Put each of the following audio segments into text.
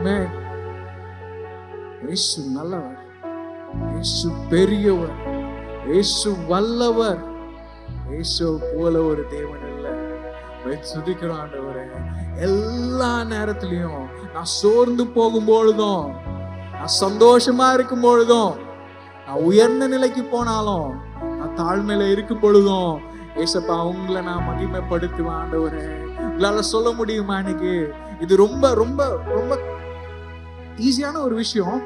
ஆமென். இயேசு நல்லவர், இயேசு பெரியவர், இயேசு வல்லவர். இயேசு போல ஒரு தேவன் இல்லை. துதிக்கிறோம் ஆண்டவரே. எல்லா நேரத்திலையும் நான் சோர்ந்து போகும் பொழுதும், நான் சந்தோஷமா இருக்கும் பொழுதும், நான் உயர்ந்த நிலைக்கு போனாலும், நான் தாழ்மையில இருக்கும் பொழுதும், ஏசப்பா உங்களை நான் மகிமைப்படுத்துவேன் ஆண்டவரே. உங்களால சொல்ல முடியுமா? இன்னைக்கு இது ரொம்ப ரொம்ப ரொம்ப ஈஸியான ஒரு விஷயம்.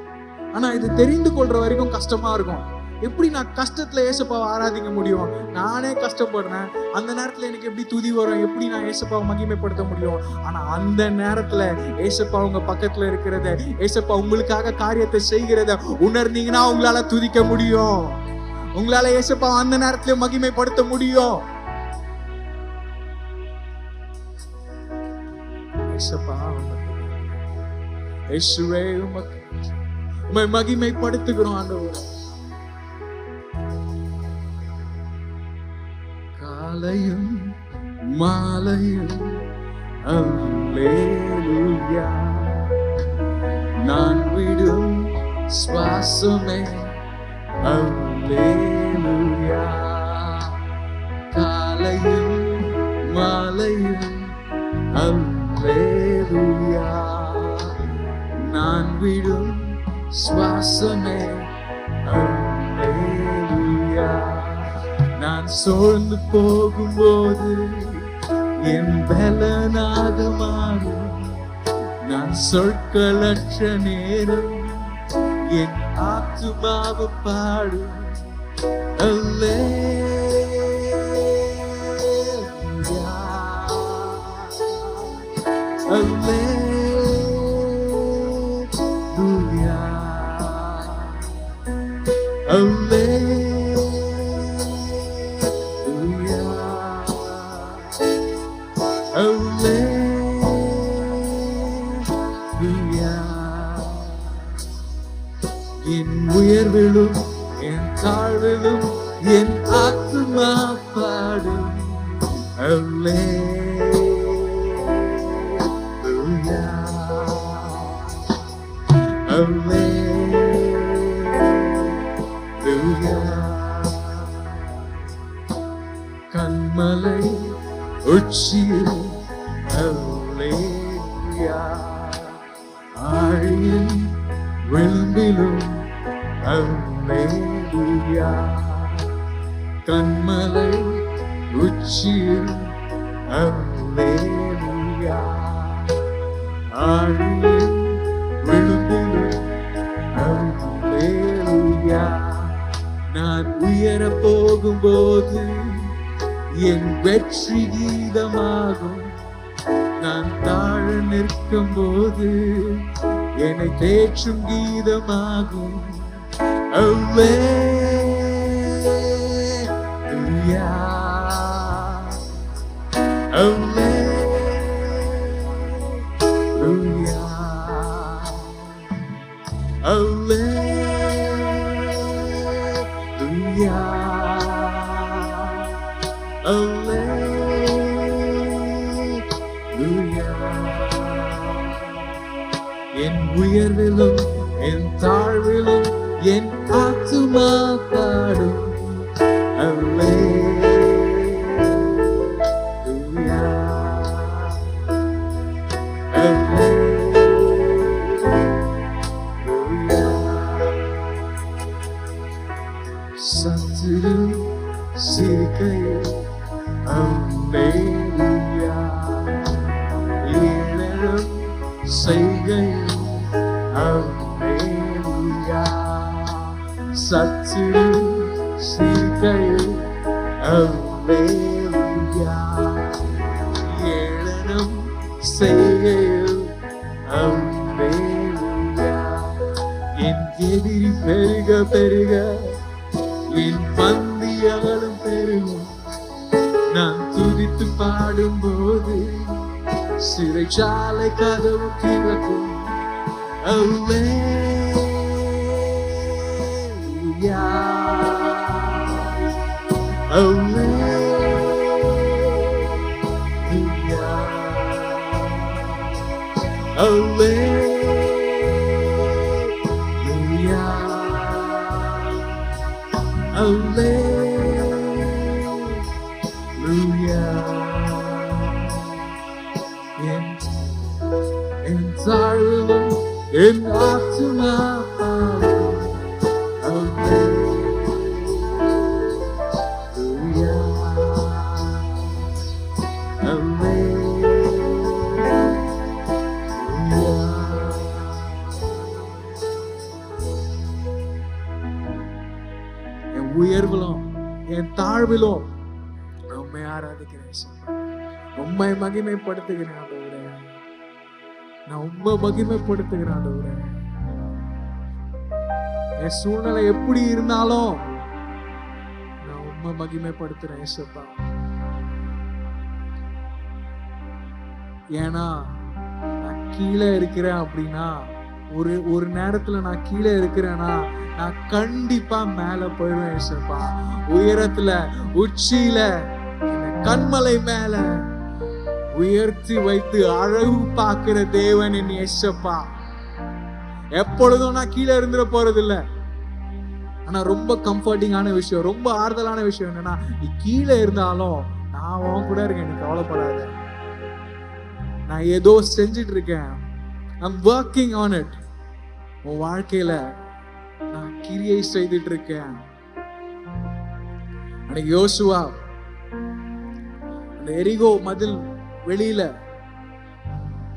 ஆனா இது தெரிந்து கொள்ற வரைக்கும் கஷ்டமா இருக்கும். எப்படி நான் கஷ்டத்துல ஏசப்பாவை ஆராதிக்க முடியும்? நானே கஷ்டப்படுறேன். அந்த நேரத்துல எனக்கு எப்படி துதி வரும்? எப்படி நான் ஏசப்பாவை மகிமைப்படுத்த முடியும்? ஆனா அந்த நேரத்துல ஏசப்பா உங்க பக்கத்துல இருக்கிறத, ஏசப்பா உங்களுக்காக காரியத்தை செய்கிறத உணர்ந்தீங்கன்னா உங்களால துதிக்க முடியும். உங்களால ஏசப்பா அந்த நேரத்துல மகிமைப்படுத்த முடியும். ஏசப்பா இயேசுவே உம்மை மகிமைப்படுத்துகிறோம் ஆண்டவரே. காலையும் மாலையும் அல்லேலூயா, நான் விடும் சுவாசமே அல்லேலூயா. காலையும் மாலையும் அல்லேலூயா, நான் விடும் சுவாசமே அல்லேலூயா. நான் சோர்ந்து போகும்போது என் பலனாக மாறும். நான் சொற்களற்ற நேரம் என் ஆத்துமாவு பாடும் அல்லேலூயா, அல்லேலூயா, அல்லேலூயா, அல்லேலூயா. என் உயர்விலும் என் தாழ்விலும் என் ஆத்துமா பாடும் அல்லேலூயா, அல்லேலூயா. கண்மலை உச்சியில் அல்லேலூயா, ஆழியின் விளிம்பிலும் அல்லேலூயா. கண்மலை உச்சியில் அல்லேலூயா, ஆழியின் விளிம்பிலும் அல்லேலூயா. நான் உயர போகும்போது என் வெற்றி கீதமாகும். நான் தாழ நிற்கும் போது என்னை தேற்றும் கீதமாகும். அல்லேலூயா, அல்லேலூயா, அல்லேலூயா, அல்லேலூயா. என் உயர்விலும் என் தாழ்விலும் என் ஆத்துமா பாடும் அல்லேலூயா, அல்லேலூயா. சத்துரு சிரிக்கையில் அல்லேலூயா, ஏளனம் செய்கையில் அல்லேலூயா. சத்துரு சிரிக்கையில் அல்லேலூயா, ஏளனம் செய்கையில் அல்லேலூயா. என் எதிரி பெருக பெருக என் பந்தி அகலும் பெருகும். நான் துதித்து பாடும்போது சிறைச்சாலை கதவு திறக்கும். அல்லேலூயா, அல்லேலூயா, அல்லேலூயா. தாழ்விலும் என் ஆத்துமா உயர்விலும் என் தாழ்விலும் உம்மை ஆராதிக்கிறேன், உம்மை மகிமைப்படுத்துகிறேன் ஆண்டவரே. நான் உம்மை மகிமைப்படுத்துகிறேன் ஆண்டவரே. என் சூழ்நிலை எப்படி இருந்தாலும் நான் உம்மை மகிமைப்படுத்துறேன் ஏசப்பா. ஏன்னா நான் கீழே இருக்கிறேன் அப்படின்னா, ஒரு நேரத்துல நான் கீழே இருக்கிறேன்னா நான் கண்டிப்பா மேல போயிடுவேன் ஏசப்பா. உயரத்துல உச்சியில கண்மலை மேல உயர்த்தி வைத்து அழகு பார்க்கிற தேவன் என் ஏசப்பா. எப்பொழுதும் நான் கீழே இருந்துட போறது இல்லை. ஆனா ரொம்ப கம்ஃபர்டிங்கான விஷயம், ரொம்ப ஆறுதலான விஷயம் என்னன்னா, நீ கீழே இருந்தாலும் நான் உன் கூட இருக்கேன், நீ கவலைப்படாத. நான் ஏதோ செஞ்சிட்டு இருக்கேன், I'm working on it. உன் வாழ்க்கையில நான் கிரியை செய்துட்டு இருக்கேன். அன்னைக்கு யோசுவா அந்த எரிகோ மதில் வெளியில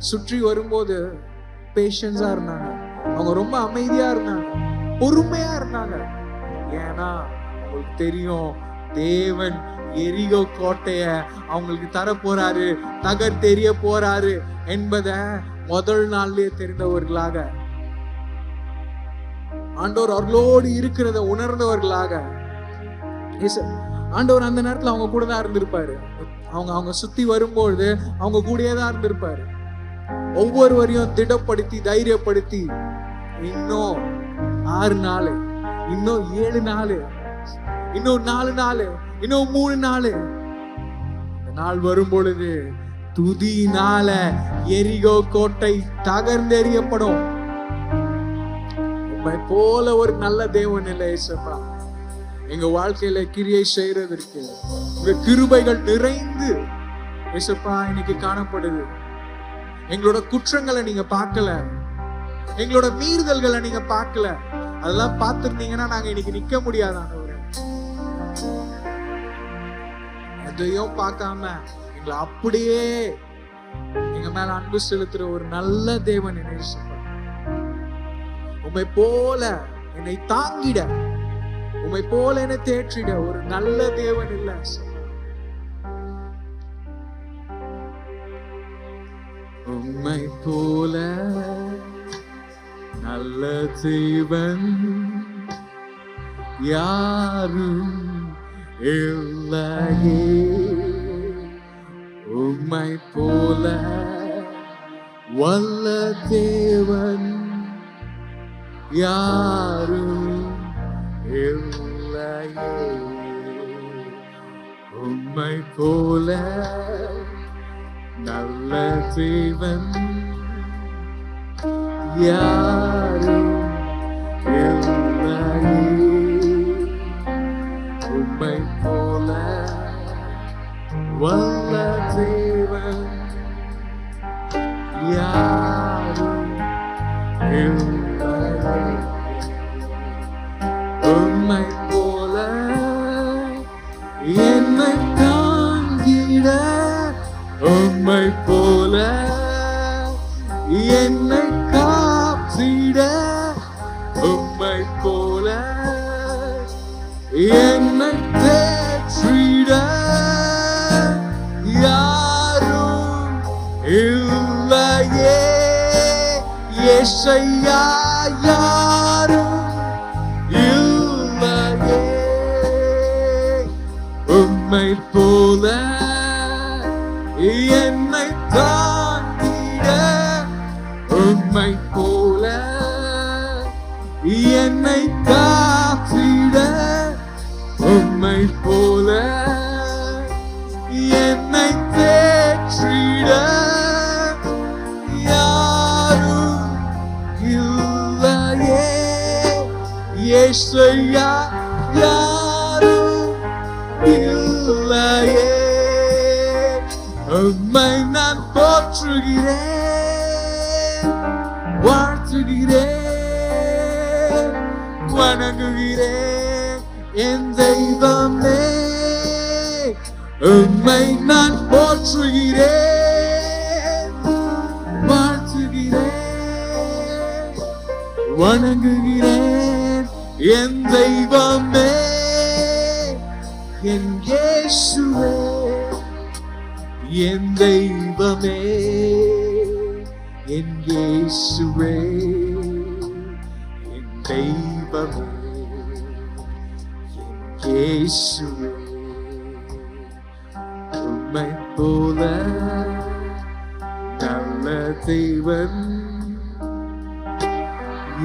சுற்றி வரும்போது பேஷன்ஸா இருந்தாங்க. அவங்க ரொம்ப அமைதியா இருந்தாங்க, பொறுமையா இருந்தாங்க. ஏன்னா அவங்களுக்கு தெரியும் தேவன் எரிகோ கோட்டைய அவங்களுக்கு தர போறாரு, தகர் தெரிய போறாரு என்பதை முதல் நாள்லயே தெரிந்தவர்களாக, ஆண்டவர் அவர்களோடு இருக்கிறத உணர்ந்தவர்களாக, ஆண்டவர் அந்த நேரத்துல அவங்க கூட தான் இருந்திருப்பாரு. அவங்க சுத்தி வரும்பொழுது அவங்க கூடயே தான் இருந்திருப்பாரு. ஒவ்வொருவரையும் திடப்படுத்தி தைரியப்படுத்தி, இன்னும் 6 நாள், இன்னும் 7 நாள், இன்னும் 4 நாள், இன்னும் 3 நாள், இந்த நாள் வரும் பொழுது துதியினால எரிகோ கோட்டை தகர்ந்தெறியப்படும். உம்மை போல ஒரு நல்ல தேவன் இல்லை ஏசப்பா. எங்க வாழ்க்கையில கிரியை செய்யறதற்கு உங்க கிருபைகள் நிறைந்து ஏசப்பா இன்னைக்கு காணப்படுது. எங்களோட குற்றங்களை நீங்க பார்க்கல, எங்களோட மீறுதல்களை நீங்க பார்க்கல. அதெல்லாம் பார்த்திருந்தீங்கன்னா நாங்க இன்னைக்கு நிக்க முடியாதானவரே. எதையும் பார்க்காம எங்களை அப்படியே எங்க மேல அன்பு செலுத்துற ஒரு நல்ல தேவன் என்னை ஏசப்பா. உம்மை போல என்னை தாங்கிட, உம்மை போல என்னை தேற்றிட ஒரு நல்ல தேவன் இல்ல. உம்மை போல நல்ல தேவன் யாரும் இல்லையே. உம்மை போல வல்ல தேவன் யாரும் இல்லையே. உம்மை போல நல்ல தேவன் யாரும் இல்லையே. உம்மை போல வல்ல தேவன் யாரும் இல்லையே. உம்மை போல என்னை தாங்கிட, உம்மை போல என்னை காத்திட, உம்மை போல என்னை தேற்றிட யாரும் இல்லையே. ஏசையா யாரும் இல்லையே. உம்மை போல என்னை தாங்கிட, உம்மை போல என்னை காத்திட, உம்மை போல என்னை தேற்றிட யாரும் இல்லையே. ஏசையா யாரும் இல்லையே. உம்மை நான் போற்றுகிறேன், வாழ்த்துகிறேன், வணங்குகிறேன் என் தெய்வமே. உம்மை நான் போற்றுகிறேன், வாழ்த்துகிறேன், வணங்குகிறேன் என் தெய்வமே, என் இயேசுவே, என் தெய்வமே, என் இயேசுவே, என் தெய்வமே, என் இயேசுவே. உம்மை போல நல்ல தெய்வன்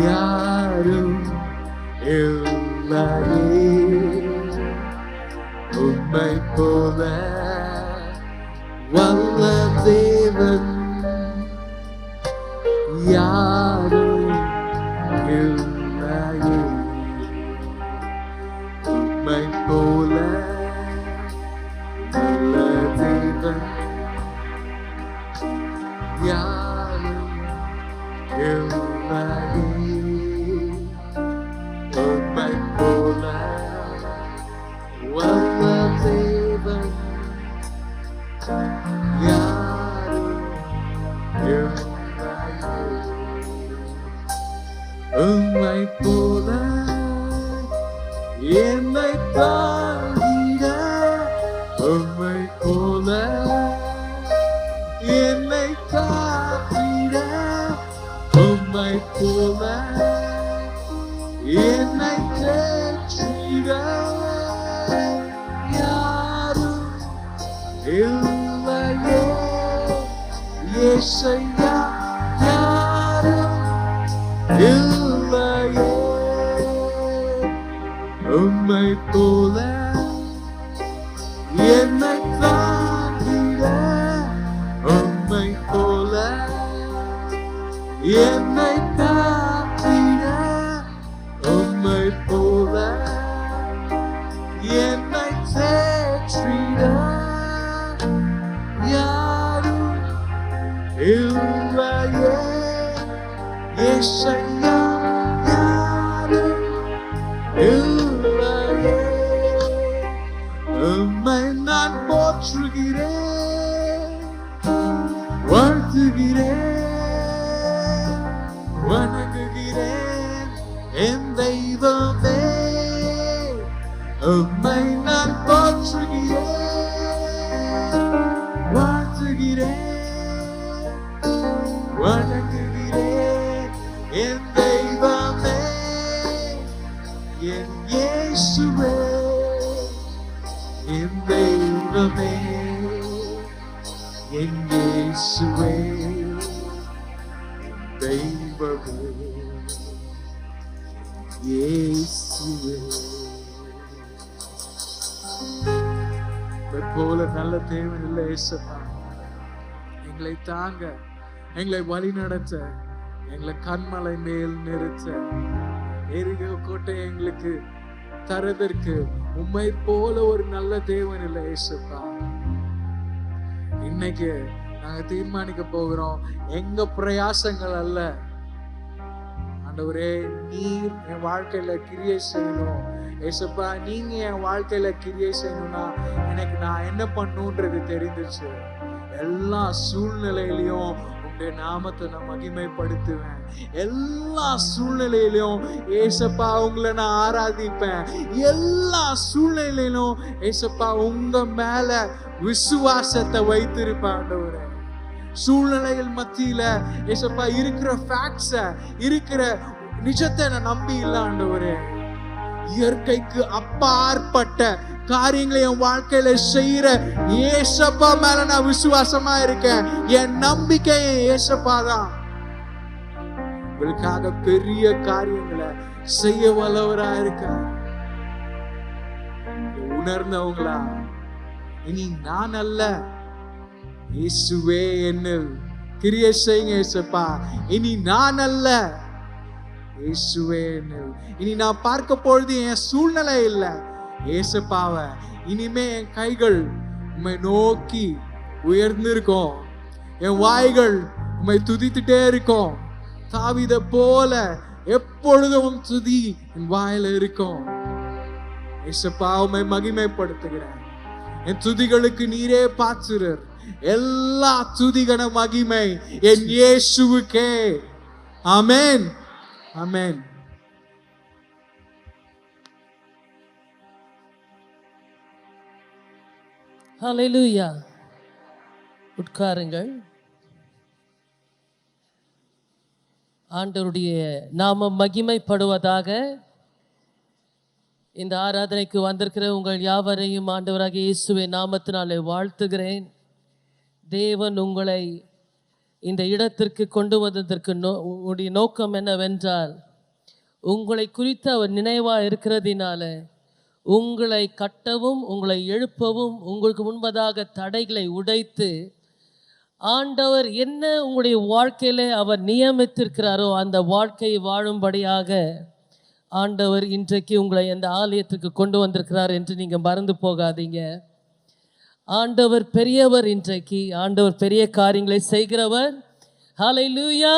யாரும் இல்லையே. உம்மை போல வல்ல தேவன் யாரும் இல்லையே. உம்மை போல நல்ல தேவன் யாரும் இல்லையே. உம்மை போல வல்ல தேவன் யாரும் இல்லையே. உம்மை போல என்னை தாங்கிட, உம்மை போல என்னை காத்திட, உம்மை போல என்னை தேற்றிட யாரும் இல்லையே. இயேசையா யாரும் இல்லையே. உம்மை போல என்னை தாங்கிட, உம்மை போல என்னை காத்திட, உம்மை போல என்னை தேற்றிட யாரும் இல்லையே. இயேசையா யாரும் இல்லையே. உம்மை நான் போற்றுகிறேன், வாழ்த்துகிறேன், வணங்குகிறேன் என் தெய்வமே. உம்மை நான் போற்றுகிறேன், வாழ்த்துகிறேன், வணங்குகிறேன் என் தெய்வமே, என் இயேசுவே, என் தெய்வமே, என் இயேசுவே, என் தெய்வமே, இயேசுவே. போல நல்ல தேவன் இல்லை இயேசுவா. எங்களை தாங்க, எங்களை வழி நடத்த, எங்களை கண்மலை மேல் நிறுத்த, எரிக கோட்டை எங்களுக்கு தரதற்கு உம்மை போல ஒரு நல்ல தேவன் இல்லை இயேசுவா. இன்னைக்கு நாங்க தீர்மானிக்க போகிறோம், எங்க பிரயாசங்கள் அல்ல ஆண்டவரே, நீர் என் வாழ்க்கையில கிரியை செய்யணும் ஏசப்பா. நீங்க என் வாழ்க்கையில கிரியை செய்யணும்னா எனக்கு நான் என்ன பண்ணுன்றது தெரிந்துச்சு. எல்லா சூழ்நிலையிலையும் உங்களுடைய நாமத்தை நான் மகிமைப்படுத்துவேன். எல்லா சூழ்நிலையிலும் ஏசப்பா உங்களை நான் ஆராதிப்பேன். எல்லா சூழ்நிலையிலும் ஏசப்பா உங்க மேல விசுவாசத்தை வைத்திருப்பேன் ஆண்டவரே. சூழ்நிலைகள் மத்தியில ஏசப்பா இருக்கிற ஃபேக்ட்ஸ, இருக்கிற நிஜத்தை நான் நம்பி இல்ல ஆண்டவரே. இயற்கைக்கு அப்பாற்பட்ட காரியங்களை என் வாழ்க்கையில செய்யற ஏசப்பா மேல நான் விசுவாசமா இருக்கேன். என் நம்பிக்கை ஏசப்பா தான். உங்களுக்காக பெரிய காரியங்களை செய்ய வல்லவரா இருக்கார். உணர்ந்தவங்களா, இனி நான் அல்ல, இயேசுவே என்னில் கிரியை செய்யுங்க ஏசப்பா. இனி நான் அல்ல, இயேசுவே என்னில். இனி நான் பார்க்க பொழுது என் சூழ்நிலை இல்ல ஏசப்பாவை. இனிமே என் கைகள் உம்மை நோக்கி உயர்ந்திருக்கும், என் வாய்கள் உம்மை துதித்துட்டே இருக்கும். தாவீதை போல எப்பொழுதும் துதி என் வாயில இருக்கும். இயேசுப்பா உம்மை மகிமைப்படுத்துகிறேன். என் துதிகளுக்கு நீரே பாத்திரர். எல்லா துதிகன மகிமை என் இயேசுவுக்கே. ஆமென், ஆமென். ஹல்லேலூயா. உட்காருங்கள். ஆண்டவருடைய நாமம் மகிமைப்படுவதாக. இந்த ஆராதனைக்கு வந்திருக்கிற உங்கள் யாவரையும் ஆண்டவராகிய இயேசுவின் நாமத்தினாலே வாழ்த்துகிறேன். தேவன் உங்களை இந்த இடத்திற்கு கொண்டு வந்ததற்கு உடைய நோக்கம் என்னவென்றால், உங்களை குறித்து அவர் நினைவாக இருக்கிறதினால உங்களை கட்டவும் உங்களை எழுப்பவும், உங்களுக்கு முன்பதாக தடைகளை உடைத்து, ஆண்டவர் என்ன உங்களுடைய வாழ்க்கையில் அவர் நியமித்திருக்கிறாரோ அந்த வாழ்க்கையை வாழும்படியாக ஆண்டவர் இன்றைக்கு உங்களை அந்த ஆலயத்துக்கு கொண்டு வந்திருக்கிறார் என்று நீங்கள் மறந்து போகாதீங்க. ஆண்டவர் பெரியவர். இன்றைக்கு ஆண்டவர் பெரிய காரியங்களை செய்கிறவர். ஹல்லேலூயா.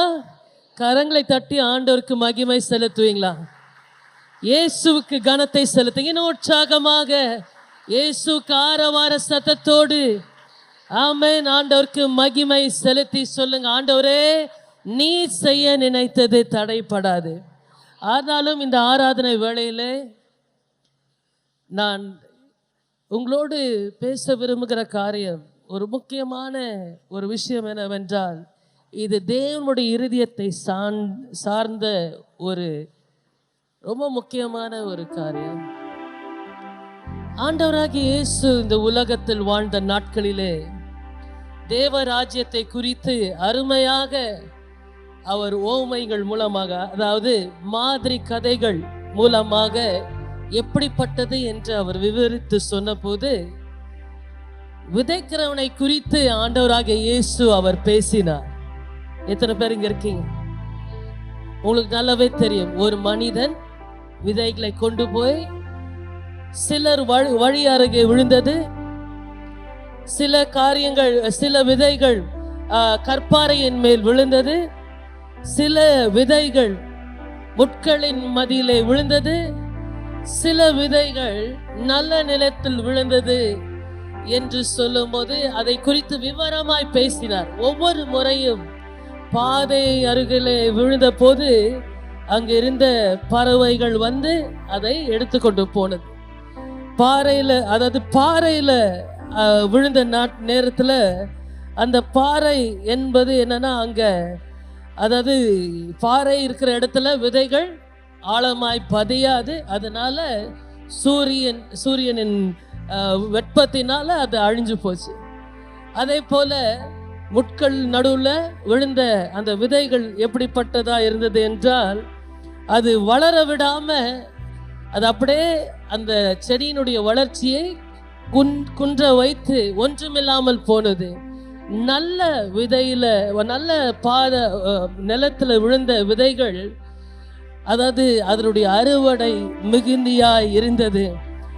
கரங்களை தட்டி ஆண்டவருக்கு மகிமை செலுத்துவீங்களா? இயேசுவுக்கு கனத்தை செலுத்துங்க. இன்னும் உற்சாகமாக இயேசுவுக்கு ஆரவார சத்தத்தோடு ஆமென் ஆண்டவருக்கு மகிமை செலுத்தி சொல்லுங்க, ஆண்டவரே நீ செய்ய நினைத்தது தடைப்படாது. ஆனாலும் இந்த ஆராதனை வேளையில் நான் உங்களோடு பேச விரும்புகிற காரியம், ஒரு முக்கியமான ஒரு விஷயம் என்னவென்றால், இது தேவனுடைய இருதயத்தை சார்ந்த ஒரு ரொம்ப முக்கியமான ஒரு காரியம். ஆண்டவராகிய இயேசு இந்த உலகத்தில் வாழ்ந்த நாட்களிலே தேவராஜ்யத்தை குறித்து அருமையாக அவர் ஓமைகள் மூலமாக, அதாவது மாதிரி கதைகள் மூலமாக எப்படிப்பட்டது என்று அவர் விவரித்து சொன்னபோது, விதைக்கிறவனை குறித்து ஆண்டவராகிய இயேசு அவர் பேசினார். எத்தனை பேர் இங்க இருக்கீங்க? உங்களுக்கு நல்லாவே தெரியும். ஒரு மனிதன் விதைகளை கொண்டு போய் சிலர் வழி அருகே விழுந்தது, சில காரியங்கள், சில விதைகள் கற்பாறையின் மேல் விழுந்தது, சில விதைகள் முட்களின் மதியிலே விழுந்தது, சில விதைகள் நல்ல நிலத்தில் விழுந்தது என்று சொல்லும்போது அதை குறித்து விவரமாய் பேசினார். ஒவ்வொரு முறையும் பாதை அருகிலே விழுந்த போது அங்கிருந்த பறவைகள் வந்து அதை எடுத்துக்கொண்டு போனது. பாறையில விழுந்த நேரத்தில் அந்த பாறை என்பது என்னன்னா, அங்க அதாவது பாறை இருக்கிற இடத்துல விதைகள் ஆழமாய் பதியாது. அதனால சூரியனின் வெப்பத்தினால அது அழிஞ்சு போச்சு. அதே போல முட்கள் நடுவில் விழுந்த அந்த விதைகள் எப்படிப்பட்டதா இருந்தது என்றால், அது வளர விடாம அது அப்படியே அந்த செடியினுடைய வளர்ச்சியை குன்ற வைத்து ஒன்றுமில்லாமல் போனது. நல்ல விதையில, நல்ல நிலத்துல விழுந்த விதைகள், அதாவது அதனுடைய அறுவடை மிகுந்தியாய் இருந்தது.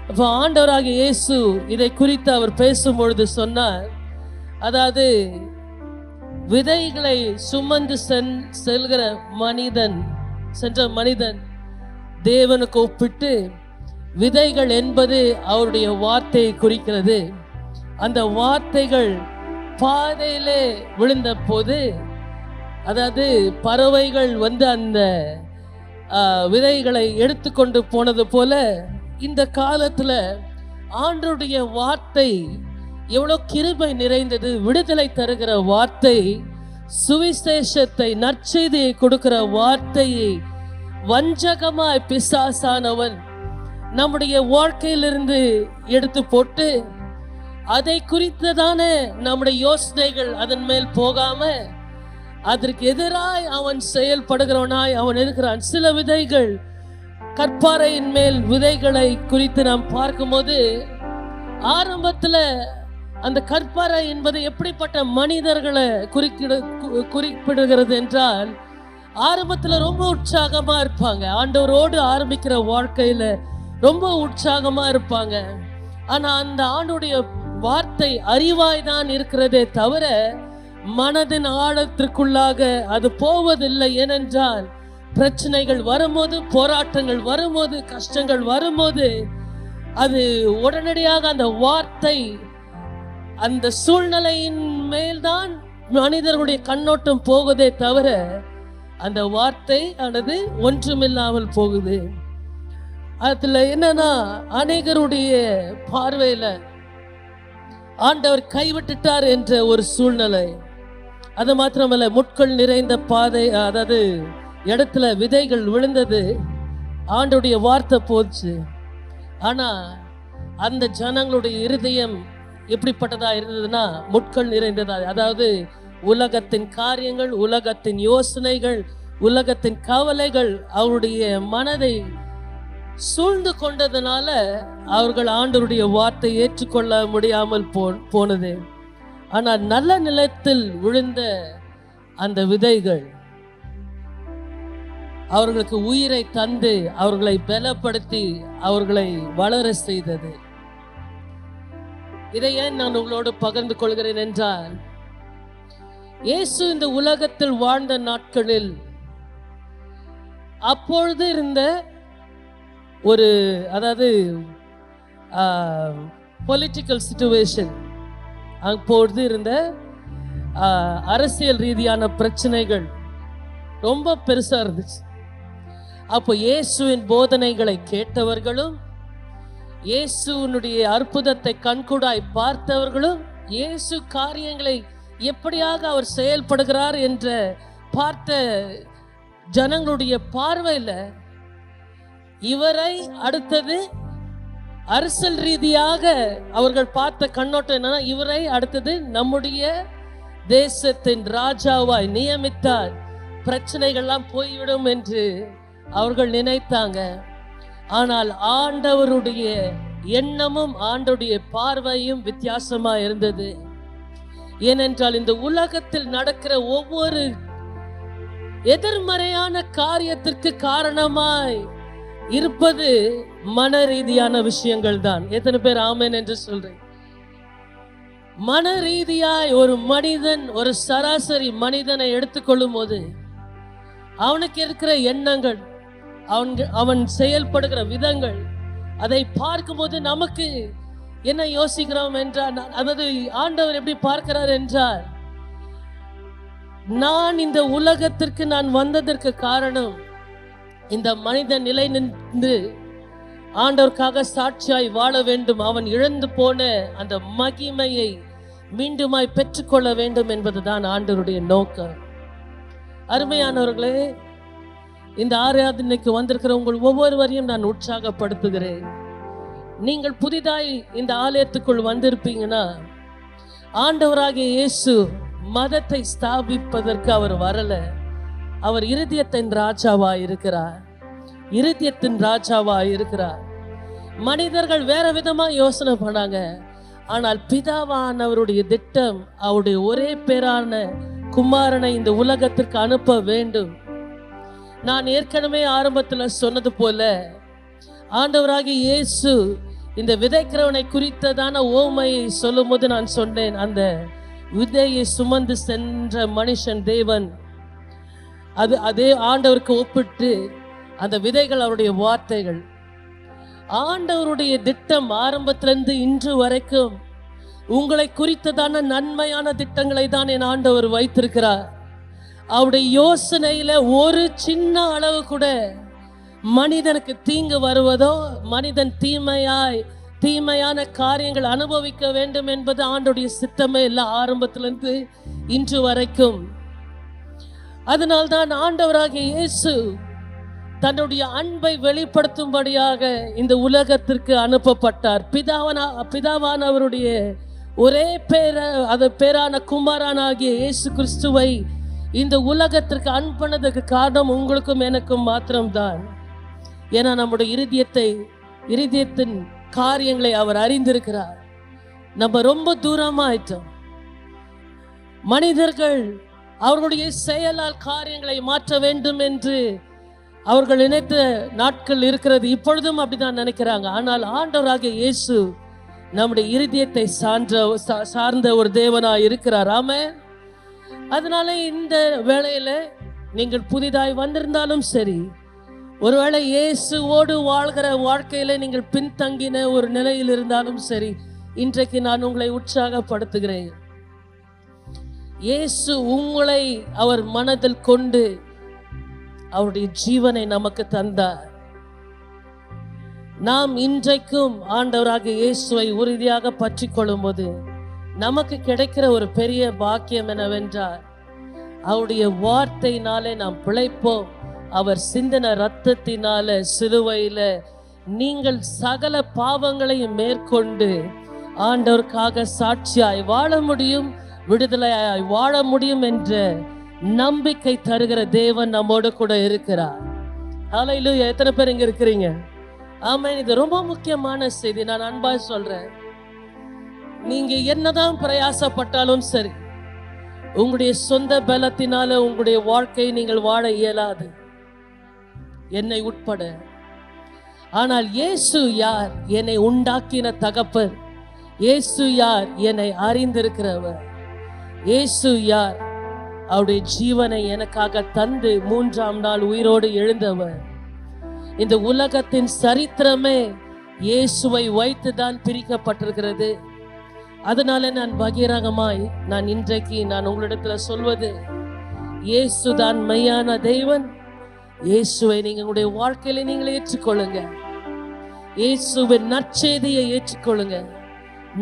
அப்போ ஆண்டவராகிய இயேசு இதை குறித்து அவர் பேசும்பொழுது சொன்னார், அதாவது விதைகளை சுமந்து சென்ற மனிதன் தேவனுக்கு ஒப்பிட்டு, விதைகள் என்பது அவருடைய வார்த்தையை குறிக்கிறது. அந்த வார்த்தைகள் பாதையிலே விழுந்த போது, அதாவது பறவைகள் வந்து அந்த விதைகளை எடுத்துக்கொண்டு போனது போல, இந்த காலத்துல ஆண்டவருடைய வார்த்தை எவ்வளோ கிருபை நிறைந்தது, விடுதலை தருகிற வார்த்தை, சுவிசேஷத்தை, நற்செய்தியை கொடுக்கிற வார்த்தையை வஞ்சகமாய் பிசாசானவன் நம்முடைய வாழ்க்கையிலிருந்து எடுத்து போட்டு, அதை குறித்ததான நம்முடைய யோசனைகள் அதன் மேல் போகாம அதற்கு எதிராய் அவன் செயல்படுகிறவனாய் அவன் இருக்கிறான். சில விதைகள் கற்பாறையின் மேல் விதைகளை குறித்து நாம் பார்க்கும்போது, ஆரம்பத்தில் அந்த கற்பாறை என்பது எப்படிப்பட்ட மனிதர்களை குறிப்பிடுகிறது என்றால், ஆரம்பத்தில் ரொம்ப உற்சாகமா இருப்பாங்க, ஆண்டவரோடு ஆரம்பிக்கிற வாழ்க்கையில ரொம்ப உற்சாகமா இருப்பாங்க. ஆனா அந்த ஆண்டுடைய வார்த்தை அறிவாய் தான் இருக்கிறதே தவிர மனதின் ஆழத்திற்குள்ளாக அது போவதில்லை. ஏனென்றால் பிரச்சனைகள் வரும்போது, போராட்டங்கள் வரும்போது, கஷ்டங்கள் வரும்போது அது உடனடியாக அந்த வார்த்தை அந்த சூழ்நிலையின் மேல்தான் மனிதர்களுடைய கண்ணோட்டம் போகுதே தவிர அந்த வார்த்தை ஆனது ஒன்றுமில்லாமல் போகுது. அதுல என்னன்னா, அநேகருடைய பார்வையில ஆண்டவர் கைவிட்டுட்டார் என்ற ஒரு சூழ்நிலை. அது மாத்திரமல்ல, முட்கள் நிறைந்த பாதை, அதாவது இடத்துல விதைகள் விழுந்தது, ஆண்டவருடைய வார்த்தை போச்சு. ஆனா அந்த ஜனங்களுடைய இருதயம் எப்படிப்பட்டதா இருந்ததுன்னா, முட்கள் நிறைந்ததா. அதாவது உலகத்தின் காரியங்கள், உலகத்தின் யோசனைகள், உலகத்தின் கவலைகள் அவருடைய மனதை சூழ்ந்து கொண்டதுனால அவர்கள் ஆண்டவருடைய வார்த்தை ஏற்றுக்கொள்ள முடியாமல் போனது. ஆனால் நல்ல நிலத்தில் விழுந்த அந்த விதைகள் அவர்களுக்கு உயிரை தந்து அவர்களை பலப்படுத்தி அவர்களை வளர செய்தது. இதை ஏன் நான் உங்களோடு பகிர்ந்து கொள்கிறேன் என்றால், இயேசு இந்த உலகத்தில் வாழ்ந்த நாட்களில் அப்பொழுது இருந்த ஒரு, அதாவது பொலிட்டிக்கல் சிச்சுவேஷன், அப்பொழுது இருந்த அரசியல் ரீதியான பிரச்சனைகள் ரொம்ப பெருசா இருந்துச்சு. அப்போ இயேசுவின் போதனைகளை கேட்டவர்களும், இயேசுனுடைய அற்புதத்தை கண்கூடாய் பார்த்தவர்களும், இயேசு காரியங்களை எப்படியாக அவர் செயல்படுகிறார் என்ற பார்த்த ஜனங்களுடைய பார்வையில இவரை அடுத்தது அரசியல் ரீதியாக அவர்கள் பார்த்த கண்ணோட்டம் என்னன்னா, இவரை அடுத்தது நம்முடைய தேசத்தின் ராஜாவாய் நியமித்தார், பிரச்சனைகள்லாம் போய்விடும் என்று அவர்கள் நினைத்தாங்க. ஆனால் ஆண்டவருடைய எண்ணமும் ஆண்டவருடைய பார்வையும் வித்தியாசமா இருந்தது. ஏனென்றால் இந்த உலகத்தில் நடக்கிற ஒவ்வொரு எதிர்மறையான காரியத்திற்கு காரணமாய் இருப்பது மன ரீதியான விஷயங்கள் தான். எத்தனை பேர் ஆமென் என்று சொல்றேன்? மன ரீதியாய் ஒரு மனிதன், ஒரு சராசரி மனிதனை எடுத்துக்கொள்ளும் போது அவனுக்கு இருக்கிற எண்ணங்கள், அவன் செயல்படுகிற விதங்கள், அதை பார்க்கும்போது நமக்கு என்ன யோசிக்கிறோம் என்றால், அதாவது ஆண்டவர் எப்படி பார்க்கிறார் என்றால், நான் இந்த உலகத்திற்கு நான் வந்ததற்கு காரணம் இந்த மனிதன் நிலை நின்று ஆண்டவருக்காக சாட்சியாய் வாழ வேண்டும், அவன் இழந்து போன அந்த மகிமையை மீண்டுமாய் பெற்றுக்கொள்ள வேண்டும் என்பதுதான் ஆண்டவருடைய நோக்கம். அருமையானவர்களே, இந்த ஆராதனைக்கு வந்திருக்கிற உங்கள் ஒவ்வொருவரையும் நான் உற்சாகப்படுத்துகிறேன். நீங்கள் புதிதாய் இந்த ஆலயத்துக்குள் வந்திருப்பீங்கன்னா, ஆண்டவராகிய இயேசு மதத்தை ஸ்தாபிப்பதற்கு அவர் வரல. அவர் இருதயத்தின் ராஜாவா இருக்கிறார். இருதயத்தின் ராஜாவா இருக்கிறார். மனிதர்கள் வேற விதமா யோசனை பண்ணாங்க. ஆனால் பிதாவானவருடைய திட்டம் அவருடைய ஒரே பேரான குமாரனை இந்த உலகத்திற்கு அனுப்ப வேண்டும். நான் ஏற்கனவே ஆரம்பத்தில் சொன்னது போல, ஆண்டவராகிய இயேசு இந்த விதைக்கிறவனை குறித்ததான ஓமையை சொல்லும் போது நான் சொன்னேன், அந்த விதையை சுமந்து சென்ற மனுஷன் தேவன், அதே ஆண்டவருக்கு ஒப்பிட்டு அந்த விதைகள் அவருடைய வார்த்தைகள். ஆண்டவருடைய திட்டம் ஆரம்பத்திலிருந்து இன்று வரைக்கும் உங்களை குறித்ததான நன்மையான திட்டங்களை தான் என் ஆண்டவர் வைத்திருக்கிறார். அவருடைய யோசனையில ஒரு சின்ன அளவு கூட மனிதனுக்கு தீங்கு வருவதோ, மனிதன் தீமையான காரியங்கள் அனுபவிக்க வேண்டும் என்பது ஆண்டவருடைய சித்தமே இல்லை, ஆரம்பத்திலிருந்து இன்று வரைக்கும். அதனால்தான் ஆண்டவராகிய இயேசு தன்னுடைய அன்பை வெளிப்படுத்தும்படியாக இந்த உலகத்திற்கு அனுப்பப்பட்டார். பிதாவானவருடைய ஒரே பேரான குமாரனாகிய இயேசு கிறிஸ்துவை இந்த உலகத்திற்கு அனுப்பினதுக்கு காரணம் உங்களுக்கும் எனக்கும் மாத்திரம்தான். ஏன்னா நம்முடைய இருதயத்தின் காரியங்களை அவர் அறிந்திருக்கிறார். நம்ம ரொம்ப தூரமாயிட்டோம். மனிதர்கள் அவர்களுடைய செயலால் காரியங்களை மாற்ற வேண்டும் என்று அவர்கள் நினைத்த நாட்கள் இருக்கிறது. இப்பொழுதும் அப்படிதான் நினைக்கிறாங்க. ஆனால் ஆண்டவராகிய இயேசு நம்முடைய இருதயத்தை சார்ந்த ஒரு தேவனாய் இருக்கிறார். ஆமென். அதனால இந்த வேளையில நீங்கள் புதிதாய் வந்திருந்தாலும் சரி, ஒருவேளை இயேசுவோடு வாழ்கிற வாழ்க்கையில நீங்கள் பின்தங்கின ஒரு நிலையில் இருந்தாலும் சரி, இன்றைக்கு நான் உங்களை உற்சாகப்படுத்துகிறேன். இயேசு உங்களை அவர் மனதில் கொண்டு அவருடைய ஜீவனை நமக்கு தந்தார். நாம் இன்றைக்கும் ஆண்டவராக இயேசுவை உறுதியாக பற்றி கொள்ளும்போது நமக்கு கிடைக்கிற ஒரு பெரிய பாக்கியம் என்னவென்றால், அவருடைய வார்த்தையினாலே நாம் பிழைப்போம். அவர் சிந்தின இரத்தத்தினால சிலுவையில நீங்கள் சகல பாவங்களையும் மேற்கொண்டு ஆண்டவருக்காக சாட்சியாய் வாழ முடியும், விடுதலையாய் வாழ முடியும் என்ற நம்பிக்கை தருகிற தேவன் நம்மோடு கூட இருக்கிறார். ஹல்லேலூயா. எத்தனை பேர் இங்க இருக்கிறீங்க? ஆமென். இது ரொம்ப முக்கியமான செய்தி. நான் அன்பாய் சொல்றேன், நீங்க என்னதான் பிரயாசப்பட்டாலும் சரி, உங்களுடைய சொந்த பலத்தினால உங்களுடைய வாழ்க்கையை நீங்கள் வாழ இயலாது, என்னை உட்பட. ஆனால் இயேசு யார்? என்னை உண்டாக்கின தகப்பன். இயேசு யார்? என்னை அறிந்திருக்கிறவர். இயேசு யார்? அவருடைய ஜீவனை எனக்காக தந்து 3ஆம் நாள் உயிரோடு எழுந்தவர். இந்த உலகத்தின் சரித்திரமே இயேசுவை வைத்துதான் பிரிக்கப்பட்டிருக்கிறது. அதனால நான் பகிரங்கமாய் இன்றைக்கு உங்களிடத்துல சொல்வது, இயேசுதான் மெய்யான தெய்வன். இயேசுவை நீங்க உங்களுடைய வாழ்க்கையில நீங்கள் ஏற்றுக்கொள்ளுங்க. இயேசுவின் நற்செய்தியை ஏற்றுக்கொள்ளுங்க.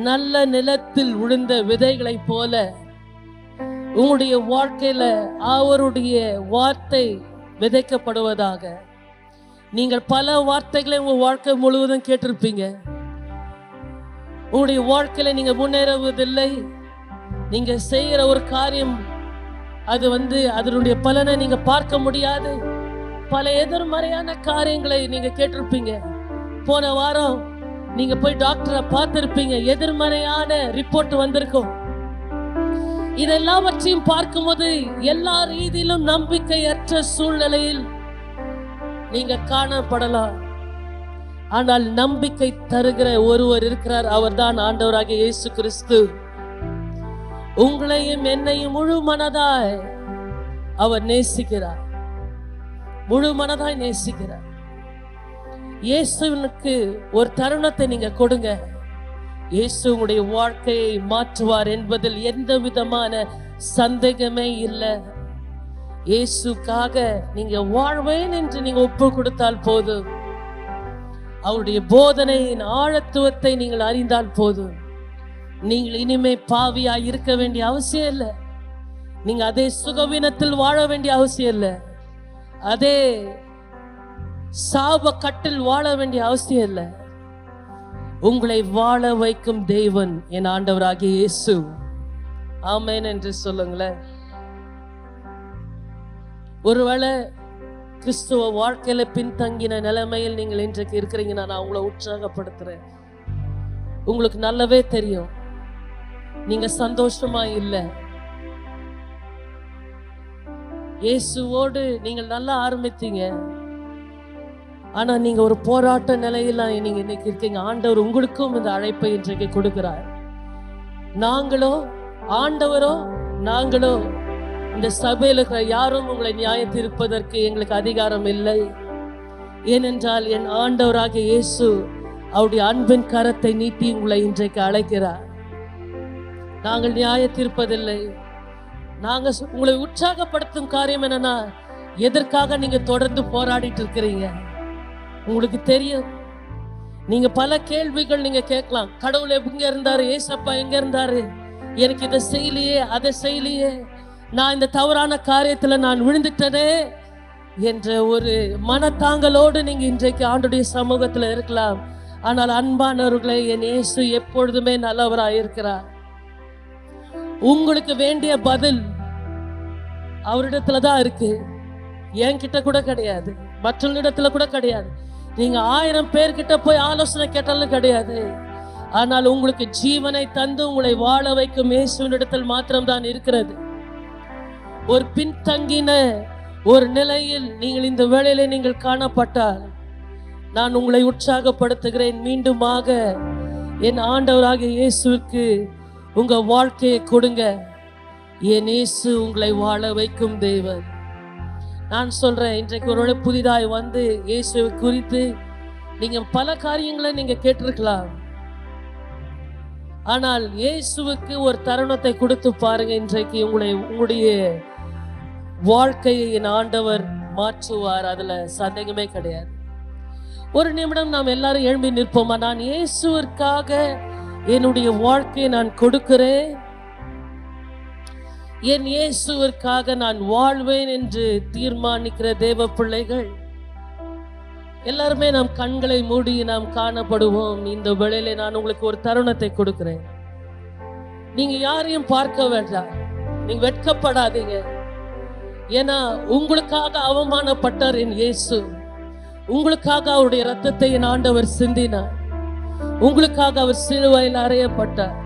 நல்ல நிலத்தில் விழுந்த விதைகளை போல உங்களுடைய வாழ்க்கையில அவருடைய வார்த்தை விதைக்கப்படுவதாக. நீங்கள் பல வார்த்தைகளை உங்க வாழ்க்கை முழுவதும் கேட்டிருப்பீங்க. உங்களுடைய வாழ்க்கையில நீங்க முன்னேறுவதில்லை. நீங்க செய்யற ஒரு காரியம் அது அதனுடைய பலனை நீங்க பார்க்க முடியாது. பல எதிர்மறையான காரியங்களை நீங்க கேட்டிருப்பீங்க. போன வாரம் நீங்க போய் டாக்டரை பார்த்திருப்பீங்க, எதிர்மறையான ரிப்போர்ட் வந்திருக்கும். இதெல்லாவற்றையும் பார்க்கும்போது எல்லா ரீதியிலும் நம்பிக்கையற்ற சூழ்நிலையில் நீங்க காணப்படலாம். ஆனால் நம்பிக்கை தருகிற ஒருவர் இருக்கிறார். அவர்தான் ஆண்டவராகிய இயேசு கிறிஸ்து. உங்களையும் என்னையும் முழு மனதாய் அவர் நேசிக்கிறார், முழு மனதாய் நேசிக்கிறார். இயேசுவுக்கு ஒரு தருணத்தை நீங்க கொடுங்க. இயேசு உங்களுடைய வாழ்க்கையை மாற்றுவார் என்பதில் எந்த விதமான சந்தேகமே இல்லை. இயேசுக்காக நீங்க வாழ்வேன் என்று நீங்க ஒப்பு கொடுத்தால் போதும். அவருடைய போதனையின் ஆழத்துவத்தை நீங்கள் அறிந்தால் போதும். நீங்கள் இனிமே பாவியாய் இருக்க வேண்டிய அவசியம் இல்லை. நீங்க அதே சுகவீனத்தில் வாழ வேண்டிய அவசியம் இல்லை. அதே சாப கட்டில் வாழ வேண்டிய அவசியம் இல்லை. உங்களை வாழ வைக்கும் தேவன் என் ஆண்டவராகிய இயேசு. ஆமென் என்று சொல்லுங்களேன். ஒருவேளை கிறிஸ்துவ வாழ்க்கையில பின்தங்கின நிலைமையில் நீங்கள் இன்றைக்கு இருக்கிறீங்கன்னா நான் உங்களை உற்சாகப்படுத்துறேன். உங்களுக்கு நல்லாவே தெரியும் நீங்க சந்தோஷமா இல்லை. இயேசுவோடு நீங்கள் நல்லா ஆரம்பித்தீங்க, ஆனா நீங்க ஒரு போராட்ட நிலையில நீங்க இன்னைக்கு இருக்கீங்க. ஆண்டவர் உங்களுக்கும் இந்த அழைப்பை இன்றைக்கு கொடுக்கிறார். ஆண்டவரோ நாங்களோ இந்த சபையில் இருக்கிற யாரும் உங்களை நியாய தீர்ப்பதற்கு எங்களுக்கு அதிகாரம் இல்லை. ஏனென்றால் என் ஆண்டவராகிய இயேசு அவருடைய அன்பின் கரத்தை நீட்டி உங்களை இன்றைக்கு அழைக்கிறார். நாங்கள் நியாய தீர்ப்பதில்லை. நாங்க உங்களை உற்சாகப்படுத்தும் காரியம் என்னன்னா, எதற்காக நீங்க தொடர்ந்து போராடிட்டு இருக்கிறீங்க. உங்களுக்கு தெரியும், நீங்க பல கேள்விகள் நீங்க கேட்கலாம். கடவுள் எங்க இருந்தாரு? ஏசப்பா எங்க இருந்தாரு? எனக்கு இதை செய்யலையே, அதை செய்யலையே, நான் இந்த தவறான காரியத்துல நான் விழுந்துட்டனே என்ற ஒரு மனத்தாங்கலோடு நீங்க இன்றைக்கு ஆண்டுடைய சமூகத்துல இருக்கலாம். ஆனால் அன்பானவர்களே, என் இயேசு எப்பொழுதுமே நல்லவராய் இருக்கிறார். உங்களுக்கு வேண்டிய பதில் அவரிடத்துலதான் இருக்கு. என்கிட்ட கூட கிடையாது, மற்றவங்களிடத்துல கூட கிடையாது. நீங்க 1000 பேர்கிட்ட போய் ஆலோசனை கேட்டாலும் கிடையாது. ஆனால் உங்களுக்கு ஜீவனை தந்து உங்களை வாழ வைக்கும் இயேசுவினிடத்தில் மாத்திரம்தான் இருக்கிறது. ஒரு பின்தங்கின ஒரு நிலையில் நீங்கள் இந்த வேளையில நீங்கள் காணப்பட்டால் நான் உங்களை உற்சாகப்படுத்துகிறேன். மீண்டுமாக என் ஆண்டவராகிய இயேசுவுக்கு உங்க வாழ்க்கையை கொடுங்க. என் இயேசு உங்களை வாழ வைக்கும் தேவன். நான் சொல்றேன், இன்றைக்கு ஒருவேளை புதிதாய் வந்து இயேசுவை குறித்து நீங்க பல காரியங்களை நீங்க கேட்டிருக்கலாம். ஆனால் இயேசுவுக்கு ஒரு தருணத்தை கொடுத்து பாருங்க. இன்றைக்கு உங்களுடைய வாழ்க்கையை என் ஆண்டவர் மாற்றுவார், அதுல சந்தேகமே கிடையாது. ஒரு நிமிடம் நாம் எல்லாரும் எழும்பி நிற்போமா? நான் இயேசுவிற்காக என்னுடைய வாழ்க்கையை நான் கொடுக்கிறேன், என் இயேசுவிற்காக நான் வாழ்வேன் என்று தீர்மானிக்கிற தேவ பிள்ளைகள் எல்லாருமே நாம் கண்களை மூடி நாம் காணப்படுவோம். இந்த வேளையிலே நான் உங்களுக்கு ஒரு தருணத்தை கொடுக்கிறேன். நீங்க யாரையும் பார்க்க வேண்டாம், நீங்க வெட்கப்படாதீங்க. ஏன்னா உங்களுக்காக அவமானப்பட்டார் என் இயேசு. உங்களுக்காக அவருடைய ரத்தத்தை என் ஆண்டவர் சிந்தினார். உங்களுக்காக அவர் சிலுவையில் அறையப்பட்டார்.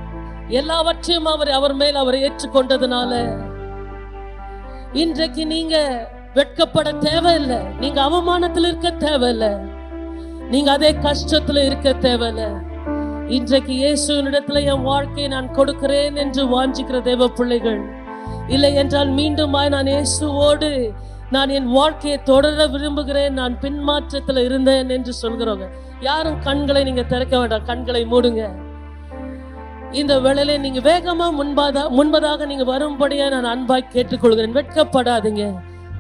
எல்லாவற்றையும் அவர் மேல் அவரை ஏற்றுக்கொண்டதுனால இன்றைக்கு நீங்க வெட்கப்பட தேவையில்லை, நீங்க அவமானத்தில் இருக்க தேவையில்லை, நீங்க அதே கஷ்டத்துல இருக்க தேவையில்லை. இன்றைக்கு இயேசுவினிடத்துல என் வாழ்க்கையை நான் கொடுக்கிறேன் என்று வாஞ்சிக்கிற தேவ பிள்ளைகள், இல்லை என்றால் மீண்டுமாய் நான் இயேசுவோடு நான் என் வாழ்க்கையை தொடர விரும்புகிறேன், நான் பின்மாற்றத்தில் இருந்தேன் என்று சொல்கிறவங்க யாரும் கண்களை நீங்க திறக்க வேண்டாம், கண்களை மூடுங்க. இந்த வேளையில நீங்க வேகமா முன்பதாக நீங்க வரும்படியா நான் அன்பாய் கேட்டுக்கொள்கிறேன். வெட்கப்படாதீங்க,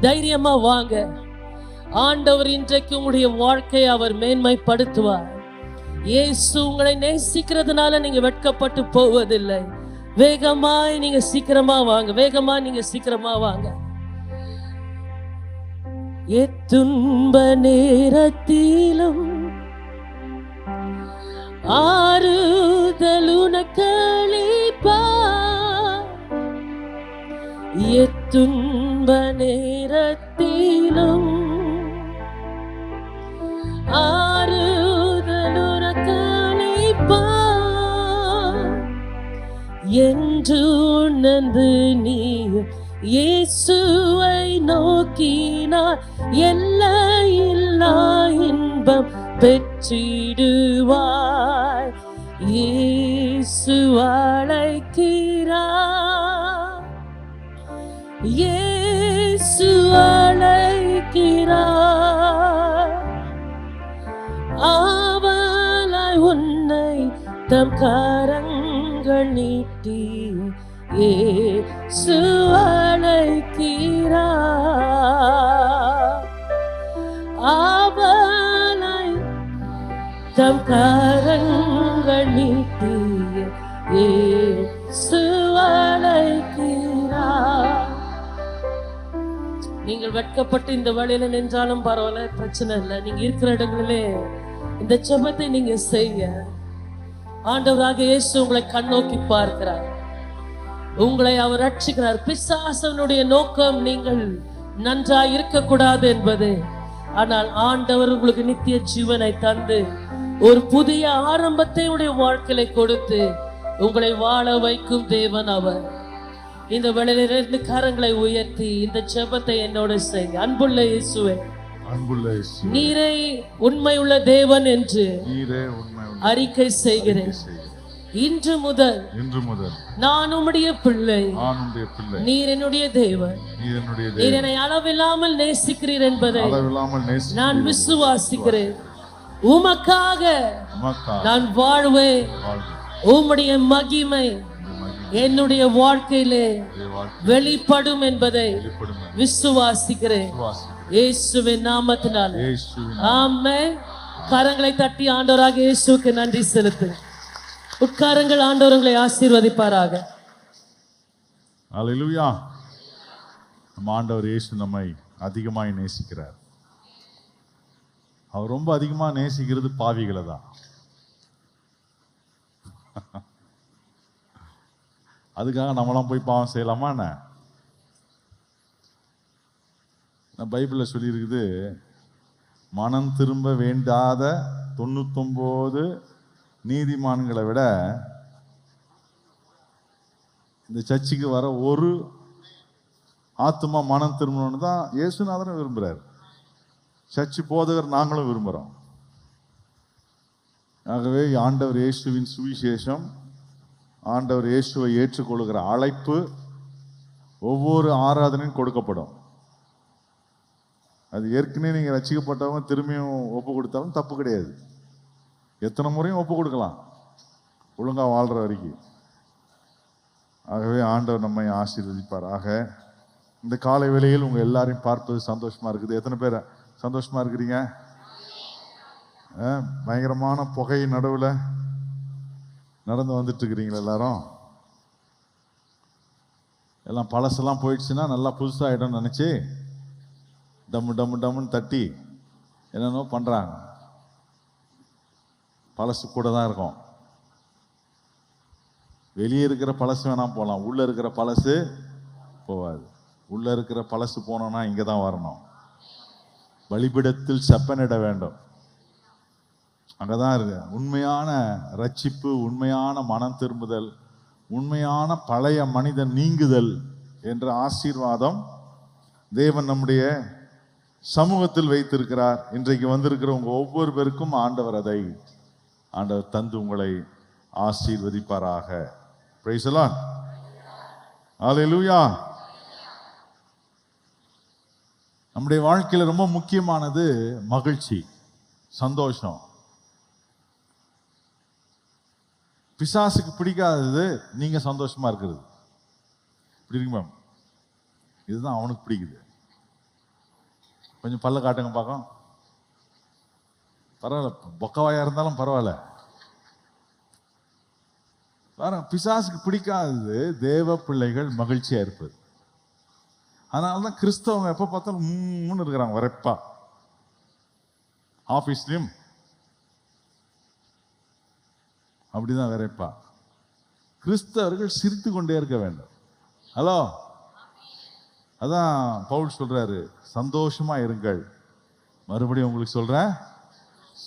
தைரியமா வாங்க. ஆண்டவர் இன்றைக்கு உங்களுடைய வாழ்க்கையை அவர் மேன்மைப்படுத்துவார். இயேசு உங்களை நேசிக்கிறதுனால நீங்க வெட்கப்பட்டு போவதில்லை. வேகமாய் நீங்க சீக்கிரமா வாங்க, வேகமா நீங்க சீக்கிரமா வாங்க. எத்துன்ப நேரத்திலும் ஆறுதல் உனக்களிப்பார், எத்துன்ப நேரத்திலும் ஆறுதல் உனக்களிப்பார் என்று உணர்ந்து நீ இயேசுவை நோக்கினார், எல்லையில்லா இன்பம் பெற்றிடுவாய். இயேசு அழைக்கிறார், இயேசு அழைக்கிறார். ஆவலாய் உன்னை தம் கரங்கள் நீட்டி இயேசு அழைக்கிறார். ஆவலாய் தம் கரங்கள் நீட்டி இயேசு அழைக்கிறார். நீங்கள் வெட்கப்பட்டு இந்த வழியில நின்றாலும் பரவாயில்ல, பிரச்சனை இல்லை. நீங்க இருக்கிற இடங்களிலே இந்த ஜெபத்தை நீங்க செய்ய. ஆண்டவராக இயேசு உங்களை கண்ணோக்கி பார்க்கிறார், உங்களை அவர் ரட்சிக்கிறார். பிசாசனுடைய நோக்கம் நீங்கள் நன்றாய் இருக்கக்கூடாது என்பது. ஆனால் ஆண்டவர் உங்களுக்கு நித்திய ஜீவனை தந்து ஒரு புதிய ஆரம்பத்தை உடைய வாழ்க்கையை கொடுத்து உங்களை வாழ வைக்கும் தேவன் அவர். இந்த வேளையில 2 கரங்களை உயர்த்தி இந்த ஜெபத்தை என்னோட செய்ய. அன்புள்ள இயேசுவே, நீரே உண்மையுள்ள தேவன் என்று அறிக்கை செய்கிறேன். இன்று முதல் நான் உம்முடைய பிள்ளை, நீர் என்னுடைய தேவன், நீர் என்னை அளவில்லாமல் நேசிக்கிறீர் என்பதை நான் விசுவாசிக்கிறேன். உமக்காக நான் வாழ்வேன். உம்முடைய மகிமை என்னுடைய வாழ்க்கையிலே வெளிப்படும் என்பதை விசுவாசிக்கிறேன். இயேசுவின் நாமத்தினால ஆமென். கரங்களை தட்டி ஆண்டவராக இயேசுவுக்கு நன்றி செலுத்து. உட்காருங்கள், ஆண்டவர் உங்களை ஆசீர்வதிப்பாராக. அல்லேலூயா. நம்ம ஆண்டவர் இயேசு நம்மை அதிகமாய் நேசிக்கிறார். அவர் ரொம்ப அதிகமாக நேசிக்கிறது பாவிகளை தான். அதுக்காக நம்மளாம் போய் பாவம் செய்யலாமா என்ன? பைபிளில் சொல்லியிருக்குது, மனம் திரும்ப வேண்டாத 99 நீதிமான்களை விட இந்த சர்ச்சுக்கு வர ஒரு ஆத்மா மனம் திரும்பணும்னு தான் இயேசுநாதரும் விரும்புகிறார். சர்ச்சு போதகர் நாங்களும் விரும்புகிறோம். ஆகவே ஆண்டவர் இயேசுவின் சுவிசேஷம், ஆண்டவர் இயேசுவை ஏற்றுக்கொள்கிற அழைப்பு ஒவ்வொரு ஆராதனையும் கொடுக்கப்படும். அது ஏற்கனவே நீங்கள் ரசிக்கப்பட்டவங்க திரும்பியும் ஒப்பு கொடுத்தாலும் தப்பு கிடையாது. எத்தனை முறையும் ஒப்பு கொடுக்கலாம், ஒழுங்காக வாழ்கிற வரைக்கும். ஆகவே ஆண்டவர் நம்மை ஆசீர்வதிப்பாராக. இந்த காலை வேளையில் உங்கள் எல்லாரையும் பார்ப்பது சந்தோஷமாக இருக்குது. எத்தனை பேர் சந்தோஷமாக இருக்கிறீங்க? பயங்கரமான புகை நடுவில் நடந்து வந்துட்டு இருக்கிறீங்களா எல்லாரும்? எல்லாம் பழசெல்லாம் போயிடுச்சுன்னா நல்லா புதுசாகிடும்னு நினச்சி டம்மு டம்மு டம்முன்னு தட்டி என்னென்னோ பண்ணுறாங்க. பழசு கூட தான் இருக்கும். வெளியே இருக்கிற பழசு வேணாம் போகலாம், உள்ளே இருக்கிற பழசு போகாது. உள்ளே இருக்கிற பழசு போனோன்னா இங்கே தான் வரணும். பலிபீடத்தில் செப்பனிட வேண்டும். அங்கே தான் இருக்கு உண்மையான ரட்சிப்பு, உண்மையான மனம் திரும்புதல், உண்மையான பழைய மனிதன் நீங்குதல் என்ற ஆசீர்வாதம் தேவன் நம்முடைய சமூகத்தில் வைத்திருக்கிறார். இன்றைக்கு வந்திருக்கிற உங்க ஒவ்வொரு பேருக்கும் ஆண்டவர் தந்து உங்களை ஆசீர்வதிப்பாராக. Praise the lord. ஹல்லேலூயா. நம்முடைய வாழ்க்கையில் ரொம்ப முக்கியமானது மகிழ்ச்சி, சந்தோஷம். பிசாசுக்கு பிடிக்காதது நீங்க சந்தோஷமா இருக்கிறது. பிடிக்குமா? இதுதான் அவனுக்கு பிடிக்குது. கொஞ்சம் பல்ல காட்டுங்க பார்க்கும். பரவாயில்ல, பொக்கவாயா இருந்தாலும் பரவாயில்ல. பிசாசுக்கு பிடிக்காதது தேவ பிள்ளைகள் மகிழ்ச்சியா இருப்பது. அதனாலதான் கிறிஸ்தவங்க எப்ப பார்த்தாலும் இருக்கிறாங்க, வரைப்பா. ஆபீஸ்லயும் அப்படிதான் வரைப்பா. கிறிஸ்தவர்கள் சிரித்து கொண்டே இருக்க வேண்டும். ஹலோ, அதான் பவுல் சொல்றாரு, சந்தோஷமா இருங்கள். மறுபடியும் உங்களுக்கு சொல்றேன்,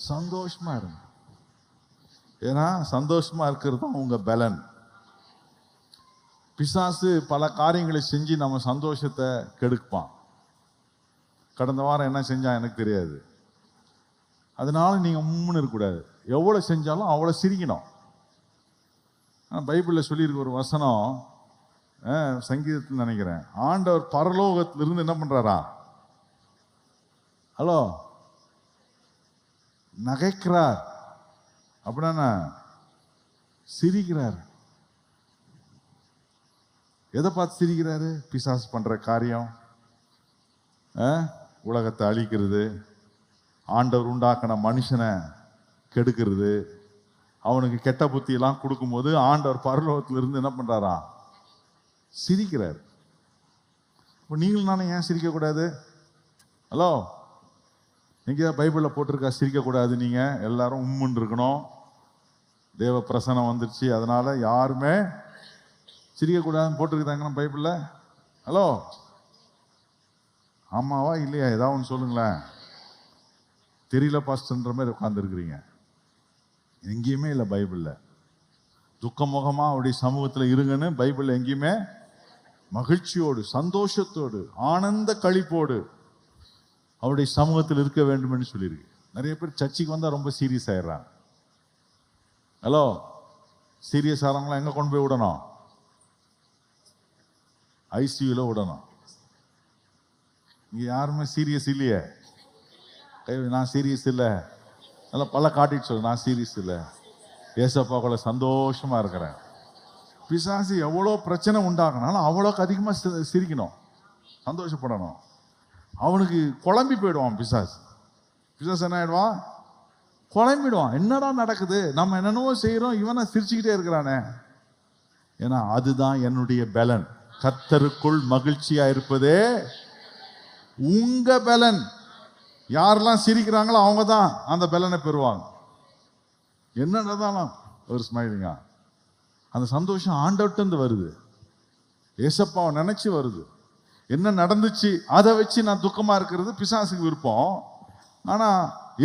சந்தோஷமா இருங்க. ஏன்னா சந்தோஷமா இருக்கிறது தான் உங்க பலன். பிசாசு பல காரியங்களை செஞ்சு நம்ம சந்தோஷத்தை கெடுப்பான். கடந்த வாரம் என்ன செஞ்சான் எனக்கு தெரியாது. அதனால நீங்க இருக்கக்கூடாது. எவ்வளவு செஞ்சாலும் அவ்வளவு சிரிக்கணும். பைபிளில் சொல்லியிருக்க ஒரு வசனம், சங்கீதத்தில் நினைக்கிறேன், ஆண்டவர் பரலோகத்திலிருந்து என்ன பண்றாரா? ஹலோ, நகைக்கிறார். அப்படின்னா சிரிக்கிறார். எதை பார்த்து சிரிக்கிறாரு? பிசாசு பண்ற காரியம், உலகத்தை அழிக்கிறது, ஆண்டவர் உண்டாக்கின மனுஷனை கெடுக்கிறது, அவனுக்கு கெட்ட புத்தி எல்லாம் கொடுக்கும்போது ஆண்டவர் பரலோகத்திலிருந்து என்ன பண்றாரா? சிரிக்கிறார். இப்போ நீங்களும் நானும் ஏன் சிரிக்கக்கூடாது? ஹலோ, நீங்க பைபிளில் போட்டிருக்கா சிரிக்கக்கூடாது, நீங்க எல்லாரும் உம்முன்னு இருக்கணும், தேவ பிரசனம் வந்துருச்சு அதனால யாருமே சிரிக்கக்கூடாதுன்னு போட்டிருக்காங்கன்னா பைபிளில்? ஹலோ, ஆமாவா இல்லையா? ஏதாவது ஒன்று சொல்லுங்களேன். தெரியல பாஸ்டர்ன்ற மாதிரி உட்காந்துருக்கிறீங்க. எங்கேயுமே இல்லை பைபிளில். துக்கமுகமா அவருடைய சமூகத்தில் இருங்கன்னு பைபிள் எங்கேயுமே மகிழ்ச்சியோடு, சந்தோஷத்தோடு, ஆனந்த களிப்போடு அவருடைய சமூகத்தில் இருக்க வேண்டும் சொல்லியிருக்கு. நிறைய பேர் சர்ச்சுக்கு வந்தால் ரொம்ப சீரியஸ் ஆயிடுறாங்க. ஹலோ, சீரியஸ் ஆகிறவங்களாம் எங்கே கொண்டு போய் விடணும்? ஐசியூவில் விடணும். இங்கே யாருமே சீரியஸ் இல்லையே. நான் சீரியஸ் இல்லை, நல்லா பல காட்டிட்டு சொல்லு, நான் சீரியஸ் இல்லை, ஏசப்பாக்குள்ள சந்தோஷமா இருக்கிறேன். பிசாசு எவ்வளோ பிரச்சனை உண்டாக்குனாலும் அவ்வளோக்கு அதிகமாக சிரிக்கணும், சந்தோஷப்படணும். அவனுக்கு குழம்பி போயிடுவான் பிசாசு. பிசாசு என்ன ஆயிடுவான்? குழம்பிடுவான். என்னடா நடக்குது, நம்ம என்னென்னவோ செய்யறோம், இவனை சிரிச்சுக்கிட்டே இருக்கிறானே. ஏன்னா அதுதான் என்னுடைய பலன். கர்த்தருக்குள் மகிழ்ச்சியா இருப்பதே உங்க பலன். யாரெல்லாம் சிரிக்கிறாங்களோ அவங்க தான் அந்த பலனை பெறுவாங்க. என்னதான் ஒரு ஸ்மைலிங்கா, அந்த சந்தோஷம் ஆண்டவர்கிட்ட வருது, ஏசப்பாவை நினைச்சு வருது. என்ன நடந்துச்சு அதை வச்சு நான் துக்கமா இருக்கிறது பிசாசுக்கு விருப்பம். ஆனா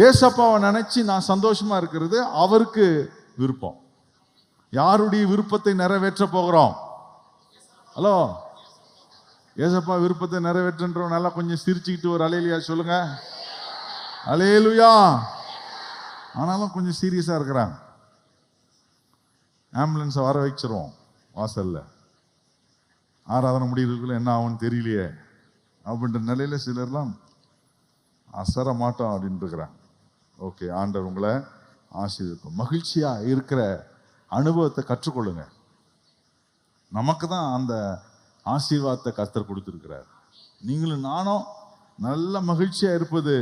ஏசப்பாவை நினைச்சு நான் சந்தோஷமா இருக்கிறது அவருக்கு விருப்பம். யாருடைய விருப்பத்தை நிறைவேற்ற போகிறோம்? ஹலோ, ஏசப்பா விருப்பத்தை நிறைவேற்றன்றோம். நல்லா கொஞ்சம் சிரிச்சுக்கிட்டு ஒரு அலையிலையா சொல்லுங்க, அல்லேலூயா. ஆனாலும் கொஞ்சம் சீரியஸா இருக்கிறாங்க. ஆம்புலன்ஸை வர வச்சிருவோம் வாசல்ல. ஆராதனை முடிகிறதுக்குள்ள என்ன ஆகும்னு தெரியலையே அப்படின்ற நிலையில சிலர்லாம் அசர மாட்டோம் அப்படின்னு இருக்கிறாங்க. ஓகே, ஆண்டவர் உங்களை ஆசீர்வதிப்பார். மகிழ்ச்சியா இருக்கிற அனுபவத்தை கற்றுக்கொள்ளுங்க. நமக்கு தான் அந்த ஆசீர்வாதத்தை கர்த்தர் கொடுத்திருக்கிறார். நீங்களும் நானும் நல்ல மகிழ்ச்சியா இருப்பது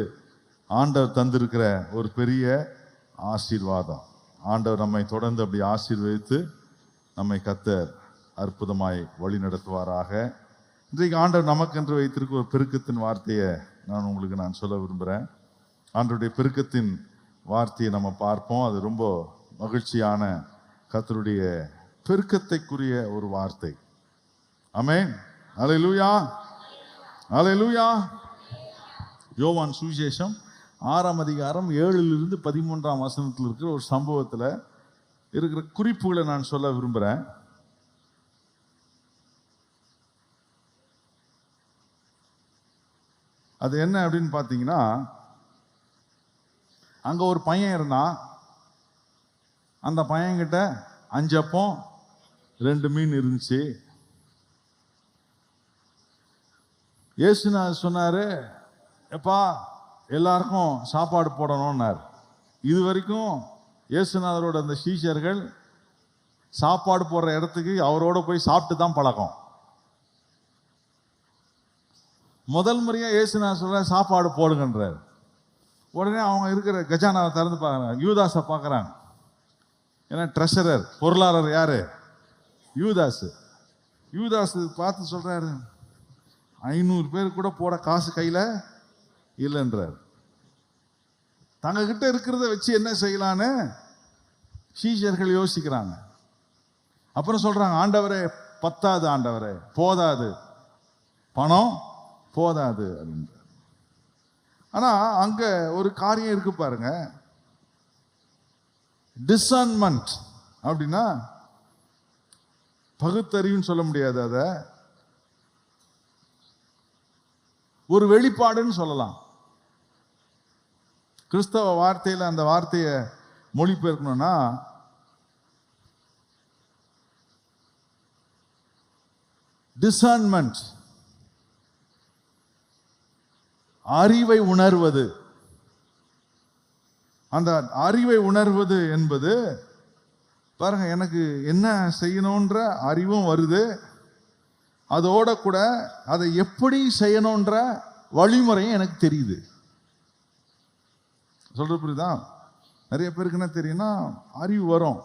ஆண்டவர் தந்திருக்கிற ஒரு பெரிய ஆசீர்வாதம். ஆண்டவர் நம்மை தொடர்ந்து அப்படி ஆசீர்வதித்து நம்மை கர்த்தர் அற்புதமாய் வழி நடத்துவாராக. இன்றைக்கு ஆண்டவர் நமக்கென்று வைத்திருக்க ஒரு பெருக்கத்தின் வார்த்தையை நான் சொல்ல விரும்புகிறேன். ஆண்டவருடைய பெருக்கத்தின் வார்த்தையை நம்ம பார்ப்போம். அது ரொம்ப மகிழ்ச்சியான கர்த்தருடைய பெருக்கத்தைக்குரிய ஒரு வார்த்தை. ஆமென். அல்லேலூயா, அல்லேலூயா. யோவான் சுவிசேஷம் 6ஆம் அதிகாரம் 7 to 13 இருக்கிற ஒரு சம்பவத்தில் இருக்கிற குறிப்புகளை நான் சொல்ல விரும்புகிறேன். அது என்ன அப்படின்னு பார்த்தீங்கன்னா, அங்கே ஒரு பையன் இருந்தான். அந்த பையன்கிட்ட 5 அப்பம் 2 மீன் இருந்துச்சு. இயேசுநாதர் சொன்னார், எப்பா எல்லாருக்கும் சாப்பாடு போடணும்னார். இது வரைக்கும் இயேசுநாதரோட அந்த சீஷர்கள் சாப்பாடு போடுற இடத்துக்கு அவரோட போய் சாப்பிட்டு தான் பழக்கம். முதல் முறையாக இயேசுநாதர் சொல்ற சாப்பாடு போடுங்கன்றார். உடனே அவங்க இருக்கிற கஜானாவை திறந்து பார்க்குறாங்க, யூதாஸை பார்க்குறாங்க. ஏன்னா ட்ரெஷரர், பொருளாளர் யாரு? யூதாஸ். யூதாஸ் பார்த்து சொல்றாரு, 500 பேர் கூட போட காசு கையில் இல்லைன்றார். தங்ககிட்ட இருக்கிறத வச்சு என்ன செய்யலான்னு சீஷர்கள் யோசிக்கிறாங்க. அப்புறம் சொல்றாங்க, ஆண்டவரே பத்தாது, ஆண்டவரே போதாது, பணம் போதாது அப்படின்ற. ஆனா அங்க ஒரு காரியம் இருக்கு பாருங்க. டிசர்ன்மெண்ட் அப்படின்னா பகுத்தறிவுன்னு சொல்ல முடியாது, அத ஒரு வெளிப்பாடுன்னு சொல்லலாம். கிறிஸ்தவ வார்த்தையில் அந்த வார்த்தையை மொழிபெயர்க்கணும்னா டிசர்ன்மெண்ட், அறிவை உணர்வது. அந்த அறிவை உணர்வது என்பது பாருங்க, எனக்கு என்ன செய்யணுன்ற அறிவும் வருது, அதோட கூட அதை எப்படி செய்யணுன்ற வழிமுறையும் எனக்கு தெரியுது. சொல்றது புரியுதா? நிறைய பேருக்கு என்ன தெரியும்னா, அறிவு வரும்,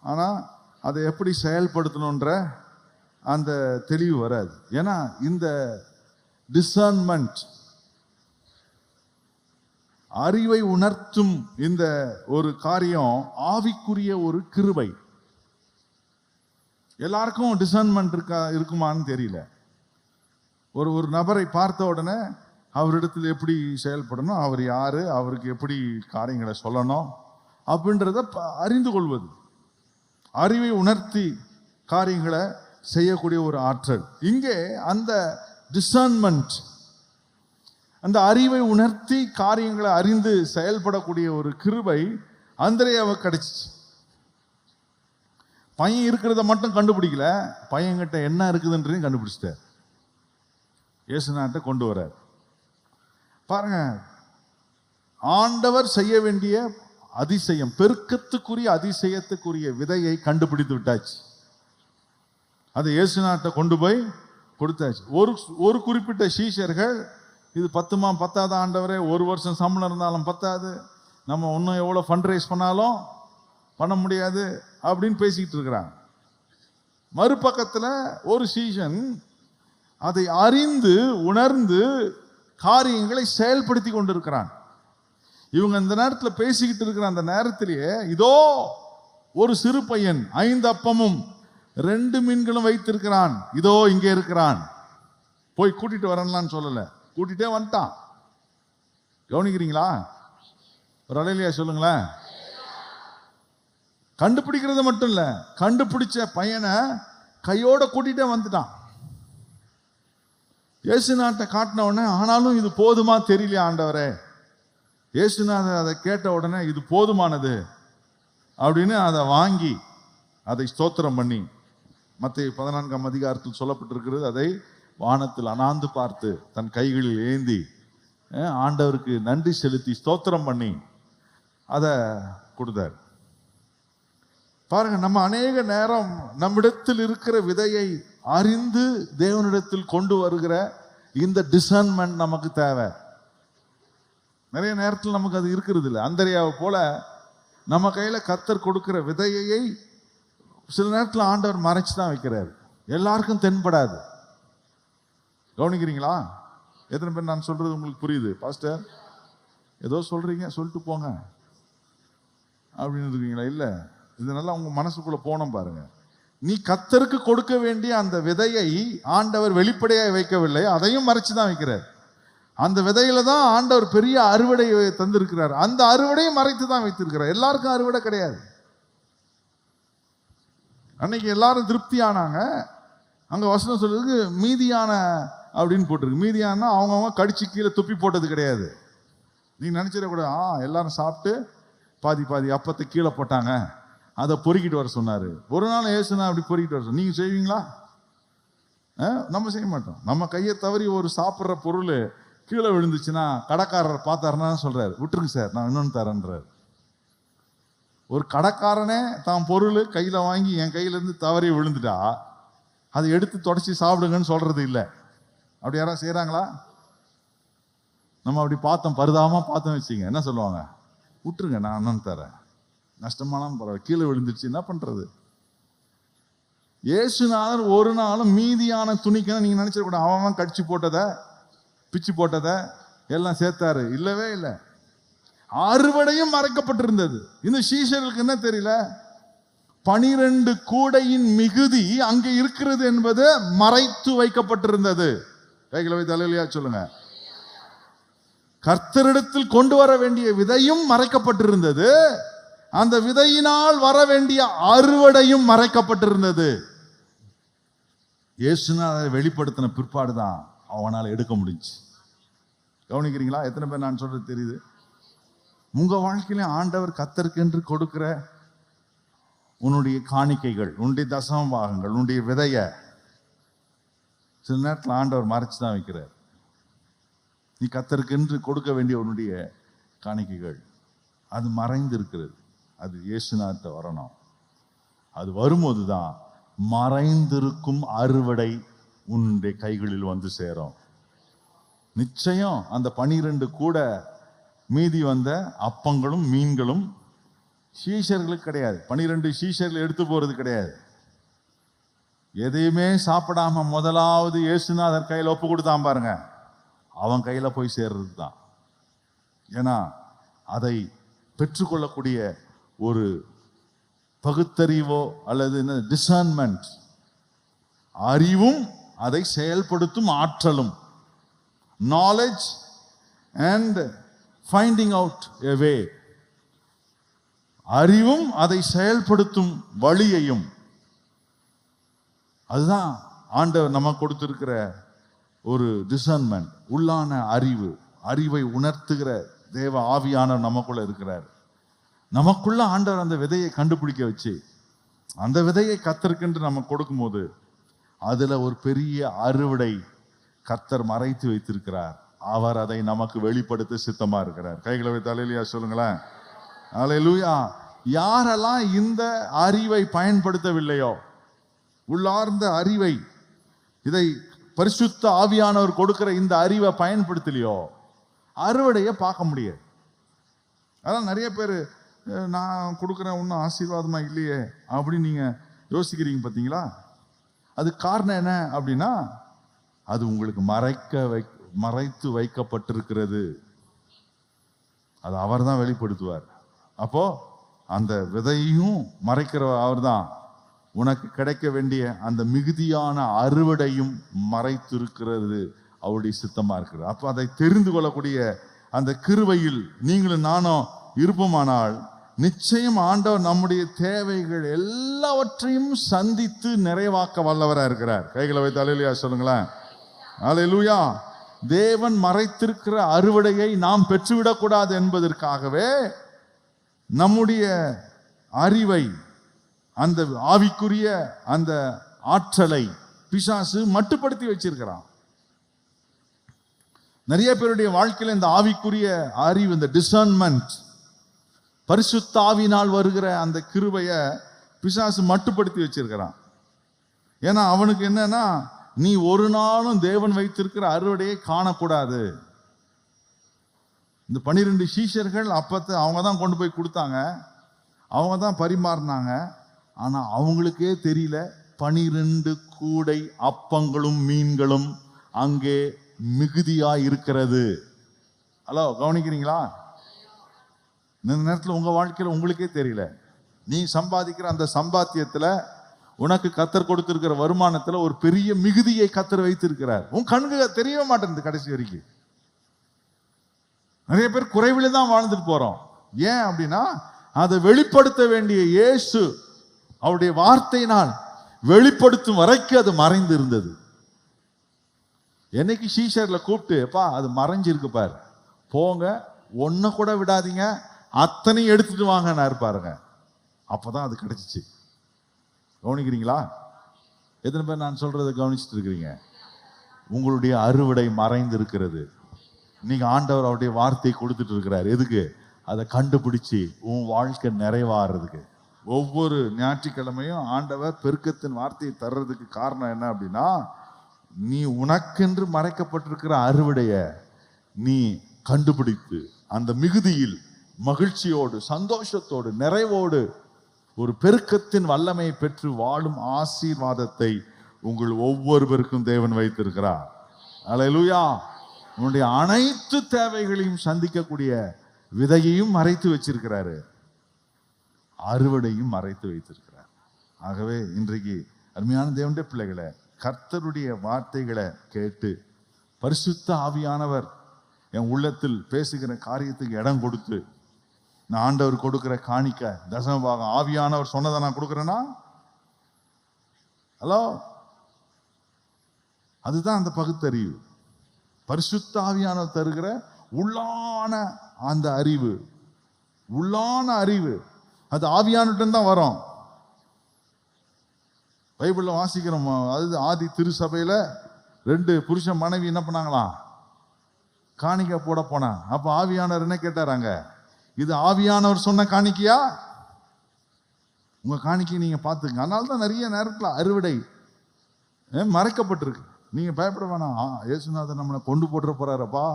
ஆனால் அதை எப்படி செயல்படுத்தணுன்ற அந்த தெளிவு வராது. ஏன்னா இந்த டிசர்ன்மெண்ட், அறிவை உணர்த்தும் இந்த ஒரு காரியம் ஆவிக்குரிய ஒரு கிருபை. எல்லாருக்கும் டிசர்ன்மெண்ட் இருக்குமான்னு தெரியல. ஒரு நபரை பார்த்த உடனே அவரிடத்தில் எப்படி செயல்படணும், அவர் யாரு, அவருக்கு எப்படி காரியங்களை சொல்லணும் அப்படின்றத அறிந்து கொள்வது, அறிவை உணர்த்தி காரியங்களை செய்யக்கூடிய ஒரு ஆற்றல். இங்கே அந்த டிசர்ன்மெண்ட், அந்த அறிவை உணர்த்தி காரியங்களை அறிந்து செயல்படக்கூடிய ஒரு கிருபை அந்திரேயாவுக்கு கிடைச்சிச்சு. பையன் இருக்கிறத மட்டும் கண்டுபிடிக்கல, பையன்கிட்ட என்ன இருக்குதுன்றதையும் கண்டுபிடிச்சிட்டார். இயேசுநாட்டை கொண்டு வரார். பாருங்க, ஆண்டவர் செய்ய வேண்டிய அதிசயம், பெருக்கத்துக்குரிய அதிசயத்துக்குரிய விதையை கண்டுபிடித்து விட்டாச்சு. அது இயேசுநாட்டை கொண்டு போய் கொடுத்தாச்சு. ஒரு குறிப்பிட்ட சீஷர்கள், இது பத்துமா பத்தாத ஆண்டவரே, 1 வருஷம் சம்பளம் இருந்தாலும் பத்தாது, நம்ம இன்னும் எவ்வளோ ஃபண்ட் ரைஸ் பண்ணாலும் பண்ண முடியாது அப்படின்னு பேசிக்கிட்டு இருக்கிறாங்க. மறுபக்கத்தில் ஒரு சீஷன் அதை அறிந்து உணர்ந்து காரியங்களை செயல்படுத்தி கொண்டிருக்கிறான். இவங்க இந்த நேரத்தில் பேசிக்கிட்டு இருக்கிற அந்த நேரத்திலேயே இதோ ஒரு சிறு பையன் 5 அப்பமும் 2 மீன்களும் வைத்திருக்கிறான், இதோ இங்கே இருக்கிறான், போய் கூட்டிட்டு வரலான்னு சொல்லலை, கூட்டிட்டே வந்துட்டான். கவனிக்கிறீங்களா? ஒரு அலையிலையா சொல்லுங்களேன். கண்டுபிடிக்கிறது மட்டும் இல்ல, கண்டுபிடிச்ச பையனை கையோட கூட்டிட்டே வந்துட்டான். இயேசுநாட்டை காட்டின உடனே, ஆனாலும் இது போதுமா தெரியலையா ஆண்டவரே. இயேசுநாதர் அதை கேட்ட உடனே இது போதுமானது அப்படின்னு அதை வாங்கி அதை ஸ்தோத்திரம் பண்ணி மத்தேயு 14ஆம் அதிகாரத்தில் சொல்லப்பட்டிருக்கிறது. அதை வானத்தில் அனாந்து பார்த்து தன் கைகளில் ஏந்தி ஆண்டவருக்கு நன்றி செலுத்தி ஸ்தோத்திரம் பண்ணி அதை கொடுத்தார். பாருங்க, நம்ம அநேக நேரம் நம்மிடத்தில் இருக்கிற விதையை அறிந்து தேவனிடத்தில் கொண்டு வருகிற இந்த டிசர்ன்மெண்ட் நமக்கு தேவை. நிறைய நேரத்தில் நமக்கு அது இருக்கிறது இல்லை. அந்தரியாவை போல நம்ம கையில கர்த்தர் கொடுக்கிற விதையை சில நேரத்தில் ஆண்டவர் மறைச்சு தான் வைக்கிறார். எல்லாருக்கும் தென்படாது. கவனிக்கிறீங்களா? எத்தனை பேர் நான் சொல்றது உங்களுக்கு புரியுது? பாஸ்டர் ஏதோ சொல்றீங்க, சொல்லிட்டு போங்க அப்படின்னு இருக்கீங்களா? இல்லை, இது நல்லா உங்க மனசுக்குள்ள போனோம் பாருங்க. நீ கர்த்தருக்கு கொடுக்க வேண்டிய அந்த விதையை ஆண்டவர் வெளிப்படையாக வைக்கவில்லை, அதையும் மறைச்சு தான் வைக்கிறார். அந்த விதையில தான் ஆண்டவர் பெரிய அறுவடையை தந்திருக்கிறார். அந்த அறுவடையும் மறைத்து தான் வைத்திருக்கிறார். எல்லாருக்கும் அறுவடை கிடையாது. அன்னைக்கு எல்லாரும் திருப்தி ஆனாங்க. அங்க வசனம் சொல்றதுக்கு மீதியான அப்படின்னு போட்டிருக்கு. மீதியானா அவங்கவுங்க கடிச்சு கீழே துப்பி போட்டது கிடையாது. நீங்க நினைச்சிடக்கூடாது எல்லாரும் சாப்பிட்டு பாதி பாதி அப்பத்தை கீழே போட்டாங்க, அதை பொறுக்கிட்டு வர சொன்னாரு. ஒரு நாள் ஏசுனா அப்படி பொறுக்கிட்டு வர சொன்ன. நீங்க செய்வீங்களா? நம்ம செய்ய மாட்டோம். நம்ம கையை தவறி ஒரு சாப்பிட்ற பொருள் கீழே விழுந்துச்சுன்னா கடைக்காரர் பார்த்தாருன்னா சொல்றாரு, விட்டுருங்க சார், நான் இன்னொன்று தரேன்றாரு. ஒரு கடைக்காரனே தான் பொருள் கையில வாங்கி என் கையில இருந்து தவறி விழுந்துட்டா அதை எடுத்து தொடச்சி சாப்பிடுங்கன்னு சொல்றது இல்லை. அப்படி யாராவது செய்யறாங்களா? நம்ம அப்படி பார்த்தோம், பரிதாபமா பார்த்தோம் வச்சுங்க, என்ன சொல்லுவாங்க? விட்டுருங்க, நான் இன்னொன்று தரேன், நஷ்டமானாலும் பரவாயில்ல, கீழே விழுந்துருச்சு என்ன பண்றது? இயேசுநாதர் ஒரு நாளும் மீதியான துணிக்குன்னு நீங்க நினைச்சிடக்கூடாது. அவன் கடிச்சு போட்டதை பிச்சு போட்டதை எல்லாம் சேர்த்தாரு, இல்லவே இல்லை. அறுவடையும் மறைக்கப்பட்டிருந்தது. இந்த சீஷர்களுக்கு என்ன தெரியல? 12 கூடையின் மிகுதி அங்கே இருக்கிறது என்பது மறைத்து வைக்கப்பட்டிருந்தது. கைகளை வைத்து அல்லேலூயா சொல்லுங்க. கர்த்தரிடத்தில் கொண்டு வர வேண்டிய விதையும் மறைக்கப்பட்டிருந்தது, அந்த விதையினால் வர வேண்டிய அறுவடையும் மறைக்கப்பட்டிருந்தது. இயேசுநாதர் அதை வெளிப்படுத்தின பிற்பாடுதான் அவனால் எடுக்க முடிஞ்சு. கவனிக்கிறீங்களா? எத்தனை பேர் நான் சொல்றது தெரியுது? உங்க வாழ்க்கையில ஆண்டவர் கர்த்தருக்கு என்று கொடுக்கிற உன்னுடைய காணிக்கைகள், உன்னுடைய தசம பாகங்கள், உன்னுடைய விதைய சில நேரத்தில் ஆண்டவர் மறைச்சு தான் வைக்கிறார். நீ கர்த்தருக்கு என்று கொடுக்க வேண்டிய உன்னுடைய காணிக்கைகள் அது மறைந்து இருக்கிறது. அது இயேசுநாதர்ட்ட வரணும். அது வரும்போது தான் மறைந்திருக்கும் அறுவடை உன்னுடைய கைகளில் வந்து சேரும். நிச்சயம் அந்த 12 கூட மீதி வந்த அப்பங்களும் மீன்களும் சீஷர்களுக்கு கிடையாது. 12 சீஷர்கள் எடுத்து போறது கிடையாது. எதையுமே சாப்பிடாம முதலாவது இயேசுநாதர் கையில் ஒப்பு கொடுத்தான் பாருங்க, அவன் கையில போய் சேர்றது தான். ஏன்னா அதை பெற்றுக்கொள்ளக்கூடிய ஒரு பகுத்தறிவோ அல்லது டிசர்ன்மெண்ட், அறிவும் அதை செயல்படுத்தும் ஆற்றலும், நாலேஜ் அண்ட் ஃபைண்டிங் அவுட் எ வே, அறிவும் அதை செயல்படுத்தும் வழியையும், அதுதான் ஆண்டவர் நமக்கு கொடுத்திருக்கிற ஒரு டிசர்ன்மெண்ட். உள்ளான அறிவு, அறிவை உணர்த்துகிற தேவ ஆவியானவர் நமக்குள்ள இருக்கிறார். நமக்குள்ள ஆண்டவர் அந்த விதையை கண்டுபிடிக்க வச்சு அந்த விதையை கர்த்தருக்கென்று நம்ம கொடுக்கும்போது அதுல ஒரு பெரிய அறுவடை கர்த்தர் மறைத்து வைத்திருக்கிறார். அவர் அதை நமக்கு வெளிப்படுத்த சித்தமா இருக்கிறார். கைகளை வைத்து அல்லேலூயா சொல்லுங்களேன். அல்லேலூயா. யாரெல்லாம் இந்த அறிவை பயன்படுத்தவில்லையோ, உள்ளார்ந்த அறிவை, இதை பரிசுத்த ஆவியானவர் கொடுக்கிற இந்த அறிவை பயன்படுத்தலையோ அறுவடையை பார்க்க முடியாது. அதான் நிறைய பேர் நான் கொடுக்குறேன் ஒன்றும் ஆசீர்வாதமா இல்லையே அப்படின்னு நீங்க யோசிக்கிறீங்க பார்த்தீங்களா? அது காரணம் என்ன அப்படின்னா, அது உங்களுக்கு மறைத்து வைக்கப்பட்டிருக்கிறது. அது அவர் தான் வெளிப்படுத்துவார். அப்போ அந்த விதையும் மறைக்கிறவர் அவர் தான். உனக்கு கிடைக்க வேண்டிய அந்த மிகுதியான அறுவடையும் மறைத்திருக்கிறது அவருடைய சித்தமா இருக்கிறது. அப்போ அதை தெரிந்து கொள்ளக்கூடிய அந்த கிருபையில் நீங்களும் நானும் இருப்போமானால் நிச்சயம் ஆண்டவர் நம்முடைய தேவைகள் எல்லாவற்றையும் சந்தித்து நிறைவாக்க வல்லவராக இருக்கிறார். கைகளை வைத்து அல்லேலூயா சொல்லுங்களேன். அல்லேலூயா. தேவன் மறைத்திருக்கிற அறுவடையை நாம் பெற்றுவிடக்கூடாது என்பதற்காகவே நம்முடைய அறிவை, அந்த ஆவிக்குரிய அந்த ஆற்றலை பிசாசு மட்டுப்படுத்தி வச்சிருக்கிறான். நிறைய பேருடைய வாழ்க்கையில இந்த ஆவிக்குரிய அறிவு, இந்த டிசர்ன்மெண்ட், பரிசுத்த ஆவியினால் வருகிற அந்த கிருபையை பிசாசு மட்டுப்படுத்தி வச்சிருக்கிறான். ஏன்னா அவனுக்கு என்னன்னா, நீ ஒரு நாளும் தேவன் வைத்திருக்கிற அறுவடையை காணக்கூடாது. இந்த 12 சீஷர்கள் அப்பத்தை அவங்க தான் கொண்டு போய் கொடுத்தாங்க, அவங்க தான் பரிமாறினாங்க. ஆனா அவங்களுக்கே தெரியல 12 கூடை அப்பங்களும் மீன்களும் அங்கே மிகுதியா இருக்கிறது. ஹலோ, கவனிக்கிறீங்களா? இந்த நேரத்தில் உங்க வாழ்க்கையில் உங்களுக்கே தெரியல. நீ சம்பாதிக்கிற அந்த சம்பாத்தியத்துல, உனக்கு கத்தர் கொடுத்திருக்கிற வருமானத்துல ஒரு பெரிய மிகுதியை கத்தர் வைத்திருக்கிறார். உன் கண்ணுக்கு தெரியவே மாட்டேங்குது கடைசி வரைக்கும். நிறைய பேர் குறைவில தான் வாழ்ந்துட்டு போறோம். ஏன் அப்படின்னா, அதை வெளிப்படுத்த வேண்டிய இயேசு அவருடைய வார்த்தையினால் வெளிப்படுத்தும் வரைக்கும் அது மறைந்து இருந்தது. என்னைக்கு சீஷர்ல கூப்பிட்டு, எப்பா அது மறைஞ்சிருக்கு பாரு, போங்க, ஒன்ன கூட விடாதீங்க, அத்தனையும் எடுத்துட்டு வாங்க பாருங்க, அப்பதான் அது கிடைச்சிச்சு. கவனிக்கிறீங்களா? எத்தனை பேர் நான் சொல்றதை கவனிச்சுட்டு இருக்கிறீங்க? உங்களுடைய அறுவடை மறைந்து இருக்கிறது. நீங்க ஆண்டவர் அவருடைய வார்த்தையை கொடுத்துட்டு இருக்கிறார். எதுக்கு? அதை கண்டுபிடிச்சு உன் வாழ்க்கை நிறைவாடுறதுக்கு. ஒவ்வொரு ஞாயிற்றுக்கிழமையும் ஆண்டவர் பெருக்கத்தின் வார்த்தையை தர்றதுக்கு காரணம் என்ன அப்படின்னா, நீ உனக்கென்று மறைக்கப்பட்டிருக்கிற அறுவடைய நீ கண்டுபிடித்து அந்த மிகுதியில் மகிழ்ச்சியோடு, சந்தோஷத்தோடு, நிறைவோடு ஒரு பெருக்கத்தின் வல்லமையை பெற்று வாழும் ஆசீர்வாதத்தை உங்கள் ஒவ்வொருவருக்கும் தேவன் வைத்திருக்கிறார். அல்லேலூயா. உன்னுடைய அனைத்து தேவைகளையும் சந்திக்கக்கூடிய விதையையும் மறைத்து வச்சிருக்கிறாரு, அறுவடையும் மறைத்து வைத்திருக்கிறார். ஆகவே இன்றைக்கு அருமையான தேவனுடைய பிள்ளைகளை, கர்த்தருடைய வார்த்தைகளை கேட்டு பரிசுத்த ஆவியானவர் என் உள்ளத்தில் பேசுகிற காரியத்துக்கு இடம் கொடுத்து, நான் ஆண்டவர் கொடுக்கிற காணிக்க தசமபாகம் ஆவியானவர் சொன்னதை நான் கொடுக்குறேன்னா, ஹலோ, அதுதான் அந்த பகுத்தறிவு. பரிசுத்த ஆவியானவர் தருகிற உள்ளான அந்த அறிவு, உள்ளான அறிவு அது ஆவியானவர்கிட்ட தான் வரும். பைபிள்ல வாசிக்கிறோம், அது ஆதி திருச்சபையில 2 புருஷன் மனைவி என்ன பண்ணாங்களாம்? காணிக்கை போட போனாங்க. அப்ப ஆவியானவர் என்ன கேட்டாராங்க? இது ஆவியானவர் சொன்ன காணிக்கையா? உங்க காணிக்கை நீங்க பார்த்துங்க. அதனால தான் நிறைய நேரத்தில் அறுவடை மறைக்கப்பட்டிருக்கு. நீங்க பயப்பட வேணாம், இயேசுநாதர் நம்மளை கொண்டு போட்டுற போறாரப்பா,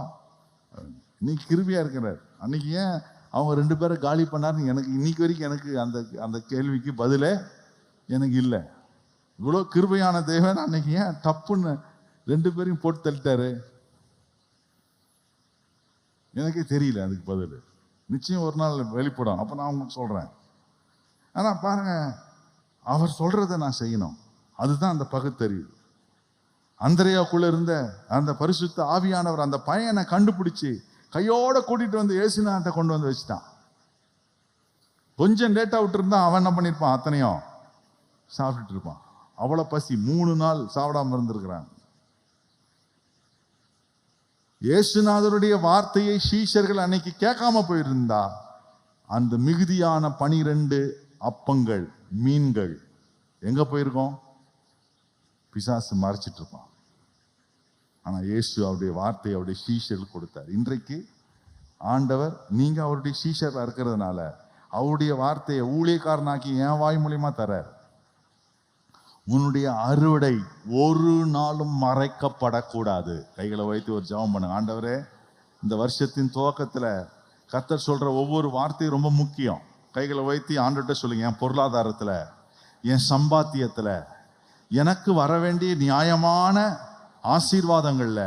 இன்னைக்கு கிருபியா இருக்கிறார். அன்னைக்கு ஏன் அவங்க 2 பேரை காலி பண்ணாருன்னு எனக்கு இன்னைக்கு வரைக்கும் எனக்கு அந்த கேள்விக்கு பதிலே எனக்கு இல்லை. இவ்வளோ கிருபையான தேவன் அன்னைக்கு ஏன் தப்புன்னு 2 பேரையும் போட்டு தள்ளிட்டாரு? எனக்கே தெரியல அதுக்கு பதில். நிச்சயம் ஒரு நாள் வெளிப்படும், அப்போ நான் உங்களுக்கு சொல்றேன். ஆனா பாருங்க, அவர் சொல்றதை நான் செய்யணும். அதுதான் அந்த பகுத்தறிவு. அந்திரேயாக்குள்ள இருந்த அந்த பரிசுத்த ஆவியானவர் அந்த பையனை கண்டுபிடிச்சு கையோட கூட்டிட்டு வந்து இயேசுநாதத்தை கொண்டு வந்து வச்சுட்டான். கொஞ்சம் லேட்டா விட்டு இருந்தா அவன் என்ன பண்ணிருப்பான்? அத்தனையும் சாப்பிட்டுட்டு இருப்பான். அவ்வளவு பசி, 3 நாள் சாப்பிடாம இருந்திருக்கிறான். இயேசுநாதருடைய வார்த்தையை சீஷர்கள் அன்னைக்கு கேட்காம போயிருந்தா, அந்த மிகுதியான 12 அப்பங்கள், மீன்கள் எங்க போயிருக்கோம்? பிசாசு மறைச்சிட்டு இருப்பான். ஆனா இயேசு அவருடைய வார்த்தையை அவருடைய சீஷர்கள் கொடுத்தார். இன்றைக்கு ஆண்டவர், நீங்க அவருடைய சீஷர்களா இருக்கிறதுனால அவருடைய வார்த்தையை ஊழியக்காரனாக்கி என் வாய் மூலியமா தர்றார். உன்னுடைய அறுவடை ஒரு நாளும் மறைக்கப்படக்கூடாது. கைகளை வைத்து ஒரு ஜெபம் பண்ணுங்க. ஆண்டவரே, இந்த வருஷத்தின் துவக்கத்துல கர்த்தர் சொல்ற ஒவ்வொரு வார்த்தையும் ரொம்ப முக்கியம். கைகளை வைத்து ஆண்டவர்கிட்ட சொல்லுங்க, என் பொருளாதாரத்துல, என் சம்பாத்தியத்துல, எனக்கு வர வேண்டிய நியாயமான ஆசீர்வாதங்கள்ல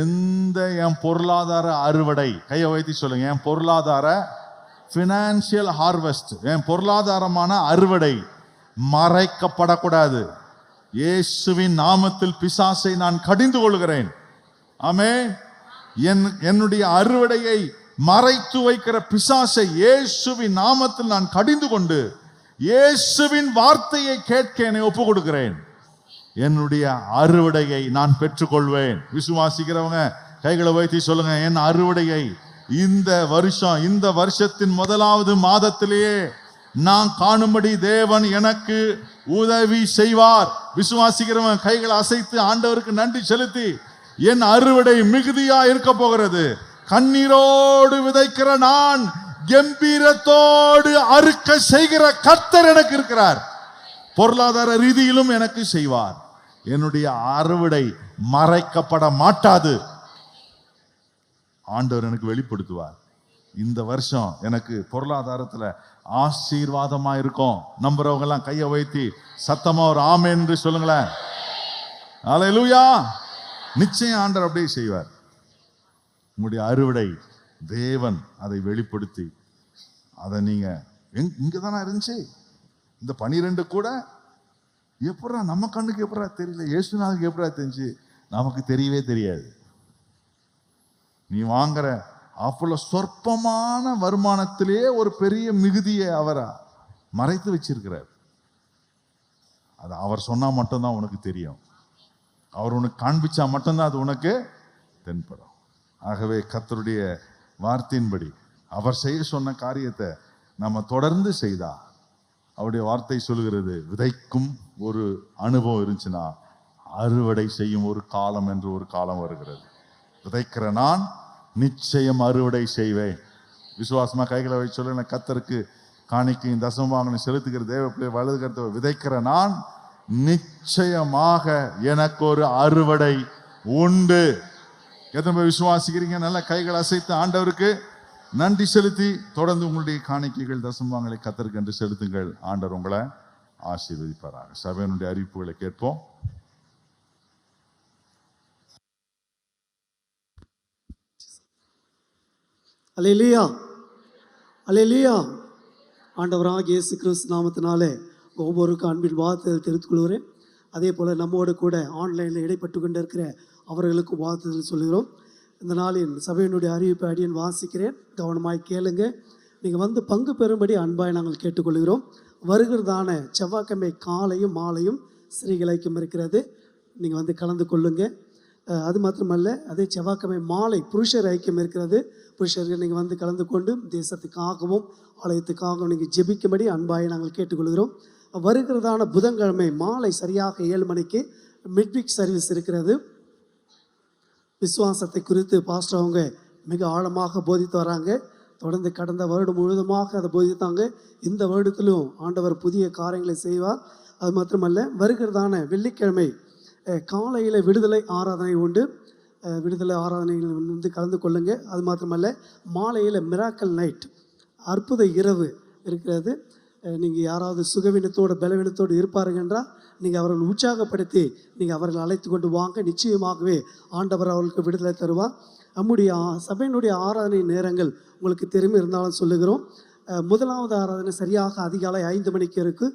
எந்த என் பொருளாதார அறுவடை, கையை வைத்து சொல்லுங்க, என் பொருளாதார பினான்சியல் ஹார்வெஸ்ட், என் பொருளாதாரமான அறுவடை மறைக்கப்படக்கூடாது. இயேசுவின் நாமத்தில் பிசாசை நான் கடிந்து கொள்கிறேன். ஆமென். என்னுடைய அறுவடையை மறைத்து வைக்கிற பிசாசை இயேசுவின் நாமத்தில் நான் கடிந்து கொண்டு இயேசுவின் வார்த்தையை கேட்க என்னை ஒப்பு கொடுக்கிறேன். என்னுடைய அறுவடையை நான் பெற்றுக்கொள்வேன். விசுவாசிக்கிறவங்க கைகளை வைத்து சொல்லுங்க, என் அறுவடையை இந்த வருஷத்தின் 1வது மாதத்திலேயே நான் காணும்படி தேவன் எனக்கு உதவி செய்வார். விசுவாசிக்கிறவன் கைகளை அசைத்து ஆண்டவருக்கு நன்றி செலுத்தி, என் அறுவடை மிகுதியா இருக்க போகிறது. கண்ணீரோடு விதைக்கிற நான் கம்பீரத்தோடு அறுக்க செய்கிற கர்த்தர் எனக்கு இருக்கிறார். பொருளாதார ரீதியிலும் எனக்கு செய்வார். என்னுடைய அறுவடை மறைக்கப்பட மாட்டாது. ஆண்டவர் எனக்கு வெளிப்படுத்துவார். இந்த வருஷம் எனக்கு பொருளாதாரத்துல ஆசீர்வாதமா இருக்கும். நம்புறவங்க எல்லாம் கையை வைத்து சத்தமா ஒரு ஆமென் என்று சொல்லுங்களேன். அல்லேலூயா. நிச்சயம் ஆண்டவர் அப்படியே செய்வார். உங்களுடைய அறுவடை தேவன் அதை வெளிப்படுத்தி, அதை நீங்க இங்கதானே இருந்துச்சு. இந்த 12 கூட எப்படா நம்ம கண்ணுக்கு எப்படா தெரியல, இயேசுநாதருக்கு எப்படா தெரிஞ்சு? நமக்கு தெரியவே தெரியாது. நீ வாங்குற அவ்வளவு சொற்பமான வருமானத்திலே ஒரு பெரிய மிகுதியை அவரை மறைத்து வச்சிருக்கிறார். அது அவர் சொன்னா மட்டும்தான் உனக்கு தெரியும். அவர் உனக்கு காண்பிச்சா மட்டும்தான் அது உனக்கு தென்படும். ஆகவே கர்த்தருடைய வார்த்தையின்படி அவர் செய்ய சொன்ன காரியத்தை நம்ம தொடர்ந்து செய்தா, அவருடைய வார்த்தை சொல்லுகிறது, விதைக்கும் ஒரு அனுபவம் இருந்துச்சுன்னா அறுவடை செய்யும் ஒரு காலம் என்று ஒரு காலம் வருகிறது. விதைக்கிற நான் நிச்சயம் அறுவடை செய்வேன். விசுவாசமா கைகளை வச்சு சொல்ல, கர்த்தருக்கு காணிக்கையும் தசமபாகங்களையும் செலுத்துகிற தேவ பிள்ளை வலது கருத்தை விதைக்கிற நான் நிச்சயமாக எனக்கு ஒரு அறுவடை உண்டு. எத்தனை விசுவாசிக்கிறீங்க? நல்ல கைகள் அசைத்து ஆண்டவருக்கு நன்றி செலுத்தி தொடர்ந்து உங்களுடைய காணிக்கைகள் தசமபாகங்களை கர்த்தருக்கு என்று செலுத்துங்கள். ஆண்டவர் உங்களை ஆசீர்வதிப்பாராக. சபையினுடைய அறிவிப்புகளை கேட்போம். அல்லேலூயா, அல்லேலூயா. ஆண்டவராகிய இயேசு கிறிஸ்து நாமத்தினாலே ஒவ்வொருக்கும் அன்பின் வாழ்த்துதல் தெரிவித்துக் கொள்கிறேன். அதே போல் நம்மோடு கூட ஆன்லைனில் இடைப்பட்டு கொண்டு இருக்கிற அவர்களுக்கும் வாழ்த்துதல் சொல்கிறோம். இந்த நாளின் சபையினுடைய அறிவிப்பை அடியேன் வாசிக்கிறேன், கவனமாய் கேளுங்க. நீங்கள் வந்து பங்கு பெறும்படி அன்பாய் நாங்கள் கேட்டுக்கொள்கிறோம். வருகிறதான செவ்வாய்க்கிழமை காலையும் மாலையும் ஸ்ரீகள் ஐக்கியம் இருக்கிறது. நீங்கள் வந்து கலந்து கொள்ளுங்கள். அது மாத்திரமல்ல, அதே செவ்வாய்க்கிழமை மாலை புருஷர் ஐக்கியம் இருக்கிறது. புருஷர்கள் நீங்கள் வந்து கலந்து கொண்டு தேசத்துக்காகவும் ஆலயத்துக்காகவும் நீங்கள் ஜெபிக்கும்படி அன்பாயை நாங்கள் கேட்டுக்கொள்கிறோம். வருகிறதான புதன்கிழமை மாலை சரியாக 7 மணிக்கு மிட்விக் சர்வீஸ் இருக்கிறது. விசுவாசத்தை குறித்து பாஸ்டர் அவங்க மிக ஆழமாக போதித்து வராங்க. தொடர்ந்து கடந்த வருடம் முழுவதுமாக அதை போதித்தாங்க. இந்த வருடத்திலும் ஆண்டவர் புதிய காரியங்களை செய்வார். அது மாத்திரமல்ல, வருகிறதான வெள்ளிக்கிழமை காலையில் விடுதலை ஆராதனை உண்டு. விடுதலை ஆராதனைகள் வந்து கலந்து கொள்ளுங்க. அது மாத்திரமல்ல, மாலையில் மிராக்கல் நைட், அற்புத இரவு இருக்கிறது. நீங்கள் யாராவது சுகவீனத்தோடு பலவீனத்தோடு இருப்பார்கள் என்றால் நீங்கள் அவர்கள் உற்சாகப்படுத்தி நீங்கள் அவர்கள் அழைத்து கொண்டு வாங்க. நிச்சயமாகவே ஆண்டவர் அவர்களுக்கு விடுதலை தருவார். நம்முடைய சபையினுடைய ஆராதனை நேரங்கள் உங்களுக்கு தெரியும் இருந்தாலும் சொல்லுகிறோம். முதலாவது ஆராதனை சரியாக அதிகாலை 5 மணிக்கு இருக்குது.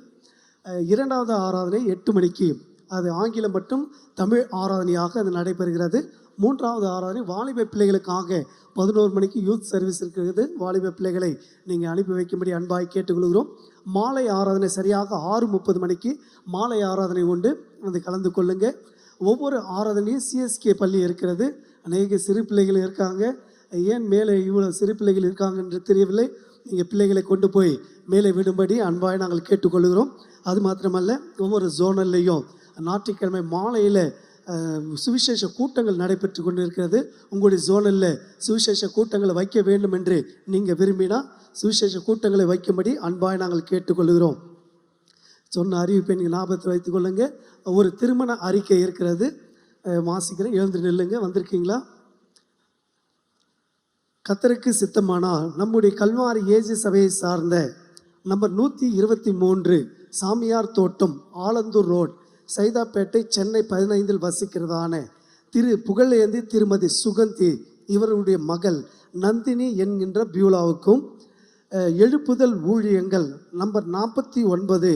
இரண்டாவது ஆராதனை 8 மணிக்கு, அது ஆங்கிலம் மற்றும் தமிழ் ஆராதனையாக அது நடைபெறுகிறது. மூன்றாவது ஆராதனை வாலிப பிள்ளைகளுக்காக 11 மணிக்கு யூத் சர்வீஸ் இருக்கிறது. வாலிப பிள்ளைகளை நீங்கள் அனுப்பி வைக்கும்படி அன்பாய் கேட்டுக்கொள்கிறோம். மாலை ஆராதனை சரியாக 6:30 மணிக்கு மாலை ஆராதனை உண்டு, வந்து கலந்து கொள்ளுங்க. ஒவ்வொரு ஆராதனையும் சிஎஸ்கே பள்ளி இருக்கிறது. அநேக சிறு பிள்ளைகள் இருக்காங்க. ஏன் மேலே இவ்வளோ சிறு பிள்ளைகள் இருக்காங்க என்று தெரியவில்லை. நீங்கள் பிள்ளைகளை கொண்டு போய் மேலே விடும்படி அன்பாய் நாங்கள் கேட்டுக்கொள்கிறோம். அது மாத்திரமல்ல, ஒவ்வொரு ஜோனல்லையும் ஞாயிற்றுக்கிழமை மாலையில் சுவிசேஷ கூட்டங்கள் நடைபெற்று கொண்டு இருக்கிறது. உங்களுடைய ஜோனலில் சுவிசேஷ கூட்டங்களை வைக்க வேண்டும் என்று நீங்கள் விரும்பினால் சுவிசேஷ கூட்டங்களை வைக்கும்படி அன்பாய் நாங்கள் கேட்டுக்கொள்கிறோம். சொன்ன அறிவிப்பை நீங்கள் ஞாபகத்தில் வைத்துக் கொள்ளுங்க. ஒரு திருமண அறிக்கை இருக்கிறது, வாசிக்கிறேன். எழுந்து நில்லுங்க. வந்திருக்கீங்களா? கர்த்தருக்கு சித்தமானால் நம்முடைய கல்வாரி ஏஜி சபையை சார்ந்த நம்பர் 123 சாமியார் தோட்டம், ஆலந்தூர் ரோட், சைதாப்பேட்டை, சென்னை 15 வசிக்கிறதான திரு புகழேந்தி திருமதி சுகந்தி இவருடைய மகள் நந்தினி என்கின்ற பியூலாவுக்கும், எழுப்புதல் ஊழியங்கள் நம்பர் 49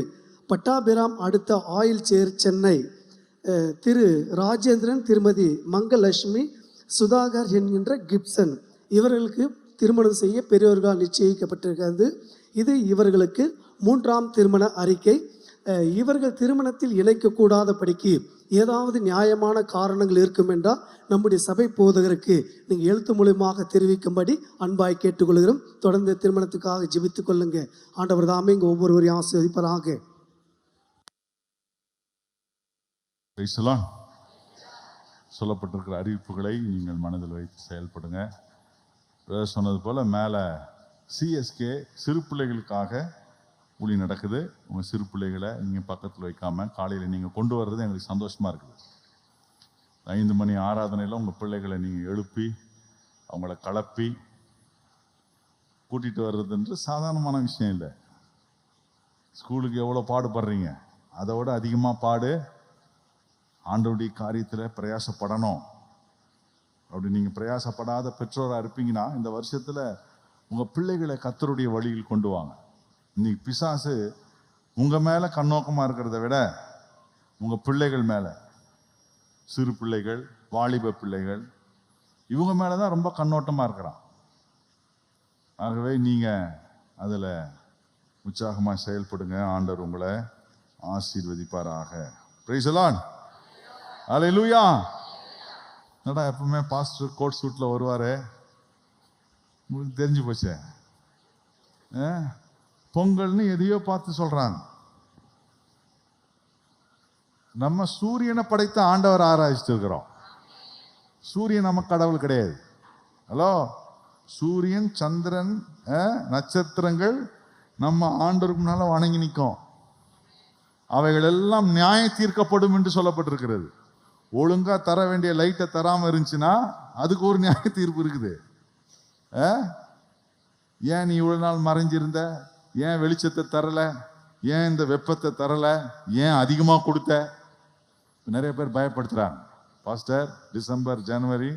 பட்டாபிராம் அடுத்த ஆயில் சேர், சென்னை, திரு ராஜேந்திரன் திருமதி மங்கலட்சுமி சுதாகர் என்கின்ற கிப்சன் இவர்களுக்கு திருமணம் செய்ய பெரியோர்களால் நிச்சயிக்கப்பட்டிருக்கிறது. இது இவர்களுக்கு 3ஆம் திருமண அறிக்கை. இவர்கள் திருமணத்தில் இணைக்கக்கூடாதபடிக்கு ஏதாவது நியாயமான காரணங்கள் இருக்கும் என்றால் நம்முடைய சபை போதகருக்கு நீங்கள் எழுத்து மூலியமாக தெரிவிக்கும்படி அன்பாய் கேட்டுக்கொள்கிறோம். தொடர்ந்து திருமணத்துக்காக ஜெபித்துக் கொள்ளுங்க. ஆண்டவர் தாமே இங்கே ஒவ்வொருவரையும் ஆசீர்வதிப்பாராக. சொல்லப்பட்டிருக்கிற அறிவிப்புகளை நீங்கள் மனதில் வைத்து செயல்படுங்க. சொன்னது போல் மேலே சிஎஸ்கே சிறு பிள்ளைகளுக்காக ஊழி நடக்குது. உங்கள் சிறு பிள்ளைகளை நீங்கள் பக்கத்தில் வைக்காமல் காலையில் நீங்கள் கொண்டு வர்றது எங்களுக்கு சந்தோஷமாக இருக்குது. 5 மணி ஆராதனையில் உங்கள் பிள்ளைகளை நீங்கள் எழுப்பி அவங்கள கலப்பி கூட்டிகிட்டு வர்றதுன்ற சாதாரணமான விஷயம் இல்லை. ஸ்கூலுக்கு எவ்வளோ பாடுபடுறீங்க, அதை விட அதிகமாக பாடு ஆண்டவருடைய காரியத்தில் பிரயாசப்படணும். அப்படி நீங்கள் பிரயாசப்படாத பெற்றோராக இருப்பீங்கன்னா இந்த வருஷத்தில் உங்கள் பிள்ளைகளை கர்த்தருடைய வழியில் கொண்டு வாங்க. இன்னைக்கு பிசாசு உங்கள் மேலே கண்ணோக்கமாக இருக்கிறத விட உங்கள் பிள்ளைகள் மேலே, சிறு பிள்ளைகள், வாலிப பிள்ளைகள், இவங்க மேலே தான் ரொம்ப கண்ணோட்டமாக இருக்கிறான். ஆகவே நீங்கள் அதில் உற்சாகமாக செயல்படுங்க. ஆண்டவர் உங்களை ஆசீர்வதிப்பாராக. Praise the lord. அல்லேலூயா. என்னடா எப்பவுமே பாஸ்டர் கோட் சூட்டில் வருவார், உங்களுக்கு தெரிஞ்சு போச்சே. பொங்கல்னு எதையோ பார்த்து சொல்கிறாங்க. நம்ம சூரியனை படைத்த ஆண்டவர் ஆராய்ச்சிட்டு இருக்கிறோம். சூரியன் நம்ம கடவுள் கிடையாது. ஹலோ, சூரியன், சந்திரன், நட்சத்திரங்கள் நம்ம ஆண்டவருக்கு முன்னால் வணங்கி நிற்கும். அவைகள் எல்லாம் நியாய தீர்க்கப்படும் என்று சொல்லப்பட்டிருக்கிறது. ஒழுங்காக தர வேண்டிய லைட்டை தராமல் இருந்துச்சுன்னா அதுக்கு ஒரு நியாய தீர்ப்பு இருக்குது. ஏன் நீ இவ்வளோ நாள் மறைஞ்சிருந்த, ஏன் வெளிச்சத்தை தரலை, ஏன் இந்த வெப்பத்தை தரலை, ஏன் அதிகமாக கொடுத்த? நிறைய பேர் பயப்படுத்துகிறாங்க. பாஸ்டர், டிசம்பர் ஜனவரி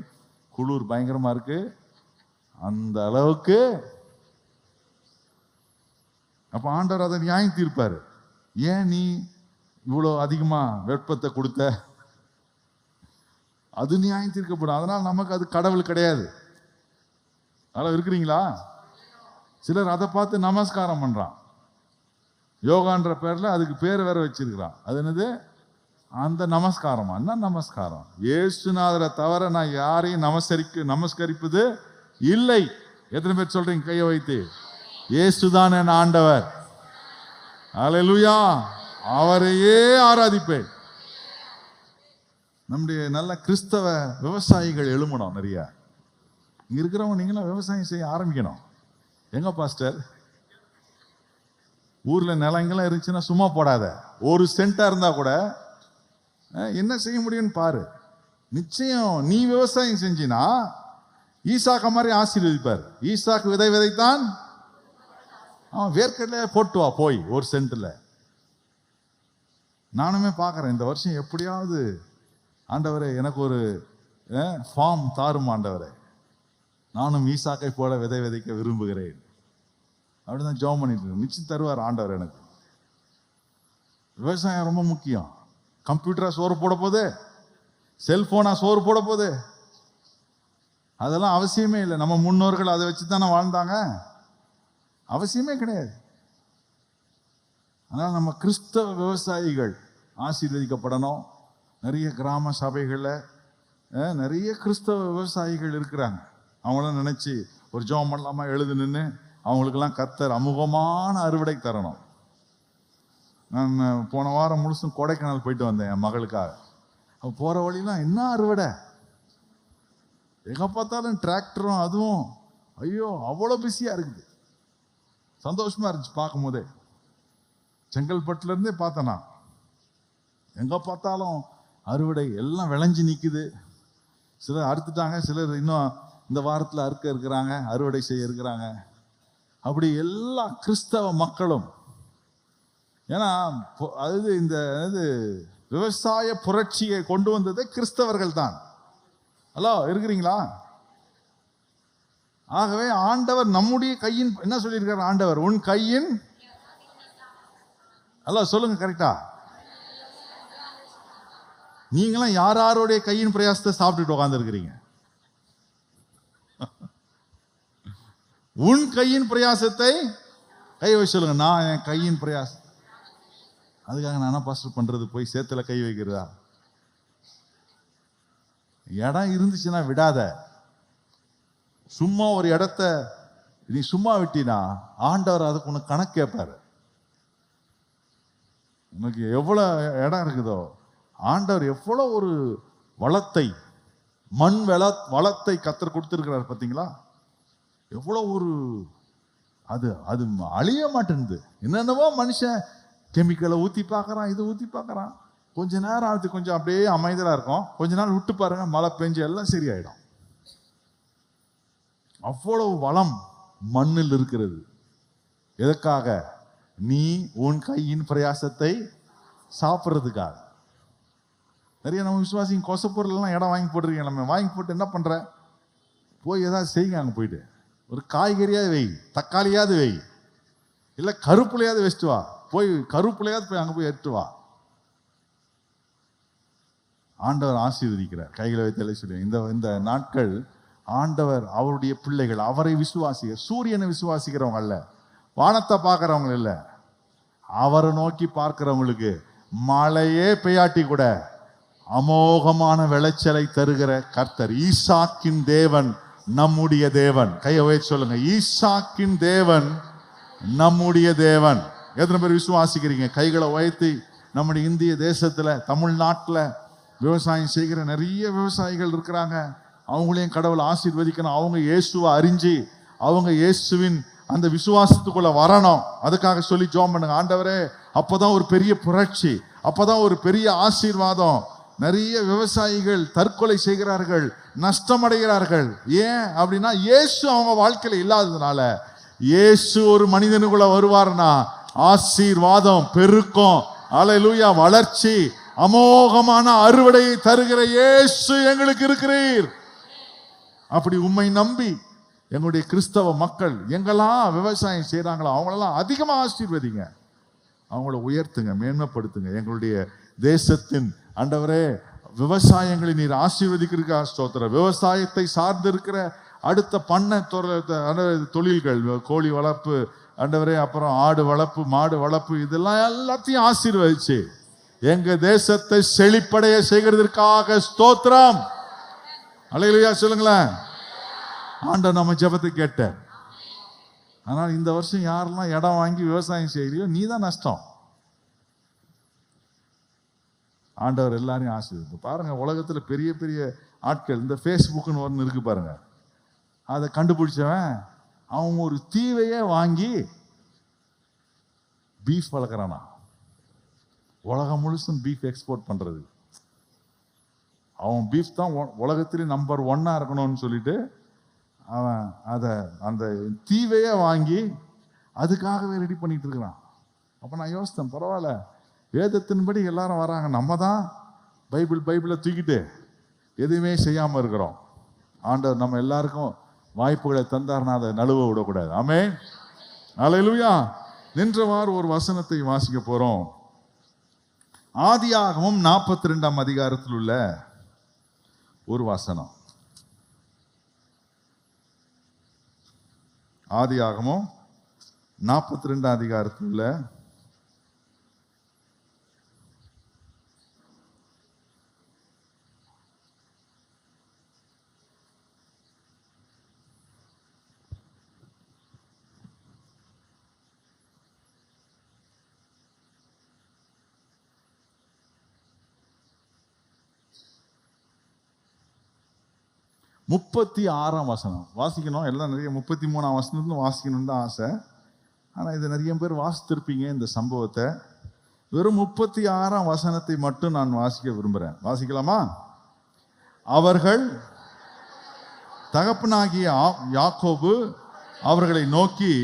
குளிர் பயங்கரமாக இருக்கு, அந்த அளவுக்கு. அப்போ ஆண்டவர் அதை நியாயம் தீர்ப்பார். ஏன் நீ இவ்வளோ அதிகமாக வெப்பத்தை கொடுத்த? அது நியாயம் தீர்க்கப்படும். அதனால் நமக்கு அது கடவுள் கிடையாது. அதெல்லாம் இருக்கிறீங்களா? சிலர் அதை பார்த்து நமஸ்காரம் பண்ணுறான். யோகான்ற பேரில் அதுக்கு பேர் வேற வச்சிருக்கிறான். அது என்னது? அந்த நமஸ்காரமா? என்ன நமஸ்காரம்? இயேசுநாதரை தவிர நான் யாரையும் நமஸ்கரிப்பது இல்லை. எத்தனை பேர் சொல்றீங்க கையை வைத்து? இயேசுதான் என் ஆண்டவர். அல்லேலூயா. அவரையே ஆராதிப்பேன். நம்முடைய நல்ல கிறிஸ்தவ விவசாயிகள் எழுமணும். நிறைய இங்க இருக்கிறவங்க நீங்களும் விவசாயம் செய்ய ஆரம்பிக்கணும். எங்க பாஸ்டர், ஊர்ல நிலங்கள்லாம் இருந்துச்சுன்னா சும்மா போடாத. 1 சென்டா இருந்தா கூட என்ன செய்ய முடியும்னு பாரு. நிச்சயம் நீ விவசாயம் செஞ்சினா ஈசாக்க மாதிரி ஆசீர்வதிப்பார். ஈசாக்கு விதை விதைத்தான், அவன் வேர்க்கடலை போட்டு வா போய் 1 சென்ட்ல. நானுமே பார்க்குறேன் இந்த வருஷம் எப்படியாவது ஆண்டவரே எனக்கு ஒரு ஃபார்ம் தாரும் ஆண்டவரே, நானும் ஈசாக்கை போல விதை விதைக்க விரும்புகிறேன் அப்படிதான் ஜெபம் பண்ணிட்டு இருக்கேன். நிச்சயம் தருவார் ஆண்டவர் எனக்கு. விவசாயம் ரொம்ப முக்கியம். கம்ப்யூட்டரா சோறு போட போகுது, செல்போனா சோறு போட போகுது, அதெல்லாம் அவசியமே இல்லை. நம்ம முன்னோர்கள் அதை வச்சு தானே வாழ்ந்தாங்க. அவசியமே கிடையாது. அதனால் நம்ம கிறிஸ்தவ விவசாயிகள் ஆசீர்வதிக்கப்படணும். நிறைய கிராம சபைகளில் நிறைய கிறிஸ்தவ விவசாயிகள் இருக்கிறாங்க. அவங்களாம் நினச்சி ஒரு ஜெபம் பண்ணலாமா, எழுது நின்று அவங்களுக்கெல்லாம் கர்த்தர் அமுகமான அறுவடை தரணும். நான் போன வாரம் முழுசும் கொடைக்கானல் போயிட்டு வந்தேன் என் மகளுக்காக. அவள் போகிற வழியெல்லாம் என்ன அறுவடை, எங்கே பார்த்தாலும் டிராக்டரும் அதுவும். ஐயோ, அவ்வளோ பிஸியாக இருக்குது. சந்தோஷமாக இருந்துச்சு பார்க்கும் போதே. செங்கல்பட்டுலேருந்தே பார்த்தேன் நான். எங்கே பார்த்தாலும் அறுவடை, எல்லாம் விளைஞ்சி நிற்குது. சிலர் அறுத்துட்டாங்க, சிலர் இன்னும் இந்த வாரத்தில் அறுக்க இருக்கிறாங்க, அறுவடை செய்ய இருக்கிறாங்க. அப்படி எல்லா கிறிஸ்தவ மக்களும், ஏன்னா அது இந்த விவசாய புரட்சியை கொண்டு வந்ததே கிறிஸ்தவர்கள் தான். ஹலோ, இருக்கிறீங்களா? ஆகவே ஆண்டவர் நம்முடைய கையின், என்ன சொல்லியிருக்காரு ஆண்டவர்? உன் கையின், ஹலோ சொல்லுங்க கரெக்டா? நீங்களாம் யாருடைய கையின் பிரயாசத்தை சாப்பிட்டுட்டு உட்காந்துருக்கிறீங்க? உன் கையின் பிரயாசத்தை கை வச்சு சொல்லுங்க. நான் என் கையின் பிரயாசம். அதுக்காக நான் என்ன பாஸ்டர் பண்றது? போய் சேத்துல கை வைக்கிறதா? இடம் இருந்துச்சுன்னா விடாத. சும்மா ஒரு இடத்த நீ சும்மா விட்டினா ஆண்டவர் அதுக்கு உனக்கு கணக்கு கேட்பாரு. உனக்கு எவ்வளவு இடம் இருக்குதோ ஆண்டவர் எவ்வளோ ஒரு வளத்தை, மண் வளத்தை கத்தர் கொடுத்துருக்கிறார் பார்த்தீங்களா? எவ்வளோ ஒரு அது அது அழிய மாட்டேங்குது. என்னென்னவோ மனுஷன் கெமிக்கலை ஊற்றி பார்க்குறான், இது ஊற்றி பார்க்குறான். கொஞ்ச நேரம் அது கொஞ்சம் அப்படியே அமைதலாக இருக்கும். கொஞ்ச நாள் விட்டு பாருங்க, மழை பெஞ்சு எல்லாம் சரியாயிடும். அவ்வளவு வளம் மண்ணில் இருக்கிறது. எதற்காக? நீ உன் கையின் பிரயாசத்தை சாப்பிட்றதுக்காக. நிறைய நம்ம விசுவாசிங்க கொசப்பொருள்லாம் இடம் வாங்கி போட்டிருக்கீங்க. நம்ம வாங்கி போட்டு என்ன பண்ற? போய் ஏதாவது செய்யுங்க. அங்கே போயிட்டு ஒரு காய்கறியாவது வை, தக்காளியாவது வை, இல்லை கருப்புலையாவது வச்சுட்டு வா. போய் கருப்புலையாவது போய் அங்கே போய் எடுத்து வா. ஆண்டவர் ஆசீர்வதிக்கிறார். கைகளை வைத்து சொல்லி இந்த நாட்கள் ஆண்டவர் அவருடைய பிள்ளைகள், அவரை விசுவாசிக்க, சூரியனை விசுவாசிக்கிறவங்க அல்ல, வானத்தை பார்க்கிறவங்க இல்லை, அவரை நோக்கி பார்க்கிறவங்களுக்கு மழையே பெய்யாட்டி கூட அமோகமான விளைச்சலை தருகிற கர்த்தர், ஈசாக்கின் தேவன் நம்முடைய தேவன். கையை வைத்து சொல்லுங்க, ஈசாக்கின் தேவன் நம்முடைய தேவன். எத்தனை பேர் விசுவாசிக்கிறீங்க? கைகளை உயர்த்தி. நம்முடைய இந்திய தேசத்துல, தமிழ்நாட்டில் விவசாயம் செய்கிற நிறைய விவசாயிகள் இருக்கிறாங்க. அவங்களையும் கடவுள் ஆசீர்வதிக்கணும். அவங்க இயேசுவை அறிஞ்சு அவங்க இயேசுவின் அந்த விசுவாசத்துக்குள்ள வரணும். அதுக்காக சொல்லி ஜெபம் பண்ணுங்க. ஆண்டவரே, அப்பதான் ஒரு பெரிய புரட்சி, அப்பதான் ஒரு பெரிய ஆசீர்வாதம். நிறைய விவசாயிகள் தற்கொலை செய்கிறார்கள், நஷ்டமடைகிறார்கள். ஏன் அப்படின்னா இயேசு அவங்க வாழ்க்கையில இல்லாததுனால. இயேசு ஒரு மனிதனுக்குள்ள வருவார்னா ஆசீர்வாதம், பெருக்கம், அல்லேலூயா, வளர்ச்சி, அமோகமான அறுவடையை தருகிற இயேசு எங்களுக்கு இருக்கிறீர். அப்படி உம்மை நம்பி எங்களுடைய கிறிஸ்தவ மக்கள் எங்கெல்லாம் விவசாயம் செய்யறாங்களோ அவங்களெல்லாம் அதிகமா ஆசீர்வதிங்க, அவங்கள உயர்த்துங்க, மேன்மைப்படுத்துங்க. எங்களுடைய தேசத்தின் ஆண்டவரே விவசாயங்களை நீர் ஆசீர்வதிக்கிறதுக்காக ஸ்தோத்திரம். விவசாயத்தை சார்ந்து இருக்கிற அடுத்த பண்ணை தொழில்கள், கோழி வளர்ப்பு ஆண்டவரே, அப்புறம் ஆடு வளர்ப்பு, மாடு வளர்ப்பு, இதெல்லாம் எல்லாத்தையும் ஆசீர்வதிச்சு எங்க தேசத்தை செழிப்படைய செய்கிறதற்காக ஸ்தோத்திரம். அல்லேலூயா சொல்லுங்களேன். ஆண்டவர் நம்ம ஜெபத்தை கேட்டார். ஆனால் இந்த வருஷம் யாரெல்லாம் இடம் வாங்கி விவசாயம் செய்யலையோ நீ தான் நஷ்டம். ஆண்டவர் எல்லாரையும் ஆசீர்வதிப்பு. பாருங்க, உலகத்துல பெரிய பெரிய ஆட்கள், இந்த ஃபேஸ்புக்னு ஒன்று இருக்கு பாருங்க, அதை கண்டுபிடிச்சவன் அவன் ஒரு தீவையே வாங்கி பீஃப் வளர்க்குறானா. உலகம் முழுசும் பீஃப் எக்ஸ்போர்ட் பண்றது. அவன் பீஃப் தான் உலகத்திலே நம்பர் 1 இருக்கணும்னு சொல்லிட்டு அவன் அதை அந்த தீவையே வாங்கி அதுக்காகவே ரெடி பண்ணிட்டு இருக்கிறான். அப்போ நான் யோசித்தேன், பரவாயில்ல, வேதத்தின்படி எல்லாரும் வராங்க, நம்ம தான் பைபிளை தூக்கிட்டு எதுவுமே செய்யாமல் இருக்கிறோம். ஆண்டவர் நம்ம எல்லாருக்கும் வாய்ப்புகளை தந்தார்னா அதை நழுவ விடக்கூடாது. ஆமென், அல்லேலூயா. நின்றவாறு ஒரு வசனத்தை வாசிக்க போறோம். ஆதியாகமம் 42ஆம் அதிகாரத்தில் உள்ள ஒரு வசனம். ஆதியாகமம் 42ஆம் அதிகாரத்தில் உள்ள 36ஆம் வசனம் வாசிக்கணும். எல்லாம் நிறைய 33ஆம் வசனத்துல வாசிக்கணும்னு தான் ஆசை. ஆனால் இது நிறைய பேர் வாசித்திருப்பீங்க இந்த சம்பவத்தை. வெறும் 36ஆம் வசனத்தை மட்டும் நான் வாசிக்க விரும்புகிறேன். வாசிக்கலாமா? அவர்கள் தகப்பனாகிய யாக்கோபு அவர்களை நோக்கி,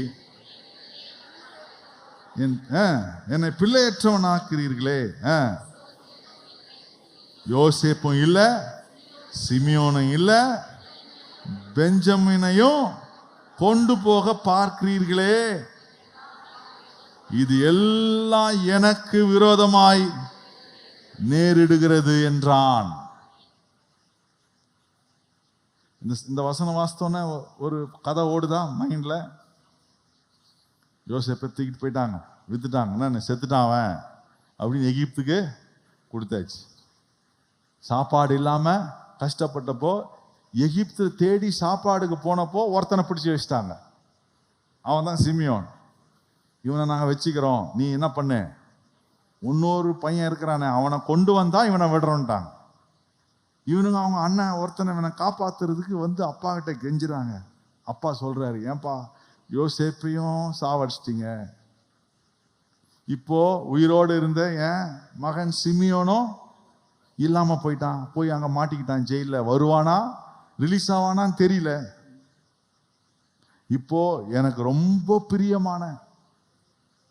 என்னை பிள்ளையற்றவனாக்கிறீர்களே, யோசேப்பும் இல்லை, சிமியோனும் இல்லை, பெஞ்சமினையும் கொண்டு போக பார்க்கிறீர்களே, இது எல்லாம் எனக்கு விரோதமாய் நேரிடுகிறது என்றான். இந்த வசனம் வாசித்தோன்னே ஒரு கதை ஓடுதா மைண்ட்ல? யோசேப்பை தூக்கிட்டு போயிட்டாங்க, வித்துட்டாங்க, செத்துட்டான் அவன் அப்படின்னு எகிப்துக்கு கொடுத்தாச்சு. சாப்பாடு இல்லாம கஷ்டப்பட்டப்போ எகிப்து தேடி சாப்பாடுக்கு போனப்போ ஒருத்தனை பிடிச்சி வச்சிட்டாங்க. அவன் தான் சிமியோன். இவனை நாங்கள் வச்சுக்கிறோம், நீ என்ன பண்ணு, இன்னொரு பையன் இருக்கிறானே அவனை கொண்டு வந்தா இவனை விடுறோன்ட்டாங்க. இவனுங்க அவங்க அண்ணன் ஒருத்தனை இவனை காப்பாத்துறதுக்கு வந்து அப்பா கிட்ட கெஞ்சுறாங்க. அப்பா சொல்றாரு, ஏன்பா யோசேப்பையும் சாவடிச்சிட்டீங்க, இப்போ உயிரோடு இருந்த என் மகன் சிமியோனும் இல்லாம போயிட்டான், போய் அங்க மாட்டிக்கிட்டான் ஜெயில. வருவானா ரிலீஸ் ஆவானான்னு தெரியல. இப்போ எனக்கு ரொம்ப பிரியமான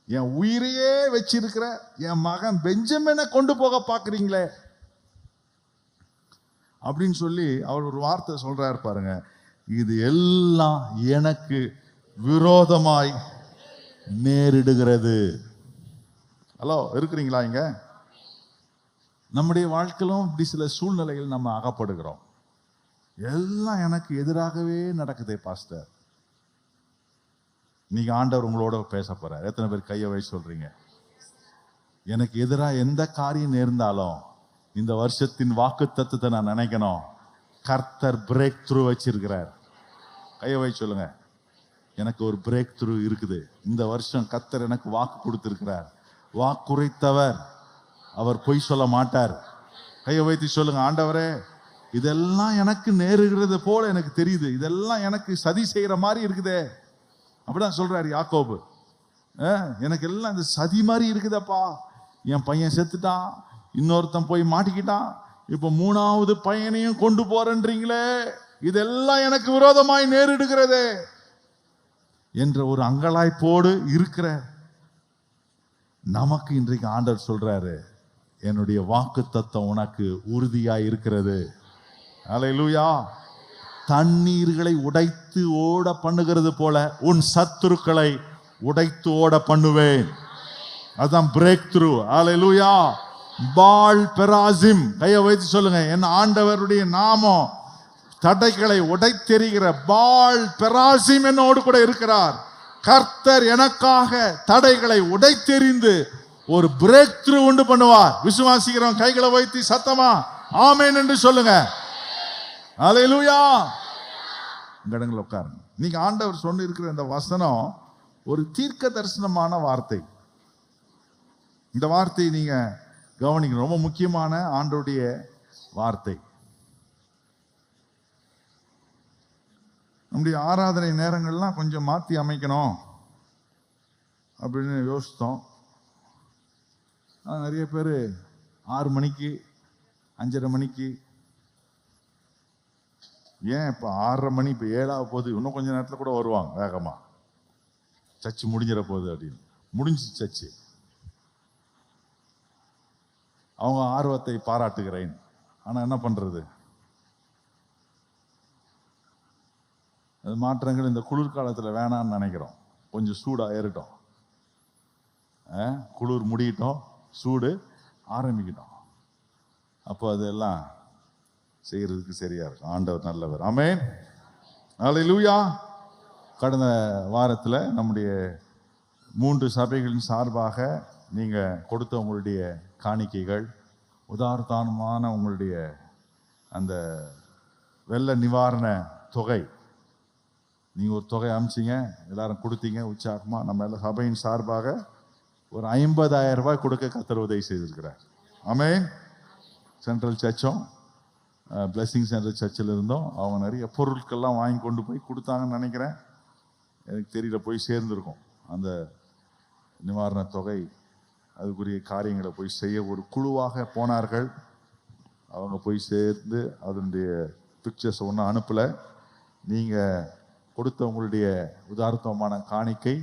என் உயிரையே வச்சிருக்கிற என் மகன் பெஞ்சமினை கொண்டு போக பாக்குறீங்களே அப்படின்னு சொல்லி அவர் ஒரு வார்த்தை சொல்றாரு பாருங்க, இது எல்லாம் எனக்கு விரோதமாய் நேரிடுகிறது. ஹலோ, இருக்கிறீங்களா இங்க? நம்முடைய வாழ்க்கையிலும் இப்படி சில சூழ்நிலைகள் நம்ம அகப்படுகிறோம். எல்லாம் எனக்கு எதிராகவே நடக்குதே பாஸ்டர். இன்னைக்கு ஆண்டவர் உங்களோட பேச போறார். எத்தனை பேர் கையை வச்சு சொல்றீங்க, எனக்கு எதிராக எந்த காரியம் நேர்ந்தாலும் இந்த வருஷத்தின் வாக்கு தத்துவத்தை நான் நினைக்கணும், கர்த்தர் பிரேக் த்ரூ வச்சிருக்கிறார். கையை வச்சு சொல்லுங்க, எனக்கு ஒரு பிரேக் த்ரூ இருக்குது. இந்த வருஷம் கர்த்தர் எனக்கு வாக்கு கொடுத்திருக்கிறார். வாக்குரைத்தவர் அவர் பொய் சொல்ல மாட்டார். கையை வைத்து சொல்லுங்க, ஆண்டவரே இதெல்லாம் எனக்கு நேருகிறது போல எனக்கு தெரியுது, இதெல்லாம் எனக்கு சதி செய்யற மாதிரி இருக்குதே. அப்படிதான் சொல்றாரு யாக்கோபு. எனக்கு எல்லாம் இந்த சதி மாதிரி இருக்குதப்பா. என் பையன் செத்துட்டான், இன்னொருத்தன் போய் மாட்டிக்கிட்டான், இப்ப 3வது பையனையும் கொண்டு போறேன்றீங்களே, இதெல்லாம் எனக்கு விரோதமாய் நேரிடுகிறதே என்ற ஒரு அங்கலாய்ப்போடு இருக்கிற நமக்கு இன்றைக்கு ஆண்டவர் சொல்றாரு, என்னுடைய வாக்கு தத்தம் உனக்கு உறுதியா இருக்கிறது. அல்லேலூயா. தண்ணீர்களை உடைத்து ஓட பண்ணுகிறது போல உன் சத்துருக்களை உடைத்து ஓட பண்ணுவேன். அதுதான் பிரேக் த்ரூ. அல்லேலூயா. பால் பெராசிம். கையை வைத்து சொல்லுங்க, என் ஆண்டவருடைய நாமம் தடைகளை உடைத்தெறிகிற பால் பெராசிம் என்னோடு கூட இருக்கிறார். கர்த்தர் எனக்காக தடைகளை உடைத்தெறிந்து ஒரு பிரேக் த்ரூ உண்டு பண்ணுவார். விசுவாசிக்கிறோம், கைகளை வைத்து சத்தமா ஆமென் என்று சொல்லுங்க. அல்லேலூயா. இந்த இடங்கள் உட்காருங்க. இன்னைக்கு ஆண்டவர் சொல்லி இருக்கிற இந்த வசனம் ஒரு தீர்க்க தரிசனமான வார்த்தை. இந்த வார்த்தையை நீங்க கவனிக்கணும், ரொம்ப முக்கியமான ஆண்டவருடைய வார்த்தை. நம்முடைய ஆராதனை நேரங்கள்லாம் கொஞ்சம் மாற்றி அமைக்கணும் அப்படின்னு யோசித்தோம். நிறைய பேர் 6 மணிக்கு 5:30 மணிக்கு, ஏன் இப்போ 6:30 மணி, இப்போ 7 போகுது, இன்னும் கொஞ்சம் நேரத்தில் கூட வருவாங்க வேகமாக, சர்ச்சு முடிஞ்சிட போகுது அப்படின்னு. முடிஞ்சு சர்ச்சு. அவங்க ஆர்வத்தை பாராட்டுகிறேன். ஆனால் என்ன பண்ணுறது, அது மாற்றங்கள் இந்த குளிர்காலத்தில் வேணான்னு நினைக்கிறோம். கொஞ்சம் சூடாக ஏறிட்டோம், குளிர் முடியட்டும், சூடு ஆரம்பிக்கட்டும், அப்போ அதெல்லாம் செய்யறதுக்கு சரியா இருக்கும். ஆண்டவர் நல்லவர். ஆமென். அல்லேலூயா. கடந்த வாரத்தில் நம்முடைய 3 சபைகளின் சார்பாக நீங்க கொடுத்த உங்களுடைய காணிக்கைகள், உதாரணமான உங்களுடைய அந்த வெள்ள நிவாரண தொகை, நீங்க ஒரு தொகை அனுப்பிச்சிங்க, எல்லாரும் கொடுத்தீங்க உற்சாகமா. நம்ம எல்லாம் சபையின் சார்பாக ஒரு 50,000 ரூபாய் கொடுக்க கர்த்தர் உதவி செய்திருக்கிறார். ஆமென். சென்ட்ரல் சர்ச்சும் பிளெஸிங் சென்டர் சர்ச்சில் இருந்தோம். அவங்க நிறைய பொருட்கள்லாம் வாங்கி கொண்டு போய் கொடுத்தாங்கன்னு நினைக்கிறேன், எனக்கு தெரியல, போய் சேர்ந்துருக்கோம். அந்த நிவாரண தொகை அதுக்குரிய காரியங்களை போய் செய்ய ஒரு குழுவாக போனார்கள். அவங்க போய் சேர்ந்து அதனுடைய பிக்சர்ஸ் ஒன்றும் அனுப்பலை. நீங்கள் கொடுத்த உங்களுடைய உதாரணமான காணிக்கை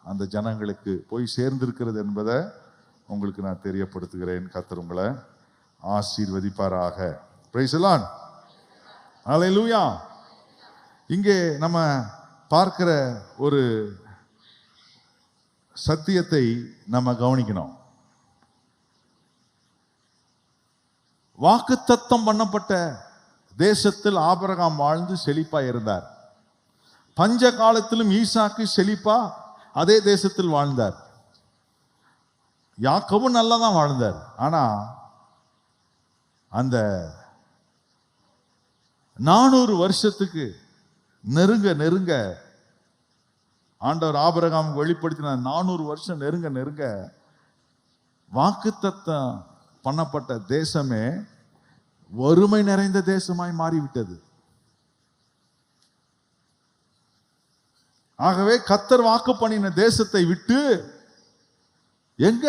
அந்த ஜனங்களுக்கு போய் சேர்ந்திருக்கிறது என்பதை உங்களுக்கு நான் தெரியப்படுத்துகிறேன். கர்த்தர் உங்களை ஆசீர்வதிப்பாராக. Praise the lord. அல்லேலூயா. இங்கே நம்ம பார்க்கிற ஒரு சத்தியத்தை நம்ம கவனிக்கணும். வாக்குத்தத்தம் பண்ணப்பட்ட தேசத்தில் ஆபிரகாம் வாழ்ந்து செழிப்பா இருந்தார். பஞ்ச காலத்திலும் ஈசாக்கு செழிப்பா அதே தேசத்தில் வாழ்ந்தார். யாக்கோபு நல்லா தான் வாழ்ந்தார். ஆனா அந்த 400 வருஷத்துக்கு நெருங்க நெருங்க ஆண்டவர் ஆபிரகாமுக்கு வெளிப்படுத்தின 400 வருஷம் நெருங்க நெருங்க வாக்குத்தத்தம் பண்ணப்பட்ட தேசமே வறுமை நிறைந்த தேசமாய் மாறிவிட்டது. ஆகவே கர்த்தர் வாக்கு பண்ணின தேசத்தை விட்டு எங்க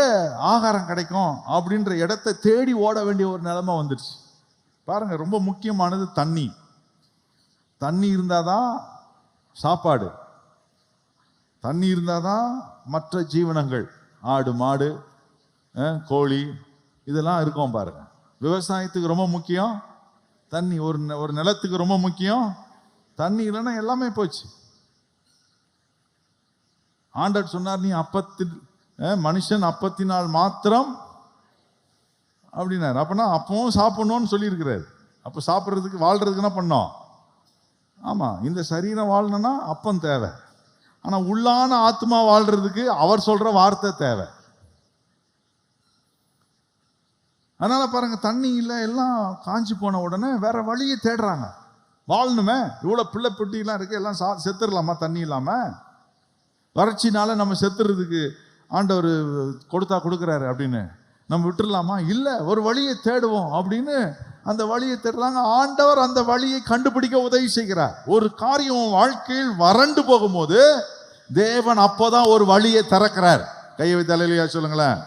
ஆகாரம் கிடைக்கும் அப்படின்ற இடத்தை தேடி ஓட வேண்டிய ஒரு நிலைமை வந்துடுச்சு. பாருங்க, ரொம்ப முக்கியமானது தண்ணி. தண்ணி இருந்தாதான் சாப்பாடு, தண்ணி இருந்தாதான் மற்ற ஜீவனங்கள், ஆடு மாடு கோழி இதெல்லாம் இருக்கும். பாருங்க, விவசாயத்துக்கு ரொம்ப முக்கியம் தண்ணி. ஒரு நிலத்துக்கு ரொம்ப முக்கியம் தண்ணி. இல்லைன்னா எல்லாமே போச்சு. ஆண்டவர் சொன்னார், நீ மனுஷன் அப்பத்தினால் மாத்திரம் அப்படின்னாரு. அப்பனா அப்பவும் சாப்பிடணும்னு சொல்லியிருக்கிறாரு. அப்போ சாப்பிட்றதுக்கு வாழ்றதுக்கு என்ன பண்ணோம்? ஆமா, இந்த சரீரம் வாழணும்னா அப்பம் தேவை. ஆனா உள்ளான ஆத்மா வாழ்றதுக்கு அவர் சொல்ற வார்த்தை தேவை. அதனால பாருங்க, தண்ணி இல்லை, எல்லாம் காஞ்சி போன உடனே வேற வழியை தேடுறாங்க. வாழணுமே, இவ்வளவு பிள்ளை பெட்டிலாம் இருக்கு, எல்லாம் செத்துடலாமா தண்ணி இல்லாம? வறட்சினால நம்ம செத்துறதுக்கு ஆண்டவர் கொடுக்குறாரு அப்படின்னு நம்ம விட்டுடலாமா? இல்லை, ஒரு வழியை தேடுவோம் அப்படின்னு அந்த வழியை தேடுறாங்க. ஆண்டவர் அந்த வழியை கண்டுபிடிக்க உதவி செய்கிறார். ஒரு காரியம் வாழ்க்கையில் வறண்டு போகும்போது தேவன் அப்போதான் ஒரு வழியை திறக்கிறார். கையை வைத்து அல்லேலூயா சொல்லுங்களேன்.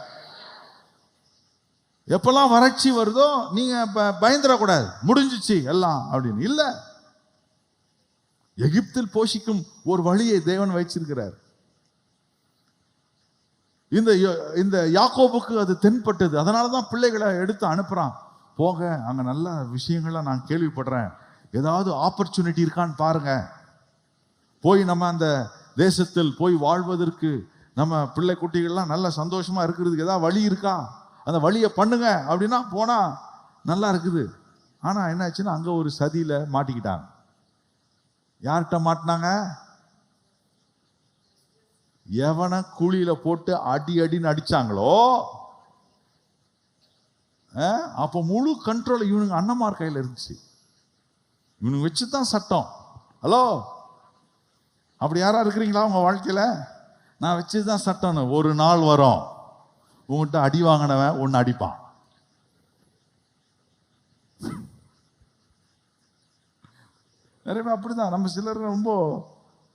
எப்பெல்லாம் வறட்சி வருதோ நீங்க பயந்துடக்கூடாது, முடிஞ்சிச்சு எல்லாம் அப்படின்னு. இல்லை, எகிப்தில் போஷிக்கும் ஒரு வழியை தேவன் வச்சிருக்கிறார். இந்த யாக்கோபுக்கு அது தென்பட்டது. அதனாலதான் பிள்ளைகளை எடுத்து அனுப்புறான். போங்க, அங்க நல்ல விஷயங்கள்லாம் நான் கேள்விப்படுறேன், ஏதாவது ஆப்பர்ச்சுனிட்டி இருக்கான்னு பாருங்க, போய் நம்ம அந்த தேசத்தில் போய் வாழ்வதற்கு நம்ம பிள்ளை குட்டிகள்லாம் நல்ல சந்தோஷமா இருக்கிறதுக்கு ஏதாவது வழி இருக்கா, அந்த வழியை பண்ணுங்க அப்படின்னா போனா நல்லா இருக்குது. ஆனா என்னாச்சுன்னா அங்க ஒரு சதியில மாட்டிக்கிட்டாங்க. யார்கிட்ட மாட்டினாங்க? எவனை குழியில போட்டு அடி அடின்னு அடிச்சாங்களோ அப்ப முழு கண்ட்ரோல் இவனுங்க அண்ணமார் கையில இருந்துச்சு. இவனுங்க வச்சுதான் சட்டம். ஹலோ, அப்படி யாரா இருக்கிறீங்களா உங்க வாழ்க்கையில? நான் வச்சுதான் சட்டம்னு ஒரு நாள் வரும், உங்ககிட்ட அடி வாங்கினவன் ஒன்னு அடிப்பான். நிறைய பேர் அப்படிதான். நம்ம சிலர் ரொம்ப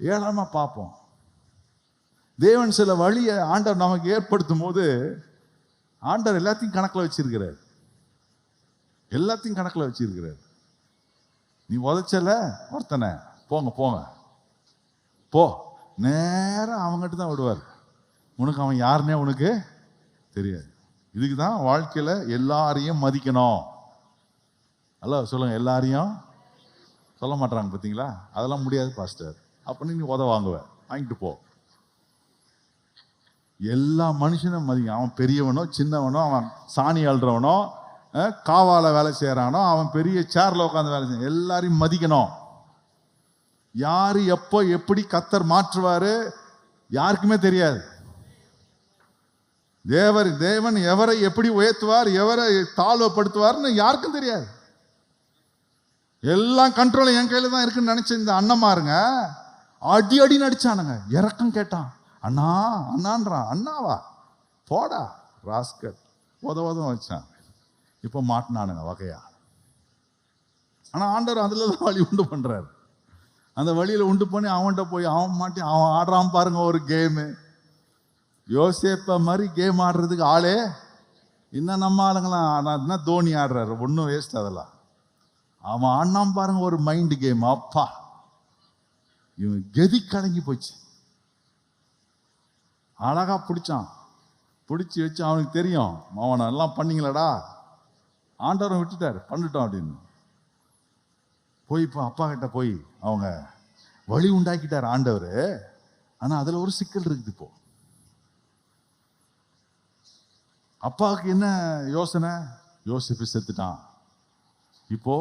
ஏளனமா பார்ப்போம். தேவன் சில வழியை ஆண்டவர் நமக்கு ஏற்படுத்தும் போது ஆண்டவர் எல்லாத்தையும் கணக்கில் வச்சிருக்கிறார். எல்லாத்தையும் கணக்கில் வச்சிருக்கிறார். நீ உதைச்சல ஒருத்தனை, போங்க போங்க போ, நேரம் அவங்ககிட்ட தான் விடுவார். உனக்கு அவன் யாருன்னே உனக்கு தெரியாது. இதுக்கு தான் வாழ்க்கையில எல்லாரையும் மதிக்கணும். ஹலோ சொல்லுங்க, எல்லாரையும் சொல்ல மாட்டாங்க பார்த்தீங்களா? அதெல்லாம் முடியாது பாஸ்டர். அப்ப நீ உத வாங்குவ, வாங்கிட்டு போ. எல்லா மனுஷனும் மதிக்கும். அவன் பெரியவனோ சின்னவனோ, அவன் சாணி அள்ளுறவனோ காவால வேலை செய்யறானோ, அவன் பெரிய சேர்ல உட்காந்து வேலை செய்ய, எல்லாரையும் மதிக்கணும். யாரு எப்போ எப்படி கர்த்தர் மாற்றுவாரு யாருக்குமே தெரியாது. தேவன் எவரை எப்படி உயர்த்துவார், எவரை தாழ்வுபடுத்துவார்னு யாருக்கும் தெரியாது. எல்லாம் கண்ட்ரோல் என் கையில தான் இருக்குன்னு நினைச்ச இந்த அண்ணமாருங்க அடி அடி நடிச்சானுங்க. இறக்கம் கேட்டான், அண்ணா அண்ணான்றான். அண்ணாவா போடா ராஸ்கட், உதவதும் வச்சான். இப்போ மாட்டினானுங்க வகையா. ஆனா ஆண்டவர் அதுல தான் வழி உண்டு பண்றாரு. அந்த வழியில உண்டு பண்ணி அவன்கிட்ட போய் அவன் மாட்டி அவன் ஆடுறான் பாருங்க ஒரு கேமு. யோசேப்ப மாதிரி கேம் ஆடுறதுக்கு ஆளே இன்னும் நம்ம ஆளுங்களாம் தோனி ஆடுறாரு, ஒன்றும் வேஸ்ட். அதெல்லாம் அவன் ஆடினான் பாருங்க ஒரு மைண்ட் கேம். அப்பா இவன் கெதி கலங்கி போச்சு. அழகா பிடிச்சான், பிடிச்சி வச்சு அவனுக்கு தெரியும் அவனை எல்லாம் பண்ணீங்களடா, ஆண்டவரை விட்டுட்டாரு பண்ணிட்டோம் அப்படின்னு போய் இப்போ அப்பா கிட்ட போய் அவங்க வழி உண்டாக்கிட்டார் ஆண்டவர். ஆனா அதுல ஒரு சிக்கல் இருக்குது. இப்போ அப்பாவுக்கு என்ன யோசனை? யோசிப்பு செத்துட்டான், இப்போ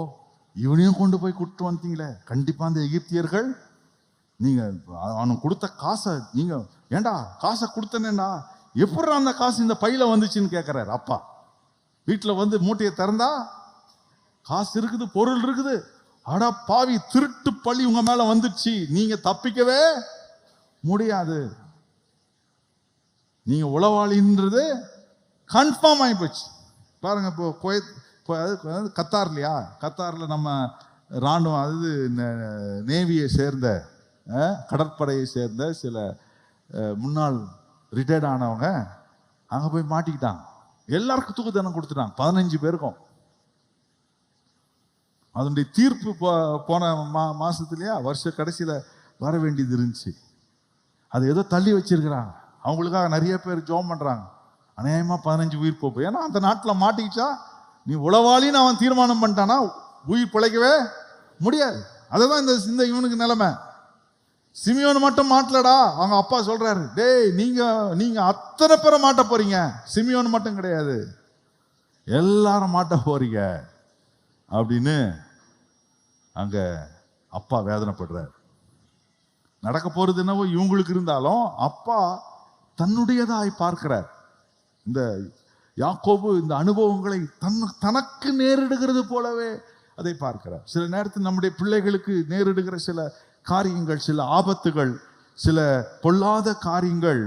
இவனையும் கொண்டு போய் கூட்டு வந்தீங்களே, கண்டிப்பா அந்த எகிப்தியர்கள் நீங்க அவனுக்கு கொடுத்த காசை நீங்க ஏண்டா காசை கொடுத்தனேண்டா, எப்படி அந்த காசு இந்த பையில வந்துச்சுன்னு கேட்கிறாரு அப்பா. வீட்டுல வந்து மூட்டையை திறந்தா காசு இருக்குது, பொருள் இருக்குது. அட பாவி, திருட்டு பழி உங்க மேல வந்துச்சு, நீங்க தப்பிக்கவே முடியாது, நீங்க உளவாளின்றது கன்ஃபார்ம் ஆகி போச்சு. பாருங்க, இப்போ கத்தார்லையா, கத்தார்ல நம்ம ராணுவம், அதாவது நேவியை சேர்ந்த கடற்படையை சேர்ந்த சில முன்னாள் ரிட்டையர்ட் ஆனவங்க அங்கே போய் மாட்டிக்கிட்டாங்க. எல்லாருக்கும் தூக்கு தண்டனை கொடுத்துட்டாங்க, 15 பேருக்கும். அதனுடைய தீர்ப்பு போன மாசத்துலயா வருஷ கடைசியில் வர வேண்டியது இருந்துச்சு. அதை ஏதோ தள்ளி வச்சிருக்கிறாங்க. அவங்களுக்காக நிறைய பேர் ஜோம் பண்றாங்க. அநேகமாக 15 உயிர் போகும். ஏன்னா அந்த நாட்டில் மாட்டிக்கிச்சா, நீ உளவாளின்னு அவன் தீர்மானம் பண்ணிட்டானா உயிர் பிழைக்கவே முடியாது. அதுதான் இந்த இவனுக்கு நிலைமை. சிமியோன் மட்டும் மாட்டலடா. அவங்க அப்பா சொல்றாரு, டேய் நீங்க அத்தனை பேரை மாட்ட போறீங்க, சிமியோன் மட்டும் கிடையாது, எல்லாரும் மாட்ட போறீங்க அப்படின்னு அங்க அப்பா வேதனைப்படுறாரு. நடக்க போறது என்னவோ இவங்களுக்கு இருந்தாலும் அப்பா தன்னுடையதாய் பார்க்கிறார். இந்த யாக்கோபு இந்த அனுபவங்களை தனக்கு நேரிடுகிறது போலவே அதை பார்க்கிறார். சில நேரத்தில் நம்முடைய பிள்ளைகளுக்கு நேரிடுகிற சில காரியங்கள், சில ஆபத்துகள், சில பொல்லாத காரியங்கள்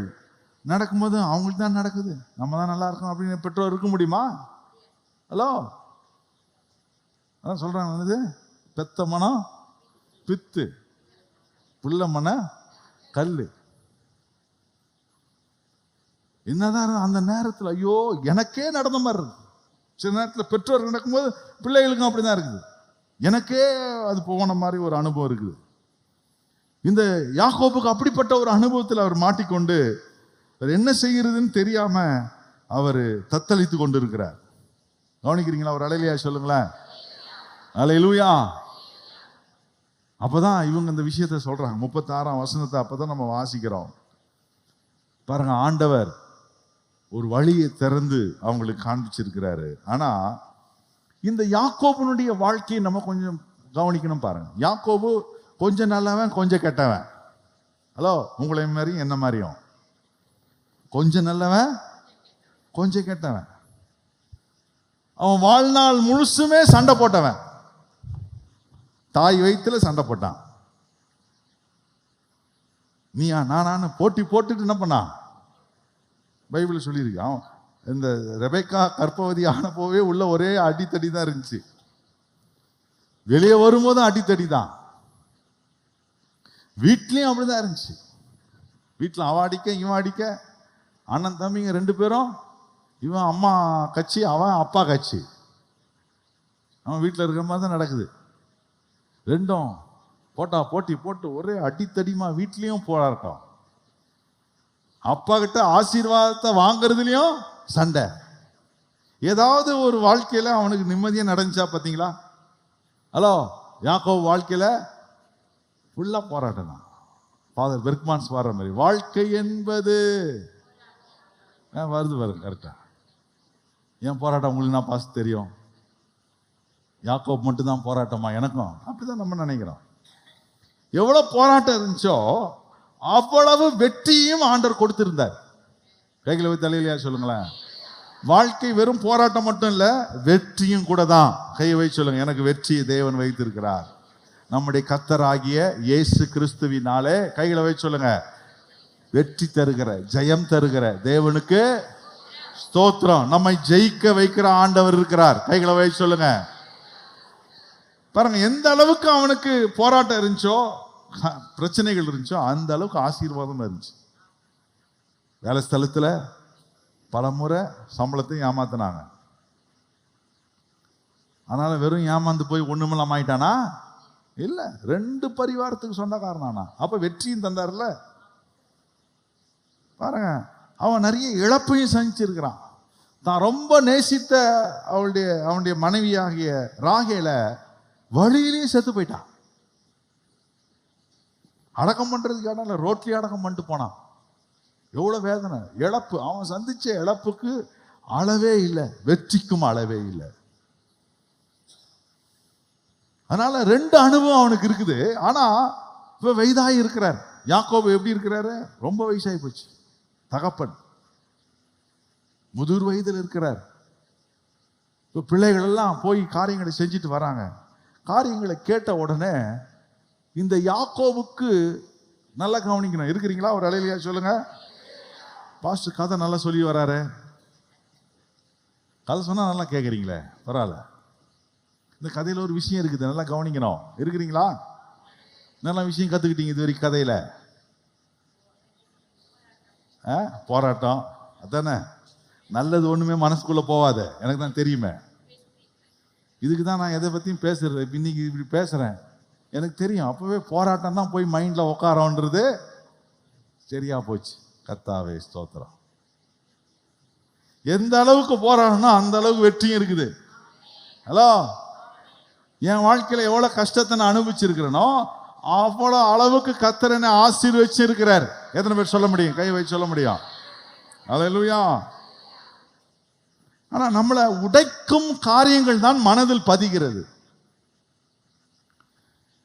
நடக்கும்போது அவங்களுக்கு தான் நடக்குது, நம்ம தான் நல்லா இருக்கோம் அப்படின்னு பெற்றோர் இருக்க முடியுமா? ஹலோ, அதான் சொல்றாங்க, வந்து பெத்த மனம் பித்து, புள்ள மன கல்லு. என்னதான் அந்த நேரத்தில் ஐயோ எனக்கே நடந்த மாதிரி இருக்கு. சில நேரத்தில் பெற்றோர் நடக்கும்போது பிள்ளைகளுக்கும் அப்படிதான் இருக்குது. எனக்கே அது போன மாதிரி ஒரு அனுபவம் இருக்குது. இந்த யாக்கோபுக்கு அப்படிப்பட்ட ஒரு அனுபவத்தில் அவர் மாட்டிக்கொண்டு என்ன செய்கிறதுன்னு தெரியாம அவர் தத்தளித்து கொண்டு இருக்கிறார். கவனிக்கிறீங்களா? ஒரு அலையிலையா சொல்லுங்களேன், அல்லேலூயா. அப்பதான் இவங்க இந்த விஷயத்த சொல்றாங்க. 36ஆம் வசனத்தை அப்பதான் நம்ம வாசிக்கிறோம். பாருங்க, ஆண்டவர் ஒரு வழியை திறந்து அவங்களுக்கு காண்பிச்சிருக்கிறாரு. ஆனா இந்த யாக்கோபுனுடைய வாழ்க்கையை நம்ம கொஞ்சம் கவனிக்கணும். பாருங்க, யாக்கோபு கொஞ்சம் நல்லவன், கொஞ்சம் கெட்டவன். ஹலோ, உங்களை மாதிரியும் என்ன மாதிரியும் கொஞ்சம் நல்லவன், கொஞ்சம் கெட்டவன். அவன் வாழ்நாள் முழுசுமே சண்டை போட்டவன். தாய் வயிற்றுல சண்டை போட்டான். நீயா நானான்னு போட்டி போட்டுட்டு என்ன பண்ணான்? பைபிள் சொல்லியிருக்கு. அவன் இந்த ரெபெக்கா கர்ப்பவதி ஆன போவே உள்ள ஒரே அடித்தடி தான் இருந்துச்சு. வெளியே வரும்போதும் அடித்தடி தான். வீட்லயும் அப்படிதான் இருந்துச்சு. வீட்டில் அவன் அடிக்க இவன் அடிக்க, அண்ணன் தம்பிங்க 2 பேரும், இவன் அம்மா கட்சி அவன் அப்பா கட்சி. அவன் வீட்டில் இருக்கிற மாதிரி தான் நடக்குது. 2ம் போட்டி போட்டு ஒரே அடித்தடிமா. வீட்லயும் போராட்டம், அப்பா கிட்ட ஆசீர்வாதத்தை வாங்குறதுலயும் சண்டை. ஏதாவது ஒரு வாழ்க்கையில அவனுக்கு நிம்மதியா நடந்துச்சா பார்த்தீங்களா? ஹலோ, யாக்கோபு வாழ்க்கையில ஃபுல்லா போராட்டம் தான். ஃபாதர் பெர்க்மான்ஸ் பாடுற மாதிரி, வாழ்க்கை என்பது வருது பாருங்க கரெக்டா. ஏன் போராட்டம் உங்களுக்கு நான் பாச தெரியும். யாக்கோபு மட்டும்தான் போராட்டமா? எனக்கும் அப்படிதான் நம்ம நினைக்கிறோம். எவ்வளவு போராட்டம் இருந்துச்சோ அவ்வளவு வெற்றியும் ஆண்டவர் கொடுத்திருந்தார். கைகளை போய் தலையிலையா சொல்லுங்களேன். வாழ்க்கை வெறும் போராட்டம் மட்டும் இல்ல, வெற்றியும் கூட தான். கையை வை சொல்லுங்க, எனக்கு வெற்றியை தேவன் வைத்திருக்கிறார். நம்முடைய கர்த்தராகிய இயேசு கிறிஸ்துவினாலே, கைகளை வை சொல்லுங்க, வெற்றி தருகிற, ஜெயம் தருகிற தேவனுக்கு ஸ்தோத்திரம். நம்மை ஜெயிக்க வைக்கிற ஆண்டவர் இருக்கிறார். கைகளை வை சொல்லுங்க. பாருங்க, எந்த அளவுக்கு அவனுக்கு போராட்டம் இருந்துச்சோ, பிரச்சனைகள் இருந்துச்சோ, அந்த அளவுக்கு ஆசீர்வாதம் இருந்துச்சு. வேலை ஸ்தலத்தில் பல முறை சம்பளத்தையும் ஏமாத்தினாங்க. அதனால வெறும் ஏமாந்து போய் ஒண்ணுமெல்லாம் ஆயிட்டானா? இல்ல, 2 பரிவாரத்துக்கு சொந்தக்காரனானா. அப்ப வெற்றியும் தந்தார்ல. பாருங்க, அவன் நிறைய இழப்பையும் சந்திச்சிருக்கிறான். தான் ரொம்ப நேசித்த அவனுடைய மனைவியாகிய ராகேல வழியிலேயே செத்து போயிட்டான். அடக்கம் பண்றதுக்கு இடம் இல்லை, ரோட்லயே அடக்கம் பண்ணிட்டு போனான். எவ்வளவு வேதனை, இழப்பு. அவன் சந்திச்ச இழப்புக்கு அளவே இல்லை, வெற்றிக்கும் அளவே இல்லை. அதனால 2 அனுபவம் அவனுக்கு இருக்குது. ஆனா இப்ப வயதாகி இருக்கிறார். யாக்கோபு எப்படி இருக்கிறாரு? ரொம்ப வயசாகி போச்சு. தகப்பன் முதிர் வயதில் இருக்கிறார். இப்ப பிள்ளைகள் எல்லாம் போய் காரியங்களை செஞ்சுட்டு வராங்க. காரியங்களை கேட்ட உடனே இந்த யாக்கோவுக்கு நல்லா கவனிக்கணும். இருக்கிறீங்களா? ஒரு அலையிலையா சொல்லுங்க. பாஸ்டர் கதை நல்லா சொல்லி வராரு. கதை சொன்னா நல்லா கேட்குறீங்களே, பரவாயில்ல. இந்த கதையில ஒரு விஷயம் இருக்குது, நல்லா கவனிக்கணும். இருக்கிறீங்களா? நல்லா விஷயம் கத்துக்கிட்டீங்க இது வரைக்கும் கதையில. போராட்டம் அதானே. நல்லது ஒண்ணுமே மனசுக்குள்ள போவாது, எனக்கு தான் தெரியுமே. இதுக்கு தான் நான் எதை பத்தியும் பேசுறது. இன்னைக்கு இப்படி பேசுறேன், எனக்கு தெரியும். அப்பவே போராட்டம் தான் போய் மைண்ட்ல உட்காரோன்றது சரியா போச்சு. கர்த்தாவே ஸ்தோத்திரம். எந்த அளவுக்கு போராடணும் அந்த அளவுக்கு வெற்றியும் இருக்குது. ஹலோ, என் வாழ்க்கையில எவ்வளவு கஷ்டத்தை நான் அனுபவிச்சிருக்கிறேனோ அவ்வளோ அளவுக்கு கர்த்தர் என்னை ஆசீர்வதிச்சிருக்கிறார். எத்தனை பேர் சொல்ல முடியும்? கை வச்சு சொல்ல முடியும்? அல்லேலூயா. ஆனா நம்மளை உடைக்கும் காரியங்கள் தான் மனதில் பதிகிறது.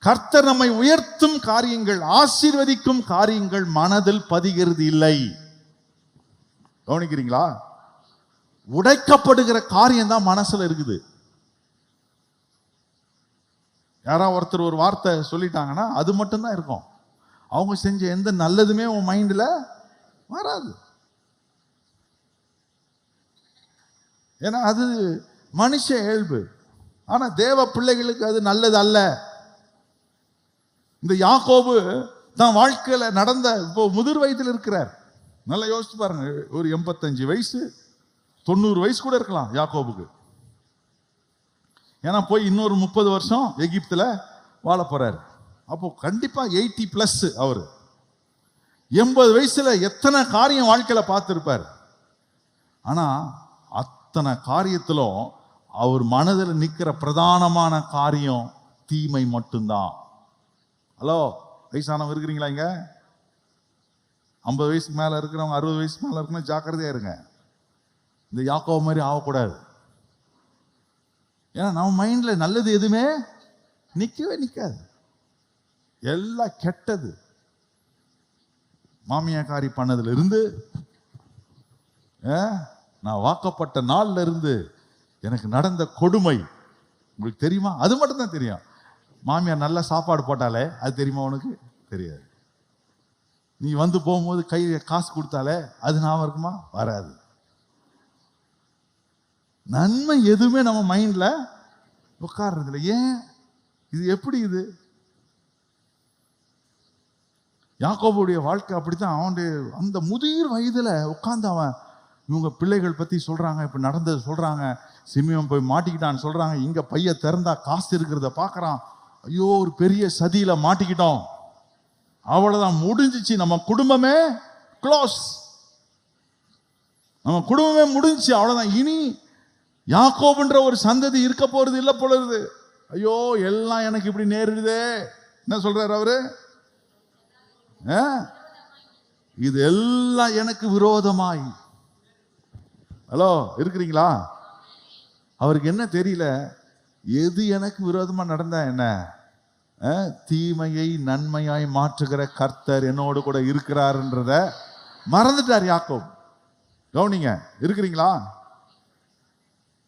கர்த்தர் நம்மை உயர்த்தும் காரியங்கள், ஆசீர்வதிக்கும் காரியங்கள் மனதில் பதிகிறது இல்லை. கவனிக்கிறீங்களா? உடைக்கப்படுகிற காரியம் தான் மனசுல இருக்குது. யாராவது ஒருத்தர் ஒரு வார்த்தை சொல்லிட்டாங்கன்னா அது மட்டும்தான் இருக்கும். அவங்க செஞ்ச எந்த நல்லதுமே உன் மைண்ட்ல வராது. ஏன்னா அது மனுஷ இயல்பு. ஆனா தேவ பிள்ளைகளுக்கு அது நல்லது அல்ல. இந்த யாக்கோபு தான் வாழ்க்கையில நடந்த, இப்போ முதிர் வயதில் இருக்கிறார். நல்லா யோசிச்சு பாருங்க. ஒரு 85 வயசு 90 வயசு கூட இருக்கலாம் யாக்கோபுக்கு. ஏன்னா போய் இன்னொரு 30 வருஷம் எகிப்துல வாழ போறாரு. அப்போ கண்டிப்பா 80+ அவரு. 80 வயசுல எத்தனை காரியம் வாழ்க்கையில பார்த்திருப்பார். ஆனா அத்தனை காரியத்திலும் அவர் மனதில் நிற்கிற பிரதானமான காரியம் தீமை மட்டும்தான். ஹலோ, வயசானவங்க இருக்கிறீங்களா இங்க? 50 வயசுக்கு மேல இருக்கிறவங்க, 60 வயசுக்கு மேல இருக்கணும், ஜாக்கிரதையா இருங்க. இந்த யாக்கோபு மாதிரி ஆகக்கூடாது. ஏன்னா நம்ம மைண்ட்ல நல்லது எதுவுமே நிக்கவே நிக்காது, எல்லாம் கெட்டது. மாமியாக்காரி பண்ணதுல இருந்து, நான் வாக்கப்பட்ட நாள்ல இருந்து எனக்கு நடந்த கொடுமை உங்களுக்கு தெரியுமா? அது மட்டும் தான் தெரியும். மாமியார் நல்ல சாப்பாடு போட்டாலே அது தெரியுமா உனக்கு? தெரியாது. நீ வந்து போகும்போது கையில காசு கொடுத்தாலே அது ஞாபகம் இருக்குமா? வராது. நன்மை எதுவுமே நம்ம மைண்ட்ல உட்கார்றது இல்லை. ஏன்? இது எப்படி? இது யாக்கோபுடைய வாழ்க்கை அப்படித்தான். அவனுடைய அந்த முதிர் வயதுல உட்கார்ந்து அவன் இவங்க பிள்ளைகள் பத்தி சொல்றாங்க, இப்ப நடந்தது சொல்றாங்க. சிமியோன் போய் மாட்டிக்கிட்டான்னு சொல்றாங்க. இங்க பைய திறந்தா காசு இருக்கிறத பாக்குறான். ஐயோ, ஒரு பெரிய சதியில மாட்டிக்கிட்டோம், அவ்வளவுதான், முடிஞ்சிச்சு, நம்ம குடும்பமே க்ளோஸ், நம்ம குடும்பமே முடிஞ்சிச்சு, அவ்வளவுதான், இனி யாக்கோபுன்ற ஒரு சந்ததி இருக்க போறது இல்ல பொழுது. ஐயோ, எல்லாம் எனக்கு இப்படி நேருதே. என்ன சொல்றாரு அவரு? இது எல்லாம் எனக்கு விரோதமாய். ஹலோ, இருக்கிறீங்களா? அவருக்கு என்ன தெரியல, எது எனக்கு விரோதமா நடந்தா என்ன, தீமையை நன்மையாய் மாற்றுகிற கர்த்தர் என்னோடு கூட இருக்கிறார்ன்றத மறந்துட்டார் யாக்கோபு. கவனிங்க, இருக்கிறீங்களா?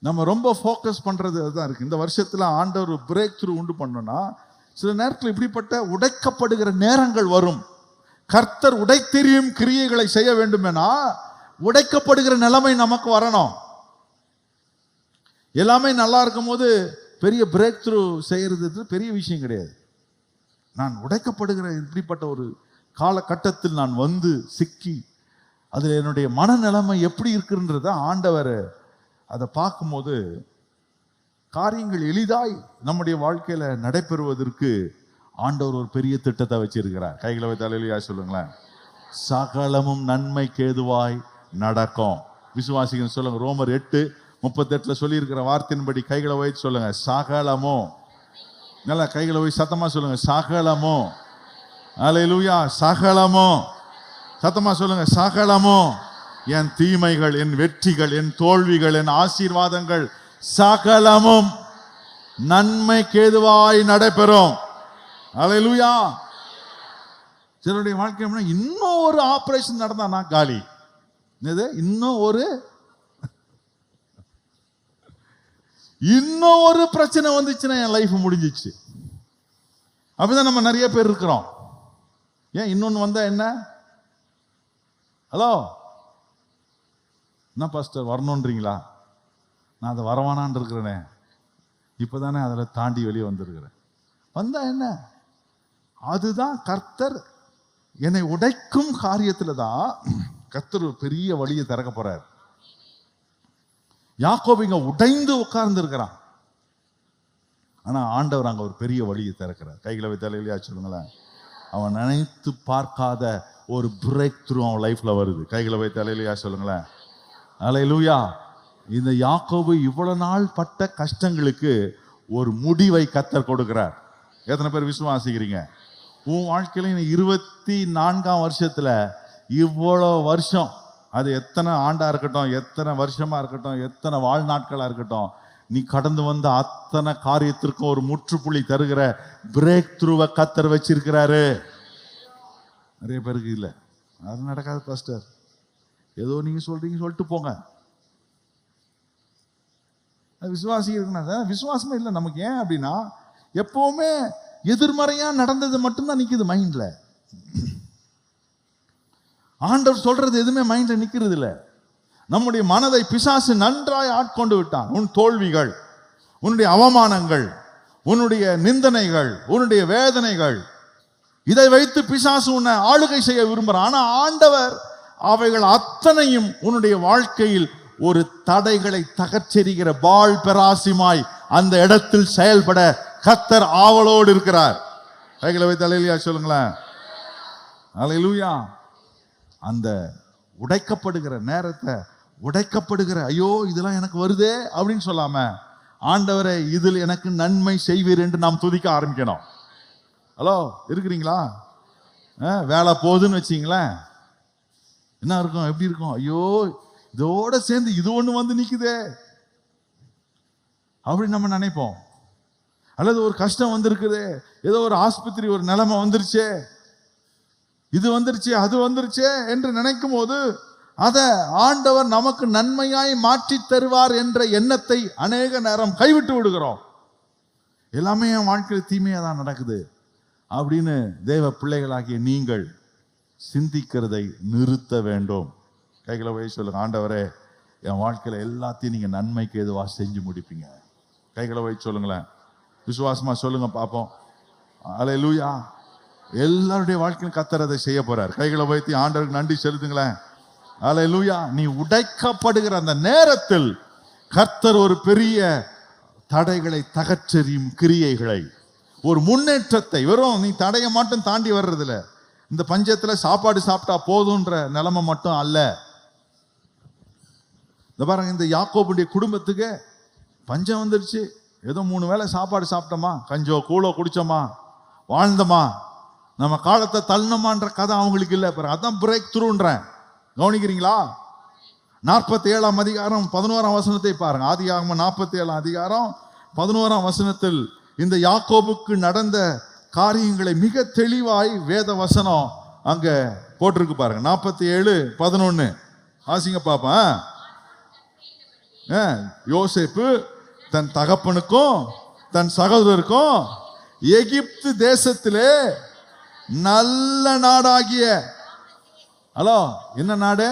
நம்ம ரொம்ப ஃபோக்கஸ் பண்றது அதுதான் இருக்கு. இந்த வருஷத்துல ஆண்டவர் பிரேக் த்ரூ உண்டு பண்ணோம்னா சில நேரத்தில் இப்படிப்பட்ட உடைக்கப்படுகிற நேரங்கள் வரும். கர்த்தர் உடைத்தெரியும் கிரியைகளை செய்ய வேண்டுமெனா உடைக்கப்படுகிற நிலைமை நமக்கு வரணும். எல்லாமே நல்லா இருக்கும் போது பெரிய பிரேக் த்ரூ செய்யறது பெரிய விஷயம் கிடையாது. நான் உடைக்கப்படுகிற இப்படிப்பட்ட ஒரு காலகட்டத்தில் நான் வந்து சிக்கி அதில் என்னுடைய மனநிலைமை எப்படி இருக்குன்றத ஆண்டவர் அதை பார்க்கும்போது காரியங்கள் எளிதாய் நம்முடைய வாழ்க்கையில நடைபெறுவதற்கு ஆண்டவர் ஒரு பெரிய திட்டத்தை வச்சிருக்கிறார். கைகளை வைத்து அல்லேலூயா சொல்லுங்களேன். சகலமும் நன்மைக்கு ஏதுவாய் நடக்கும். விசுவாசிகள் சொல்லுங்க. ரோமர் 8:38 சொல்லி இருக்கிற வார்த்தையின்படி கைகளை வைத்து சொல்லுங்க. சகலமோ, நல்லா கைகளை வைத்து சத்தமா சொல்லுங்க. சகலமோ. அல்லேலூயா. சகலமோ. சத்தமா சொல்லுங்க. சகலமோ. என் தீமைகள், என் வெற்றிகள், என் தோல்விகள், என் ஆசீர்வாதங்கள் சகலமும் நன்மைக்கு ஏதுவாய் நடைபெறும். அல்லேலூயா. சிலருடைய வாழ்க்கை இன்னும் ஒரு ஆபரேஷன் நடந்தா நான் காலி. இன்னும் ஒரு இன்னும் ஒரு பிரச்சனை வந்துச்சுன்னா என் லைஃப் முடிஞ்சிச்சு. அப்படிதான் நம்ம நிறைய பேர் இருக்கிறோம். ஏன் இன்னொன்னு வந்தா என்ன? ஹலோ, என்ன பாஸ்டர் வரணுன்றீங்களா? நான் அதை வரவானான் இருக்கிறேனே, இப்பதானே அதில் தாண்டி வெளியே வந்திருக்கிறேன். வந்தா என்ன? அதுதான் கர்த்தர் என்னை உடைக்கும் காரியத்துல தான் கர்த்தர் ஒரு பெரிய வழியை திறக்க போறார். யாக்கோபு இங்க உடைந்து உட்கார்ந்து இருக்கிறான். ஆனா ஆண்டவர் அங்க ஒரு பெரிய வழியை திறக்கிறார். கைகளை வைத்து தலையிலேயே சொல்லுங்களேன். அவன் நினைத்து பார்க்காத ஒரு பிரேக் த்ரூ அவன் லைஃப்ல வருது. கைகளை வைத்து தலையிலேயே சொல்லுங்களேன். அல்லேலூயா. இந்த யாக்கோபு இவ்வளவு நாள் பட்ட கஷ்டங்களுக்கு ஒரு முடிவை கர்த்தர் கொடுக்கிறார். எத்தனை பேர் விசுவாசிக்கிறீங்க? உன் வாழ்க்கையில 24ஆம் வருஷத்துல இவ்வளோ வருஷம், அது எத்தனை ஆண்டா இருக்கட்டும், எத்தனை வருஷமா இருக்கட்டும், எத்தனை வாழ்நாட்களா இருக்கட்டும், நீ கடந்து வந்த அத்தனை காரியத்திற்கும் ஒரு முற்றுப்புள்ளி தருகிற பிரேக் த்ரூவை கர்த்தர் வச்சிருக்கிறாரு. நிறைய பேருக்கு இல்லை, அது நடக்காது பாஸ்டர், ஏதோ நீங்க சொல்றீங்க சொல்லிட்டு போங்க. விசுவாசிக்கிறதுனா விசுவாசமே இல்லை நமக்கு. ஏன் அப்படின்னா எப்பவுமே எதிர்மறையா நடந்தது மட்டும்தான் நிக்குது மைண்ட்ல. ஆண்டவர் சொல்றது எதுவுமே மைண்ட்ல நிக்கிறது இல்ல. நம்முடைய மனதை பிசாசு நன்றாய் ஆட்கொண்டு விட்டான். உன் தோல்விகள், உன்னுடைய அவமானங்கள், உன்னுடைய நிந்தனைகள், உன்னுடைய வேதனைகள், இதை வைத்து பிசாசு உன்னை ஆளுகை செய்ய விரும்புறான். ஆனா ஆண்டவர் அவைகள் அத்தனையும் உன்னுடைய வாழ்க்கையில் ஒரு தடைகளை தகச்செறிகிற பால் பெராசிமாய் அந்த இடத்தில் செயல்பட கர்த்தர் ஆவலோடு இருக்கிறார். கைகளை வைத்து அல்லேலூயா சொல்லுங்களேன். அல்லேலூயா. அந்த உடைக்கப்படுகிற நேரத்தை, உடைக்கப்படுகிற ஐயோ இதெல்லாம் எனக்கு வருதே அப்படின்னு சொல்லாம, ஆண்டவரே இதில் எனக்கு நன்மை செய்வீர் என்று நாம் துதிக்க ஆரம்பிக்கணும். ஹலோ, இருக்கிறீங்களா? வேலை போகுதுன்னு வச்சிங்களேன், என்ன இருக்கும், எப்படி இருக்கும்? ஐயோ இதோட சேர்ந்து இது ஒண்ணு வந்து நிக்குதே அப்படின்னு நம்ம நினைப்போம். அல்லது ஒரு கஷ்டம் வந்திருக்குது, ஏதோ ஒரு ஆஸ்பத்திரி ஒரு நிலைமை வந்துருச்சே, இது வந்துருச்சு அது வந்துருச்சே என்று நினைக்கும் போது அதை ஆண்டவர் நமக்கு நன்மையாய் மாற்றி தருவார் என்ற எண்ணத்தை அநேக நேரம் கைவிட்டு விடுகிறோம். எல்லாமே என் வாழ்க்கையில் தீமையா தான் நடக்குது அப்படின்னு தேவ பிள்ளைகளாகிய நீங்கள் சிந்திக்கிறதை நிறுத்த வேண்டும். கைகளை போய் சொல்லுங்க, ஆண்டவரே என் வாழ்க்கையில எல்லாத்தையும் நீங்க நன்மைக்கு எதுவா செஞ்சு முடிப்பீங்க. கைகளை போய் சொல்லுங்களேன், விசுவாசமா சொல்லுங்க பார்ப்போம். அல்லேலூயா. எல்லாருடைய வாழ்க்கையும் கர்த்தர் அதை செய்ய போறார். கைகளை வைத்து ஆண்டவருக்கு நன்றி செலுத்துங்களேன். அல்லேலூயா. நீ உடைக்கப்படுகிற அந்த நேரத்தில் கர்த்தர் ஒரு பெரிய தடைகளை தகச்செறியும் கிரியைகளை, ஒரு முன்னேற்றத்தை, வெறும் நீ தடையை மட்டும் தாண்டி வர்றதில்ல, இந்த பஞ்சத்துல சாப்பாடு சாப்பிட்டா போதுன்ற நிலைமை மட்டும் அல்ல. இந்த பாருங்க, இந்த யாக்கோபுடைய குடும்பத்துக்கு பஞ்சம் வந்துருச்சு. ஏதோ 3 வேளை சாப்பாடு சாப்பிட்டோமா, கஞ்சோ கூழோ குடிச்சோமா, வாழ்ந்தோமா, நம்ம காலத்தை தள்ளணுமான்ற கதை அவங்களுக்கு இல்லை. அதான் பிரேக் த்ரூன்றேன். கவனிக்கிறீங்களா? 47ஆம் அதிகாரம் 11ஆம் வசனத்தை பாருங்க. ஆதியாகமம் 47ஆம் அதிகாரம் 11ஆம் வசனத்தில் இந்த யாக்கோபுக்கு நடந்த காரியங்களை மிக தெளிவாய் வேத வசனம் அங்க போட்டிருக்கு பாருங்க. 47:11 ஆசிங்க பாப்பா. யோசேப்பு தன் தகப்பனுக்கும் தன் சகோதரருக்கும் எகிப்து தேசத்திலே நல்ல நாடாகிய, ஹலோ என்ன நாடு?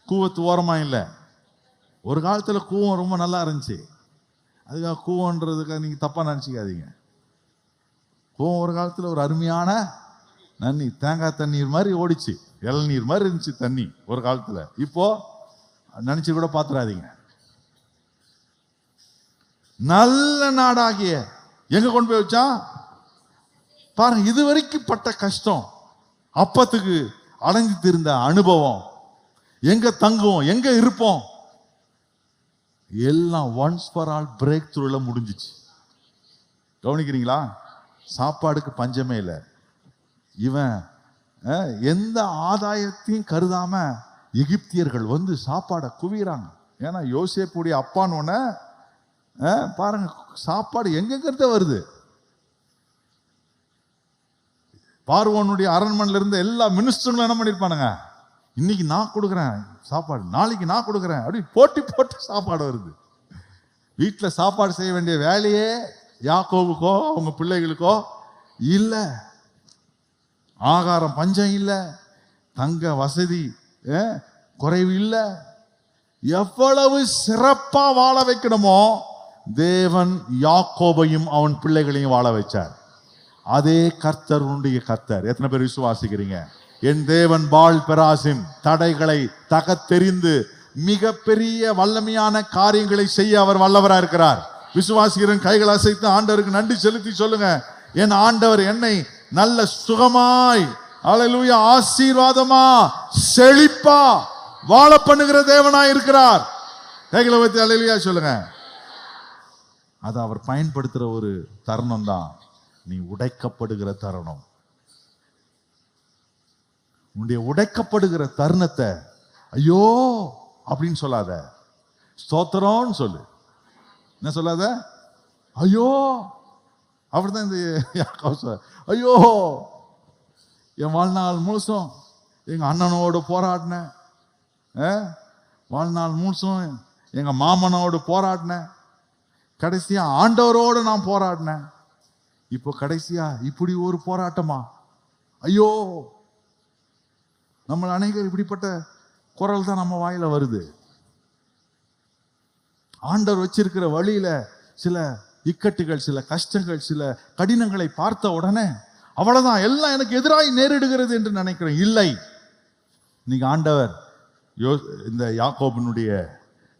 கூவத்து ஓரமா இல்லை. ஒரு காலத்துல கூவம் ரொம்ப நல்லா இருந்துச்சு. அதுக்காக கூவன்றதுக்காக நீங்க தப்பா நினைச்சுக்காதீங்க. கூவம் ஒரு காலத்துல ஒரு அருமையான நன்னி, தேங்காய் தண்ணீர் மாதிரி ஓடிச்சு, இளநீர் மாதிரி இருந்துச்சு தண்ணி ஒரு காலத்துல. இப்போ நினைச்சு கூட பாத்துறாதீங்க. நல்ல நாடாகிய எங்க கொண்டு போய் வச்சா பாருங்க. இதுவரைக்கும் பட்ட கஷ்டம், அப்பத்துக்கு அடைஞ்சு திருந்த அனுபவம், எங்க தங்குவோம், எங்க இருப்போம், எல்லாம் ஒன்ஸ் ஃபார் ஆல் பிரேக் த்ரூல முடிஞ்சிச்சு. கவனிக்கிறீங்களா? சாப்பாடுக்கு பஞ்சமே இல்லை. இவன் எந்த ஆதாயத்தையும் கருதாம எகிப்தியர்கள் வந்து சாப்பாடை குவிறாங்க. ஏன்னா யோசேப்புடைய அப்பான்னு பாருங்க, சாப்பாடு எங்கெங்கிறத வருது. பார்வோனுடைய அரண்மனையில இருந்த எல்லா மினிஸ்டர்களும் என்ன பண்ணிருப்பானுங்க, இன்னைக்கு நான் கொடுக்குறேன் சாப்பாடு, நாளைக்கு நான் கொடுக்குறேன், அப்படி போட்டி போட்டு சாப்பாடு வருது. வீட்டில் சாப்பாடு செய்ய வேண்டிய வேலையே யாக்கோவுக்கோ அவங்க பிள்ளைகளுக்கோ இல்லை. ஆகாரம் பஞ்சம் இல்லை, தங்க வசதி குறைவு இல்லை. எவ்வளவு சிறப்பா வாழ வைக்கணுமோ தேவன் யாக்கோபையும் அவன் பிள்ளைகளையும் வாழ வச்சார். அதே கர்த்தர் உன்னுடைய கர்த்தர். எத்தனை பேர் விசுவாசிக்கிறீங்க? என் தேவன் பால் பெராசிம் தடைகளை தகத்தெறிந்து மிகப்பெரிய வல்லமையான காரியங்களை செய்ய அவர் வல்லவரா இருக்கிறார். விசுவாசிக்கிறேன். கைகள் அசைத்து ஆண்டவருக்கு நன்றி செலுத்தி சொல்லுங்க, என் ஆண்டவர் என்னை நல்ல சுகமாய் அல்லேலூயா ஆசீர்வாதமா செழிப்பா வாழ பண்ணுகிற தேவனாய் இருக்கிறார். கைகளை வைத்து அல்லேலூயா சொல்லுங்க. அது அவர் பயன்படுத்துற ஒரு தருணம் தான் நீ உடைக்கப்படுகிற தருணம். உன்னுடைய உடைக்கப்படுகிற தருணத்தை ஐயோ அப்படின்னு சொல்லாத, ஸ்தோத்திரம்னு சொல்லு. என்ன சொல்லாத? ஐயோ. அப்படிதான் இந்த ஐயோ என் வாழ்நாள் முழுசும் எங்க அண்ணனோடு போராடினேன், வாழ்நாள் முழுசும் எங்க மாமனோடு போராடினேன், கடைசியா ஆண்டவரோடு நான் போராடினேன், இப்போ கடைசியா இப்படி ஒரு போராட்டமா? ஐயோ. நம்ம அநேகர் இப்படிப்பட்ட குரல் தான் நம்ம வாயில வருது. ஆண்டவர் வச்சிருக்கிற வழியில சில இக்கட்டுகள், சில கஷ்டங்கள், சில கடினங்களை பார்த்த உடனே அவ்வளவுதான் எல்லாம் எனக்கு எதிராய் நேரிடுகிறது என்று நினைக்கிறேன். இல்லை, இன்னைக்கு ஆண்டவர் இந்த யாக்கோபினுடைய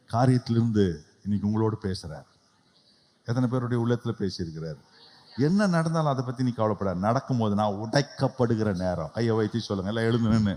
காரியத்திலிருந்து இன்னைக்கு உங்களோடு பேசுறார். எத்தனை பேருடைய உள்ளத்துல பேசியிருக்கிறார்? என்ன நடந்தாலும் அதை பத்தி நீ கவலைப்பட. நடக்கும்போது நான் உடைக்கப்படுகிற நேரம். கையை வைத்து சொல்லுங்க, எல்லாம் எழுந்து நின்று